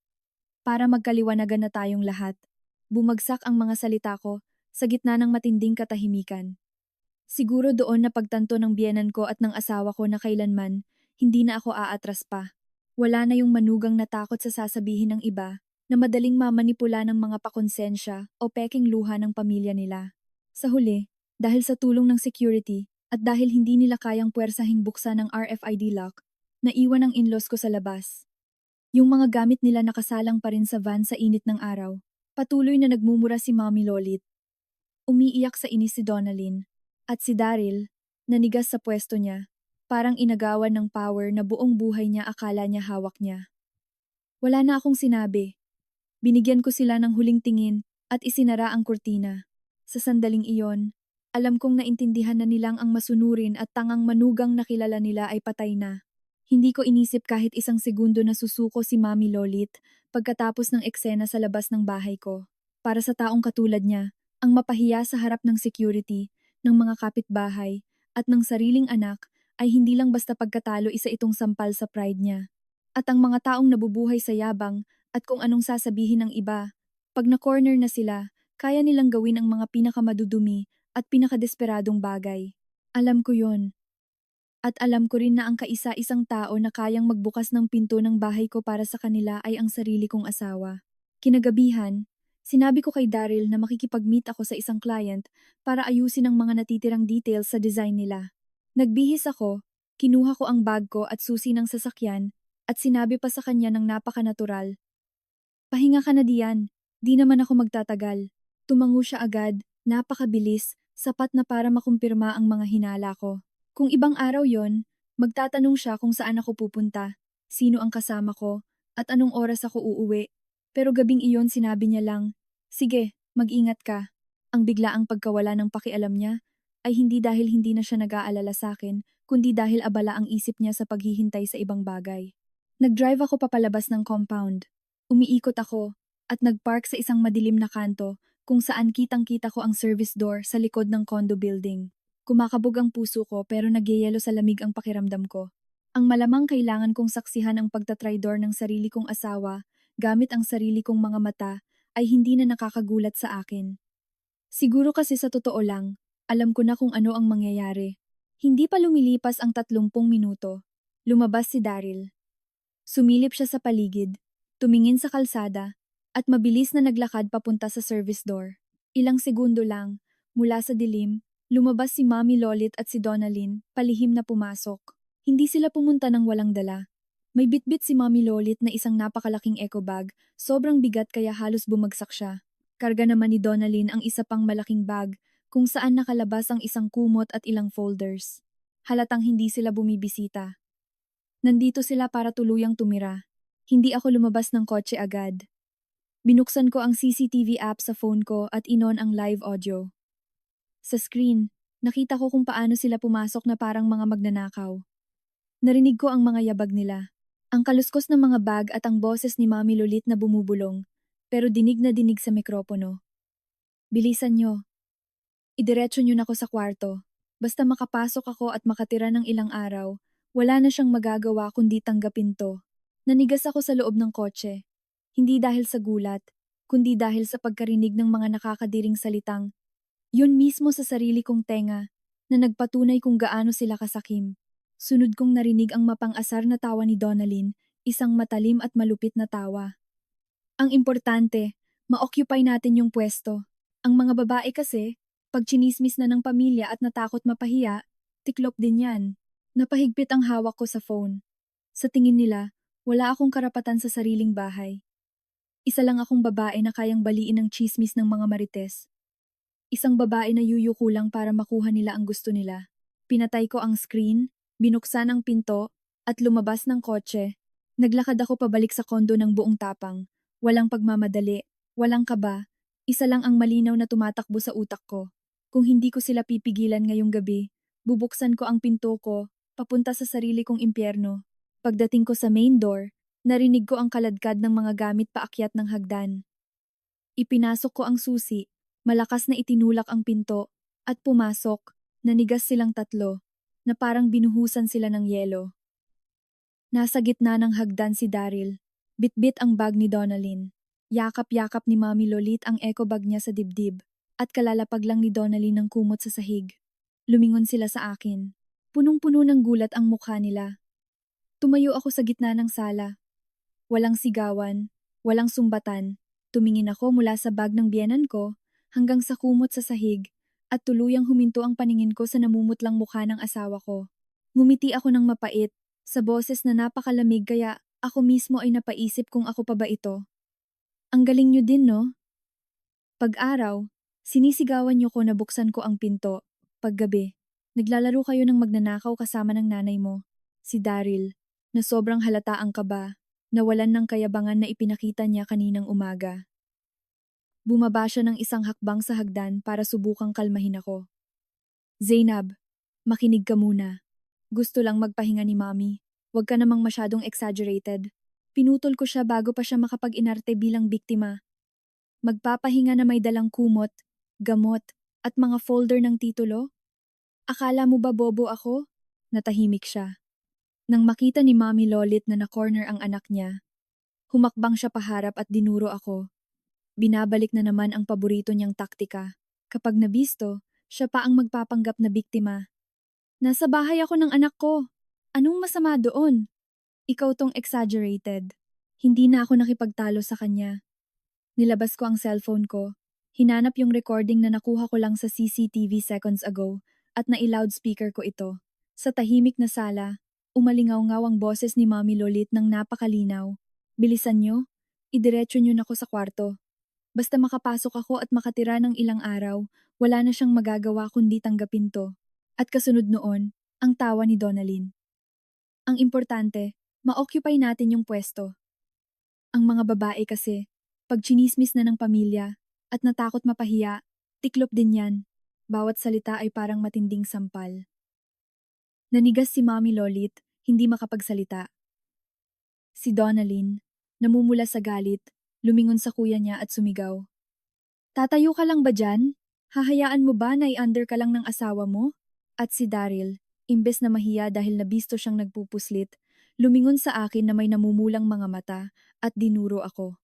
Para magkaliwanagan na tayong lahat. Bumagsak ang mga salita ko sa gitna ng matinding katahimikan. Siguro doon na pagtanto ng biyenan ko at ng asawa ko na kailanman, hindi na ako aatras pa. Wala na yung manugang na takot sa sasabihin ng iba na madaling mamanipula ng mga pakonsensya o peking luha ng pamilya nila. Sa huli, dahil sa tulong ng security at dahil hindi nila kayang puwersahing buksan ang RFID lock, naiwan ang in-laws ko sa labas. Yung mga gamit nila nakasalang pa rin sa van sa init ng araw. Patuloy na nagmumura si Mommy Lolit. Umiiyak sa inis si Donalyn. At si Daryl, nanigas sa pwesto niya. Parang inagawan ng power na buong buhay niya akala niya hawak niya. Wala na akong sinabi. Binigyan ko sila ng huling tingin at isinara ang kurtina. Sa sandaling iyon, alam kong naintindihan na nilang ang masunurin at tangang manugang na kilala nila ay patay na. Hindi ko inisip kahit isang segundo na susuko si Mommy Lolit pagkatapos ng eksena sa labas ng bahay ko. Para sa taong katulad niya, ang mapahiya sa harap ng security, ng mga kapitbahay, at ng sariling anak ay hindi lang basta pagkatalo, isa itong sampal sa pride niya. At ang mga taong nabubuhay sa yabang at kung anong sasabihin ng iba, pag na-corner na sila, kaya nilang gawin ang mga pinakamadudumi at pinakadesperadong bagay. Alam ko yon. At alam ko rin na ang kaisa-isang tao na kayang magbukas ng pinto ng bahay ko para sa kanila ay ang sarili kong asawa. Kinagabihan, sinabi ko kay Daryl na makikipag-meet ako sa isang client para ayusin ang mga natitirang details sa design nila. Nagbihis ako, kinuha ko ang bag ko at susi ng sasakyan at sinabi pa sa kanya ng napaka-natural. Pahinga ka na diyan, di naman ako magtatagal. Tumango siya agad, napakabilis, sapat na para makumpirma ang mga hinala ko. Kung ibang araw yon, magtatanong siya kung saan ako pupunta, sino ang kasama ko, at anong oras ako uuwi. Pero gabing iyon sinabi niya lang, sige, mag-ingat ka. Ang biglaang pagkawala ng pakialam niya ay hindi dahil hindi na siya nag-aalala sa akin, kundi dahil abala ang isip niya sa paghihintay sa ibang bagay. Nag-drive ako papalabas ng compound. Umiikot ako at nag-park sa isang madilim na kanto kung saan kitang-kita ko ang service door sa likod ng condo building. Kumakabog ang puso ko pero nagyayelo sa lamig ang pakiramdam ko. Ang malamang kailangan kong saksihan ang pagtatraydor ng sarili kong asawa gamit ang sarili kong mga mata ay hindi na nakakagulat sa akin. Siguro kasi sa totoo lang, alam ko na kung ano ang mangyayari. Hindi pa lumilipas ang 30 minuto. Lumabas si Daryl. Sumilip siya sa paligid, tumingin sa kalsada, at mabilis na naglakad papunta sa service door. Ilang segundo lang, mula sa dilim, lumabas si Mommy Lolit at si Donalyn, palihim na pumasok. Hindi sila pumunta ng walang dala. May bitbit si Mommy Lolit na isang napakalaking eco bag, sobrang bigat kaya halos bumagsak siya. Karga naman ni Donalyn ang isa pang malaking bag, kung saan nakalabas ang isang kumot at ilang folders. Halatang hindi sila bumibisita. Nandito sila para tuluyang tumira. Hindi ako lumabas ng kotse agad. Binuksan ko ang CCTV app sa phone ko at inon ang live audio. Sa screen, nakita ko kung paano sila pumasok na parang mga magnanakaw. Narinig ko ang mga yabag nila. Ang kaluskos ng mga bag at ang boses ni Mommy Lolit na bumubulong, pero dinig na dinig sa mikropono. Bilisan nyo. Idiretso nyo na ako sa kwarto. Basta makapasok ako at makatira ng ilang araw, wala na siyang magagawa kundi tanggapin to. Nanigas ako sa loob ng kotse. Hindi dahil sa gulat, kundi dahil sa pagkarinig ng mga nakakadiring salitang yun mismo sa sarili kong tenga na nagpatunay kung gaano sila kasakim. Sunod kong narinig ang mapang-asar na tawa ni Donalyn, isang matalim at malupit na tawa. Ang importante, ma-occupy natin yung pwesto. Ang mga babae kasi, pag chinismis na ng pamilya at natakot mapahiya, tiklop din yan. Napahigpit ang hawak ko sa phone. Sa tingin nila, wala akong karapatan sa sariling bahay. Isa lang akong babae na kayang baliin ng chismis ng mga marites. Isang babae na yuyuko lang para makuha nila ang gusto nila. Pinatay ko ang screen, binuksan ang pinto, at lumabas ng kotse. Naglakad ako pabalik sa kondo ng buong tapang. Walang pagmamadali, walang kaba. Isa lang ang malinaw na tumatakbo sa utak ko. Kung hindi ko sila pipigilan ngayong gabi, bubuksan ko ang pinto ko, papunta sa sarili kong impyerno. Pagdating ko sa main door, narinig ko ang kaladkad ng mga gamit paakyat ng hagdan. Ipinasok ko ang susi. Malakas na itinulak ang pinto, at pumasok, nanigas silang tatlo, na parang binuhusan sila ng yelo. Nasa gitna ng hagdan si Daryl. Bitbit ang bag ni Donalyn. Yakap-yakap ni Mami Lolit ang eco bag niya sa dibdib. At kalalapag lang ni Donalyn ng kumot sa sahig. Lumingon sila sa akin. Punong-puno ng gulat ang mukha nila. Tumayo ako sa gitna ng sala. Walang sigawan, walang sumbatan. Tumingin ako mula sa bag ng biyenan ko hanggang sa kumot sa sahig at tuluyang huminto ang paningin ko sa namumutlang mukha ng asawa ko. Ngumiti ako ng mapait, sa boses na napakalamig kaya ako mismo ay napaisip kung ako pa ba ito. Ang galing nyo din, no? Pag-araw, sinisigawan nyo ko na buksan ko ang pinto. Paggabi, naglalaro kayo ng magnanakaw kasama ng nanay mo, si Daryl, na sobrang halata ang kaba, nawalan ng kayabangan na ipinakita niya kaninang umaga. Bumaba siya ng isang hakbang sa hagdan para subukang kalmahin ako. Zainab, makinig ka muna. Gusto lang magpahinga ni Mami. Huwag ka namang masyadong exaggerated. Pinutol ko siya bago pa siya makapag-inarte bilang biktima. Magpapahinga na may dalang kumot, gamot, at mga folder ng titulo? Akala mo ba bobo ako? Natahimik siya. Nang makita ni Mami Lolit na na-corner ang anak niya, humakbang siya paharap at dinuro ako. Binabalik na naman ang paborito niyang taktika. Kapag nabisto, siya pa ang magpapanggap na biktima. Nasa bahay ako ng anak ko. Anong masama doon? Ikaw tong exaggerated. Hindi na ako nakipagtalo sa kanya. Nilabas ko ang cellphone ko. Hinanap yung recording na nakuha ko lang sa CCTV seconds ago at nai-loudspeaker ko ito. Sa tahimik na sala, umalingaw-ngaw ang boses ni Mami Lolit ng napakalinaw. Bilisan nyo, idiretso nyo na ko sa kwarto. Basta makapasok ako at makatira ng ilang araw, wala na siyang magagawa kundi tanggapin to. At kasunod noon, ang tawa ni Donalyn. Ang importante, ma-occupy natin yung pwesto. Ang mga babae kasi, pag chinismis na ng pamilya at natakot mapahiya, tiklop din yan. Bawat salita ay parang matinding sampal. Nanigas si Mami Lolit, hindi makapagsalita. Si Donalyn, namumula sa galit, lumingon sa kuya niya at sumigaw. Tatayo ka lang ba dyan? Hahayaan mo ba na i-under ka lang ng asawa mo? At si Daryl, imbes na mahiya dahil nabisto siyang nagpupuslit, lumingon sa akin na may namumulang mga mata at dinuro ako.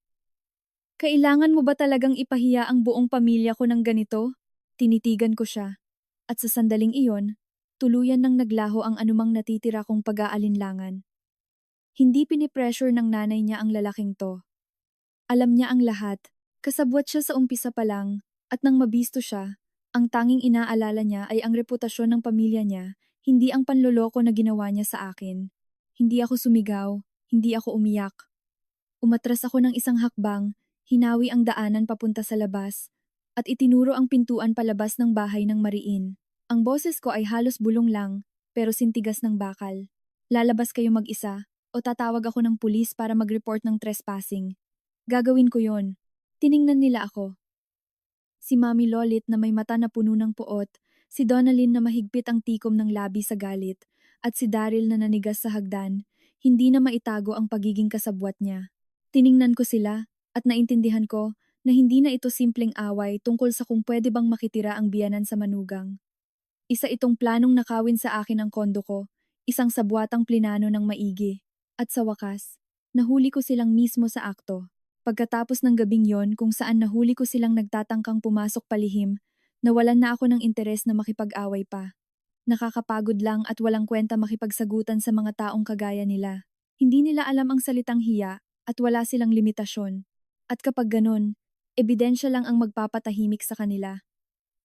Kailangan mo ba talagang ipahiya ang buong pamilya ko ng ganito? Tinitigan ko siya. At sa sandaling iyon, tuluyan nang naglaho ang anumang natitira kong pag-aalinlangan. Hindi pinipressure ng nanay niya ang lalaking to. Alam niya ang lahat, kasabwat siya sa umpisa pa lang, at nang mabisto siya, ang tanging inaalala niya ay ang reputasyon ng pamilya niya, hindi ang panloloko na ginawa niya sa akin. Hindi ako sumigaw, hindi ako umiyak. Umatras ako ng isang hakbang, hinawi ang daanan papunta sa labas, at itinuro ang pintuan palabas ng bahay ng Mariin. Ang boses ko ay halos bulong lang, pero sintigas ng bakal. Lalabas kayo mag-isa, o tatawag ako ng pulis para mag-report ng trespassing. Gagawin ko yon. Tiningnan nila ako. Si Mami Lolit na may mata na puno ng puot, si Donalyn na mahigpit ang tikom ng labi sa galit, at si Daryl na nanigas sa hagdan, hindi na maitago ang pagiging kasabwat niya. Tiningnan ko sila, at naintindihan ko na hindi na ito simpleng away tungkol sa kung pwede bang makitira ang biyanan sa manugang. Isa itong planong nakawin sa akin ang kondo ko, isang sabwatang plinano ng maigi. At sa wakas, nahuli ko silang mismo sa akto. Pagkatapos ng gabing yon kung saan nahuli ko silang nagtatangkang pumasok palihim, nawalan na ako ng interes na makipag-away pa. Nakakapagod lang at walang kwenta makipagsagutan sa mga taong kagaya nila. Hindi nila alam ang salitang hiya at wala silang limitasyon. At kapag ganon, ebidensya lang ang magpapatahimik sa kanila.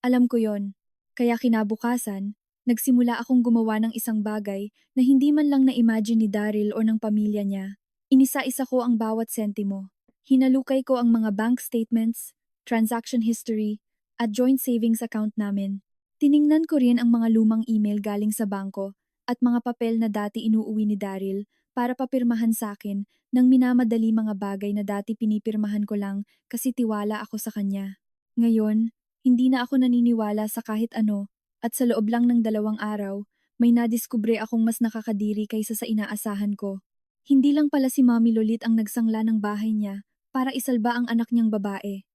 Alam ko yon, kaya kinabukasan, nagsimula akong gumawa ng isang bagay na hindi man lang na-imagine ni Daryl o ng pamilya niya. Inisa-isa ko ang bawat sentimo. Hinalukay ko ang mga bank statements, transaction history, at joint savings account namin. Tiningnan ko rin ang mga lumang email galing sa bangko at mga papel na dati inuuwi ni Daryl para papirmahan sa akin ng minamadali mga bagay na dati pinipirmahan ko lang kasi tiwala ako sa kanya. Ngayon, hindi na ako naniniwala sa kahit ano at sa loob lang ng 2 araw, may nadiskubre akong mas nakakadiri kaysa sa inaasahan ko. Hindi lang pala si Mami Lolit ang nagsangla ng bahay niya para isalba ang anak niyang babae.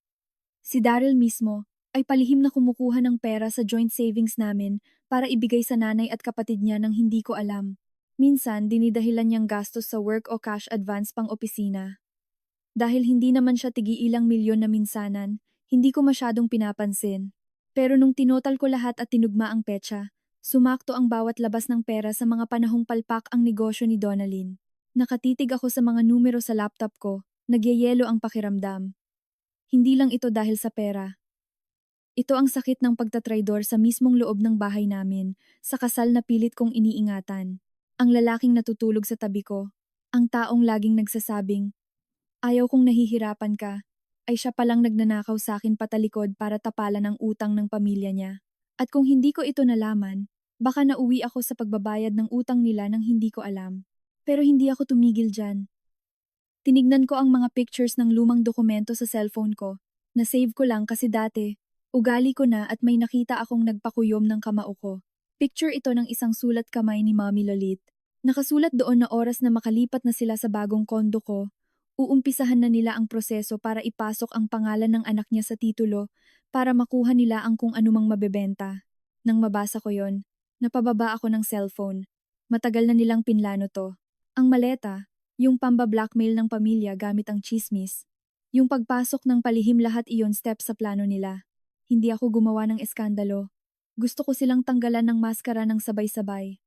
Si Daryl mismo ay palihim na kumukuha ng pera sa joint savings namin para ibigay sa nanay at kapatid niya nang hindi ko alam. Minsan, dinidahilan niyang gastos sa work o cash advance pang opisina. Dahil hindi naman siya tigi-ilang milyon na minsanan, hindi ko masyadong pinapansin. Pero nung tinotal ko lahat at tinugma ang petsa, sumakto ang bawat labas ng pera sa mga panahong palpak ang negosyo ni Donalyn. Nakatitig ako sa mga numero sa laptop ko, nagyayelo ang pakiramdam. Hindi lang ito dahil sa pera. Ito ang sakit ng pagtatraidor sa mismong loob ng bahay namin, sa kasal na pilit kong iniingatan. Ang lalaking natutulog sa tabi ko, ang taong laging nagsasabing, ayaw kong nahihirapan ka, ay siya palang nagnanakaw sa akin patalikod para tapalan ang utang ng pamilya niya. At kung hindi ko ito nalaman, baka nauwi ako sa pagbabayad ng utang nila nang hindi ko alam. Pero hindi ako tumigil dyan. Tinignan ko ang mga pictures ng lumang dokumento sa cellphone ko, na-save ko lang kasi dati, ugali ko na at may nakita akong nagpakuyom ng kamao ko. Picture ito ng isang sulat kamay ni Mommy Lolit. Nakasulat doon na oras na makalipat na sila sa bagong kondo ko, uumpisahan na nila ang proseso para ipasok ang pangalan ng anak niya sa titulo para makuha nila ang kung anumang mabebenta. Nang mabasa ko yon, napababa ako ng cellphone. Matagal na nilang pinlano to. Ang maleta, yung pamba-blackmail ng pamilya gamit ang tsismis. Yung pagpasok ng palihim lahat iyon step sa plano nila. Hindi ako gumawa ng eskandalo. Gusto ko silang tanggalan ng maskara ng sabay-sabay.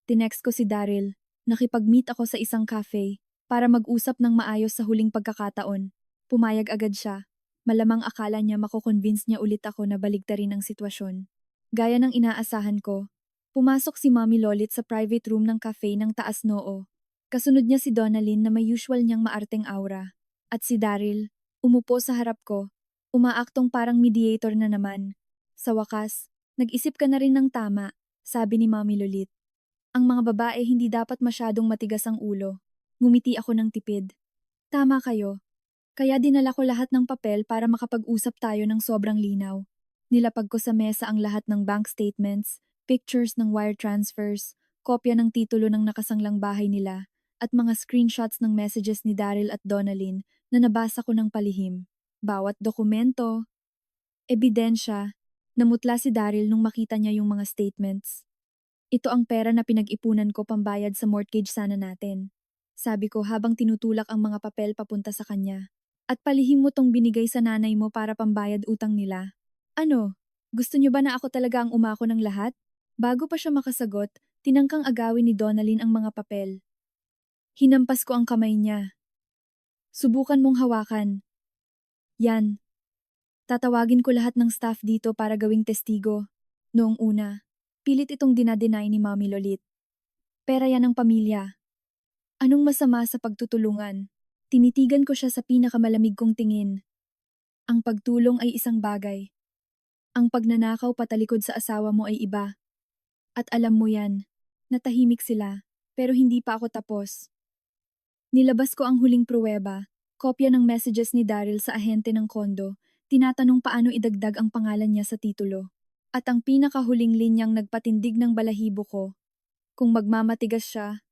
Tinext ko si Daryl. Nakipag-meet ako sa isang cafe para mag-usap ng maayos sa huling pagkakataon. Pumayag agad siya. Malamang akala niya mako-convince niya ulit ako na baligtarin ang sitwasyon. Gaya ng inaasahan ko, pumasok si Mommy Lolit sa private room ng cafe ng taas noo. Kasunod niya si Donalyn na may usual niyang maarteng aura. At si Daryl, umupo sa harap ko, umaaktong parang mediator na naman. Sa wakas, nag-isip ka na rin ng tama, sabi ni Mommy Lolit. Ang mga babae hindi dapat masyadong matigas ang ulo. Ngumiti ako ng tipid. Tama kayo. Kaya dinala ko lahat ng papel para makapag-usap tayo ng sobrang linaw. Nilapag ko sa mesa ang lahat ng bank statements, pictures ng wire transfers, kopya ng titulo ng nakasanglang bahay nila, at mga screenshots ng messages ni Daryl at Donalyn na nabasa ko ng palihim. Bawat dokumento, ebidensya, namutla si Daryl nung makita niya yung mga statements. Ito ang pera na pinag-ipunan ko pambayad sa mortgage sana natin. Sabi ko habang tinutulak ang mga papel papunta sa kanya. At palihim mo tong binigay sa nanay mo para pambayad utang nila. Ano? Gusto niyo ba na ako talaga ang umako ng lahat? Bago pa siya makasagot, tinangkang agawin ni Donalyn ang mga papel. Hinampas ko ang kamay niya. Subukan mong hawakan. Yan. Tatawagin ko lahat ng staff dito para gawing testigo. Noong una, pilit itong dinadenay ni Mommy Lolit. Pera yan ng pamilya. Anong masama sa pagtutulungan? Tinitigan ko siya sa pinakamalamig kong tingin. Ang pagtulong ay isang bagay. Ang pagnanakaw patalikod sa asawa mo ay iba. At alam mo yan. Natahimik sila, pero hindi pa ako tapos. Nilabas ko ang huling pruweba, kopya ng messages ni Daryl sa ahente ng kondo, tinatanong paano idagdag ang pangalan niya sa titulo. At ang pinakahuling linyang nagpatindig ng balahibo ko. Kung magmamatigas siya,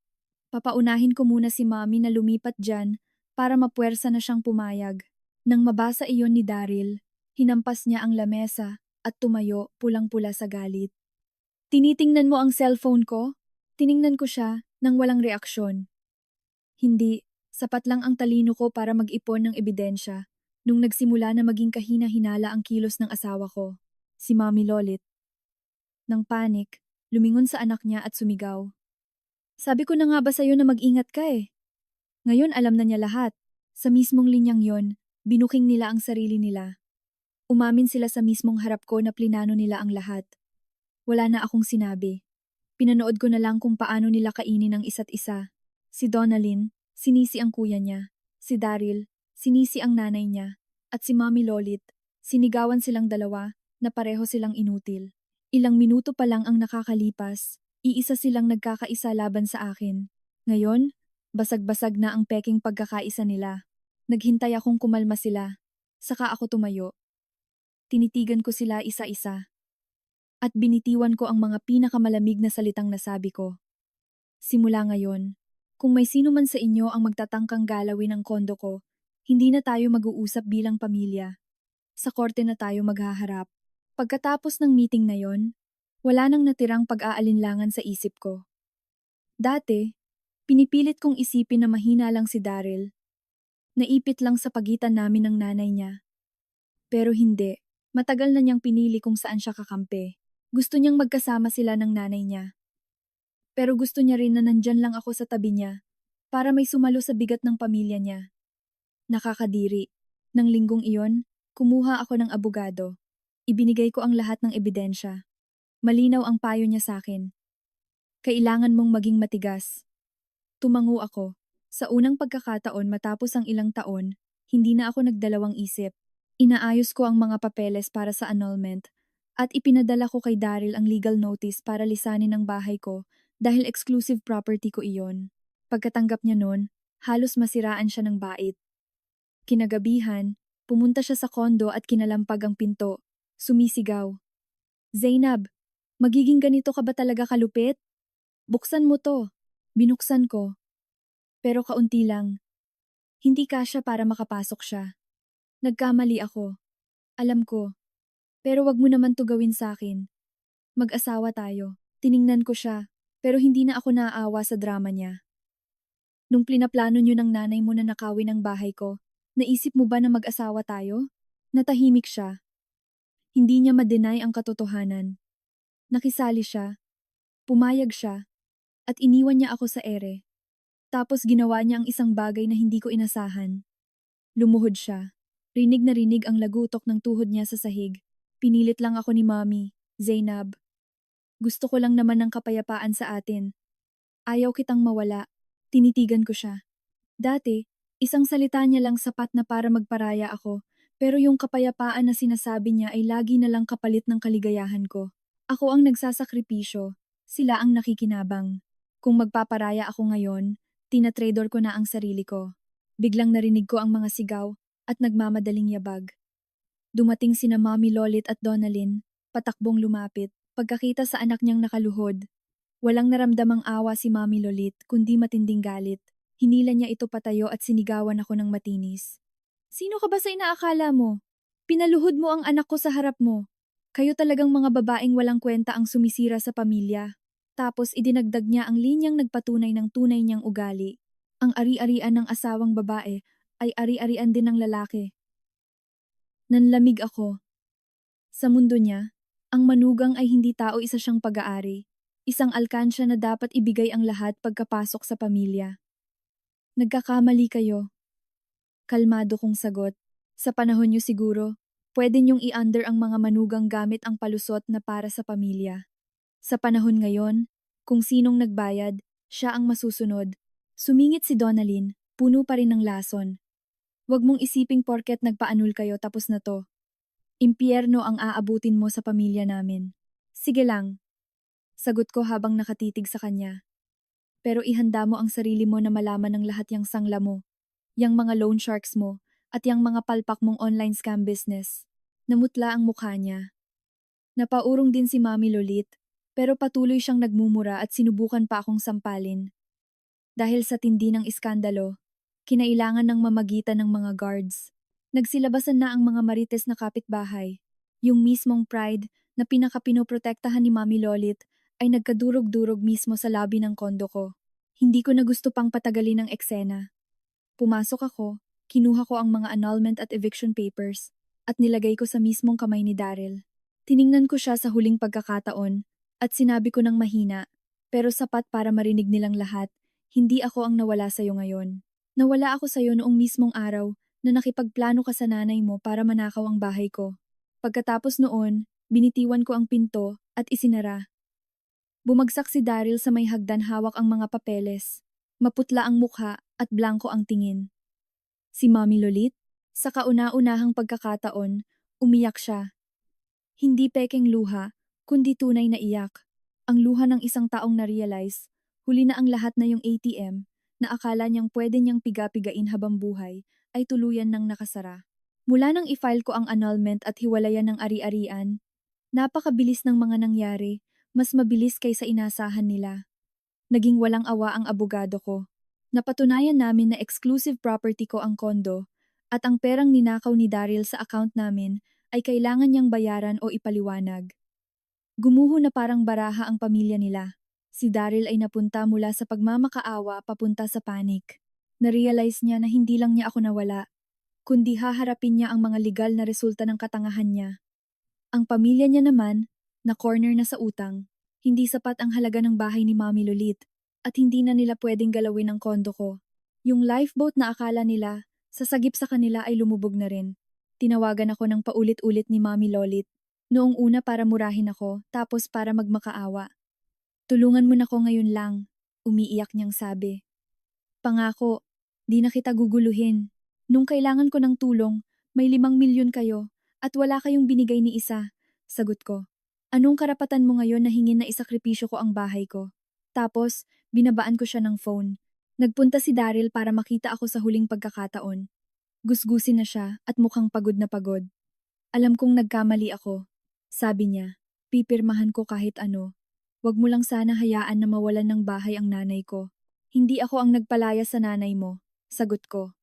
papaunahin ko muna si Mommy na lumipat dyan para mapuwersa na siyang pumayag. Nang mabasa iyon ni Daryl, hinampas niya ang lamesa at tumayo pulang-pula sa galit. Tinitingnan mo ang cellphone ko? Tiningnan ko siya nang walang reaksyon. Hindi, sapat lang ang talino ko para mag-ipon ng ebidensya nung nagsimula na maging kahina-hinala ang kilos ng asawa ko, si Mommy Lolit. Nang panik, lumingon sa anak niya at sumigaw. Sabi ko na nga ba sa'yo na mag-ingat ka eh. Ngayon alam na niya lahat. Sa mismong linyang yon, binuking nila ang sarili nila. Umamin sila sa mismong harap ko na plinano nila ang lahat. Wala na akong sinabi. Pinanood ko na lang kung paano nila kainin ang isa't isa. Si Donalyn, sinisi ang kuya niya. Si Daryl, sinisi ang nanay niya. At si Mommy Lolit, sinigawan silang dalawa na pareho silang inutil. Ilang minuto pa lang ang nakakalipas, iisa silang nagkakaisa laban sa akin. Ngayon, basag-basag na ang peking pagkakaisa nila. Naghintay akong kumalma sila. Saka ako tumayo. Tinitigan ko sila isa-isa. At binitiwan ko ang mga pinakamalamig na salitang nasabi ko. Simula ngayon, kung may sino man sa inyo ang magtatangkang galawin ang kondo ko, hindi na tayo mag-uusap bilang pamilya. Sa korte na tayo maghaharap. Pagkatapos ng meeting na yon, wala nang natirang pag-aalinlangan sa isip ko. Dati, pinipilit kong isipin na mahina lang si Daryl. Naipit lang sa pagitan namin ng nanay niya. Pero hindi. Matagal na niyang pinili kung saan siya kakampi. Gusto niyang magkasama sila ng nanay niya. Pero gusto niya rin na nandyan lang ako sa tabi niya para may sumalo sa bigat ng pamilya niya. Nakakadiri. Nang linggong iyon, kumuha ako ng abogado. Ibinigay ko ang lahat ng ebidensya. Malinaw ang payo niya sa akin. Kailangan mong maging matigas. Tumango ako. Sa unang pagkakataon matapos ang ilang taon, hindi na ako nagdalawang isip. Inaayos ko ang mga papeles para sa annulment at ipinadala ko kay Daryl ang legal notice para lisanin ang bahay ko dahil exclusive property ko iyon. Pagkatanggap niya noon, halos masiraan siya ng bait. Kinagabihan, pumunta siya sa kondo at kinalampag ang pinto. Sumisigaw. Zainab, magiging ganito ka ba talaga kalupit? Buksan mo to. Binuksan ko. Pero kaunti lang. Hindi kasya para makapasok siya. Nagkamali ako. Alam ko. Pero wag mo naman to gawin sa akin. Mag-asawa tayo. Tiningnan ko siya, pero hindi na ako naaawa sa drama niya. Nung plinaplano niyo ng nanay mo na nakawin ang bahay ko, naisip mo ba na mag-asawa tayo? Natahimik siya. Hindi niya ma-deny ang katotohanan. Nakisali siya. Pumayag siya. At iniwan niya ako sa ere. Tapos ginawa niya ang isang bagay na hindi ko inasahan. Lumuhod siya. Rinig na rinig ang lagutok ng tuhod niya sa sahig. Pinilit lang ako ni Mommy, Zainab. Gusto ko lang naman ng kapayapaan sa atin. Ayaw kitang mawala. Tinitigan ko siya. Dati, isang salita niya lang sapat na para magparaya ako, pero yung kapayapaan na sinasabi niya ay lagi na lang kapalit ng kaligayahan ko. Ako ang nagsasakripisyo, sila ang nakikinabang. Kung magpaparaya ako ngayon, tinatrador ko na ang sarili ko. Biglang narinig ko ang mga sigaw at nagmamadaling yabag. Dumating sina Mommy Lolit at Donalyn, patakbong lumapit, pagkakita sa anak niyang nakaluhod. Walang naramdamang awa si Mommy Lolit, kundi matinding galit. Hinila niya ito patayo at sinigawan ako ng matinis. Sino ka ba sa inaakala mo? Pinaluhod mo ang anak ko sa harap mo. Kayo talagang mga babaeng walang kwenta ang sumisira sa pamilya. Tapos idinagdag niya ang linyang nagpatunay ng tunay niyang ugali. Ang ari-arian ng asawang babae ay ari-arian din ng lalaki. Nanlamig ako. Sa mundo niya, ang manugang ay hindi tao, isa siyang pag-aari. Isang alkansya na dapat ibigay ang lahat pagkapasok sa pamilya. Nagkakamali kayo. Kalmado kong sagot. Sa panahon niyo siguro, pwede niyong i-under ang mga manugang gamit ang palusot na para sa pamilya. Sa panahon ngayon, kung sinong nagbayad, siya ang masusunod. Sumingit si Donalyn, puno pa rin ng lason. Huwag mong isiping porket nagpaanul kayo tapos na to. Impyerno ang aabutin mo sa pamilya namin. Sige lang. Sagot ko habang nakatitig sa kanya. Pero ihanda mo ang sarili mo na malaman ng lahat yang sangla mo, yang mga loan sharks mo, at yang mga palpak mong online scam business. Namutla ang mukha niya. Napaurong din si Mami Lolit, pero patuloy siyang nagmumura at sinubukan pa akong sampalin. Dahil sa tindi ng iskandalo, kinailangan ng mamagitan ng mga guards. Nagsilabasan na ang mga marites na kapitbahay. Yung mismong pride na pinakapinoprotektahan ni Mami Lolit ay nagkadurog-durog mismo sa lobby ng kondo ko. Hindi ko na gusto pang patagalin ang eksena. Pumasok ako, kinuha ko ang mga annulment at eviction papers, at nilagay ko sa mismong kamay ni Daryl. Tiningnan ko siya sa huling pagkakataon, at sinabi ko ng mahina, pero sapat para marinig nilang lahat, hindi ako ang nawala sa'yo ngayon. Nawala ako sa'yo noong mismong araw na nakipagplano ka sa nanay mo para manakaw ang bahay ko. Pagkatapos noon, binitiwan ko ang pinto at isinara. Bumagsak si Daryl sa may hagdan, hawak ang mga papeles. Maputla ang mukha at blanko ang tingin. Si Mami Lolit, sa kauna-unahang pagkakataon, umiyak siya. Hindi pekeng luha, kundi tunay na iyak. Ang luha ng isang taong na-realize, huli na ang lahat na yung ATM, na akala niyang pwede niyang piga-pigain habang buhay, ay tuluyan ng nakasara. Mula nang i-file ko ang annulment at hiwalayan ng ari-arian, napakabilis ng mga nangyari, mas mabilis kaysa inasahan nila. Naging walang awa ang abogado ko. Napatunayan namin na exclusive property ko ang kondo, at ang perang ninakaw ni Daryl sa account namin ay kailangan niyang bayaran o ipaliwanag. Gumuho na parang baraha ang pamilya nila. Si Daryl ay napunta mula sa pagmamakaawa papunta sa panic. Narealize niya na hindi lang niya ako nawala, kundi haharapin niya ang mga legal na resulta ng katangahan niya. Ang pamilya niya naman, na corner na sa utang, hindi sapat ang halaga ng bahay ni Mami Lolit, at hindi na nila pwedeng galawin ang kondo ko. Yung lifeboat na akala nila, sasagip sa kanila ay lumubog na rin. Tinawagan ako ng paulit-ulit ni Mami Lolit. Noong una para murahin ako, tapos para magmakaawa. Tulungan mo na ko ngayon lang, umiiyak niyang sabi. Pangako, di na kita guguluhin. Nung kailangan ko ng tulong, may 5 milyon kayo, at wala kayong binigay ni isa. Sagot ko. Anong karapatan mo ngayon na hingin na isakripisyo ko ang bahay ko? Tapos, binabaan ko siya ng phone. Nagpunta si Daryl para makita ako sa huling pagkakataon. Gusgusin na siya at mukhang pagod na pagod. Alam kong nagkamali ako. Sabi niya, pipirmahan ko kahit ano. Wag mo lang sana hayaan na mawalan ng bahay ang nanay ko. Hindi ako ang nagpalaya sa nanay mo. Sagot ko.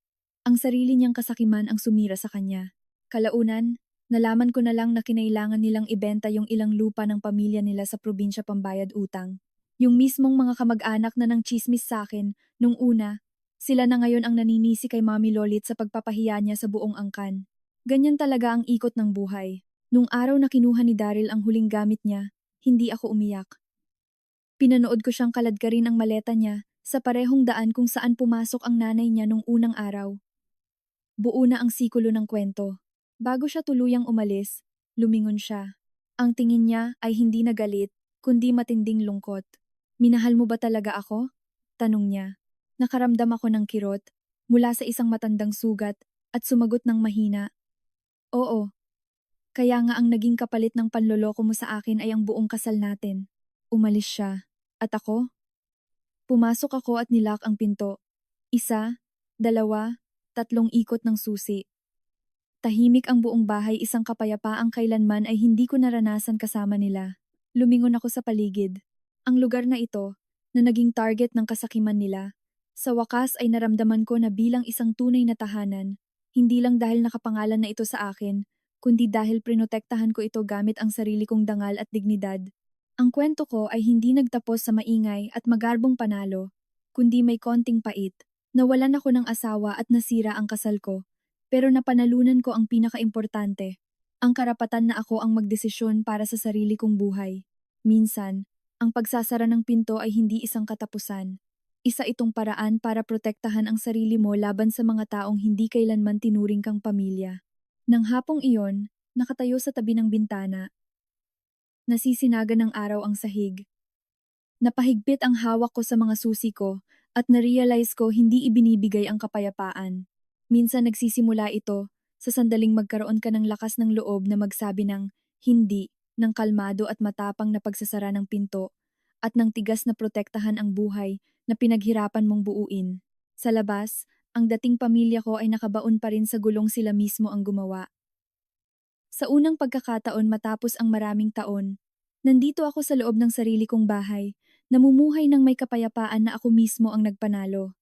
Ang sarili niyang kasakiman ang sumira sa kanya. Kalaunan, nalaman ko na lang na kinailangan nilang ibenta yung ilang lupa ng pamilya nila sa probinsya pambayad utang. Yung mismong mga kamag-anak na nang chismis sa akin, nung una, sila na ngayon ang naninisi kay Mami Lolit sa pagpapahiya niya sa buong angkan. Ganyan talaga ang ikot ng buhay. Nung araw na kinuha ni Daryl ang huling gamit niya, hindi ako umiyak. Pinanood ko siyang kaladkarin ang maleta niya sa parehong daan kung saan pumasok ang nanay niya nung unang araw. Buo na ang sikulo ng kwento. Bago siya tuluyang umalis, lumingon siya. Ang tingin niya ay hindi na galit, kundi matinding lungkot. Minahal mo ba talaga ako? Tanong niya. Nakaramdam ako ng kirot, mula sa isang matandang sugat, at sumagot ng mahina. Oo. Kaya nga ang naging kapalit ng panloloko mo sa akin ay ang buong kasal natin. Umalis siya. At ako? Pumasok ako at nilak ang pinto. 1, 2, 3 ikot ng susi. Tahimik ang buong bahay, isang kapayapaang kailanman ay hindi ko naranasan kasama nila. Lumingon ako sa paligid. Ang lugar na ito, na naging target ng kasakiman nila, sa wakas ay naramdaman ko na bilang isang tunay na tahanan, hindi lang dahil nakapangalan na ito sa akin, kundi dahil prinotektahan ko ito gamit ang sarili kong dangal at dignidad. Ang kwento ko ay hindi nagtapos sa maingay at magarbong panalo, kundi may konting pait. Nawalan ako ng asawa at nasira ang kasal ko, pero napanalunan ko ang pinakaimportante, ang karapatan na ako ang magdesisyon para sa sarili kong buhay. Minsan, ang pagsasara ng pinto ay hindi isang katapusan. Isa itong paraan para protektahan ang sarili mo laban sa mga taong hindi kailanman tinuring kang pamilya. Nang hapong iyon, nakatayo sa tabi ng bintana. Nasisinaga ng araw ang sahig. Napahigpit ang hawak ko sa mga susi ko at narealize ko hindi ibinibigay ang kapayapaan. Minsan nagsisimula ito sa sandaling magkaroon ka ng lakas ng loob na magsabi ng hindi, ng kalmado at matapang na pagsasara ng pinto, at ng tigas na protektahan ang buhay na pinaghirapan mong buuin. Sa labas, ang dating pamilya ko ay nakabaon pa rin sa gulong sila mismo ang gumawa. Sa unang pagkakataon matapos ang maraming taon, nandito ako sa loob ng sarili kong bahay, namumuhay ng may kapayapaan na ako mismo ang nagpanalo.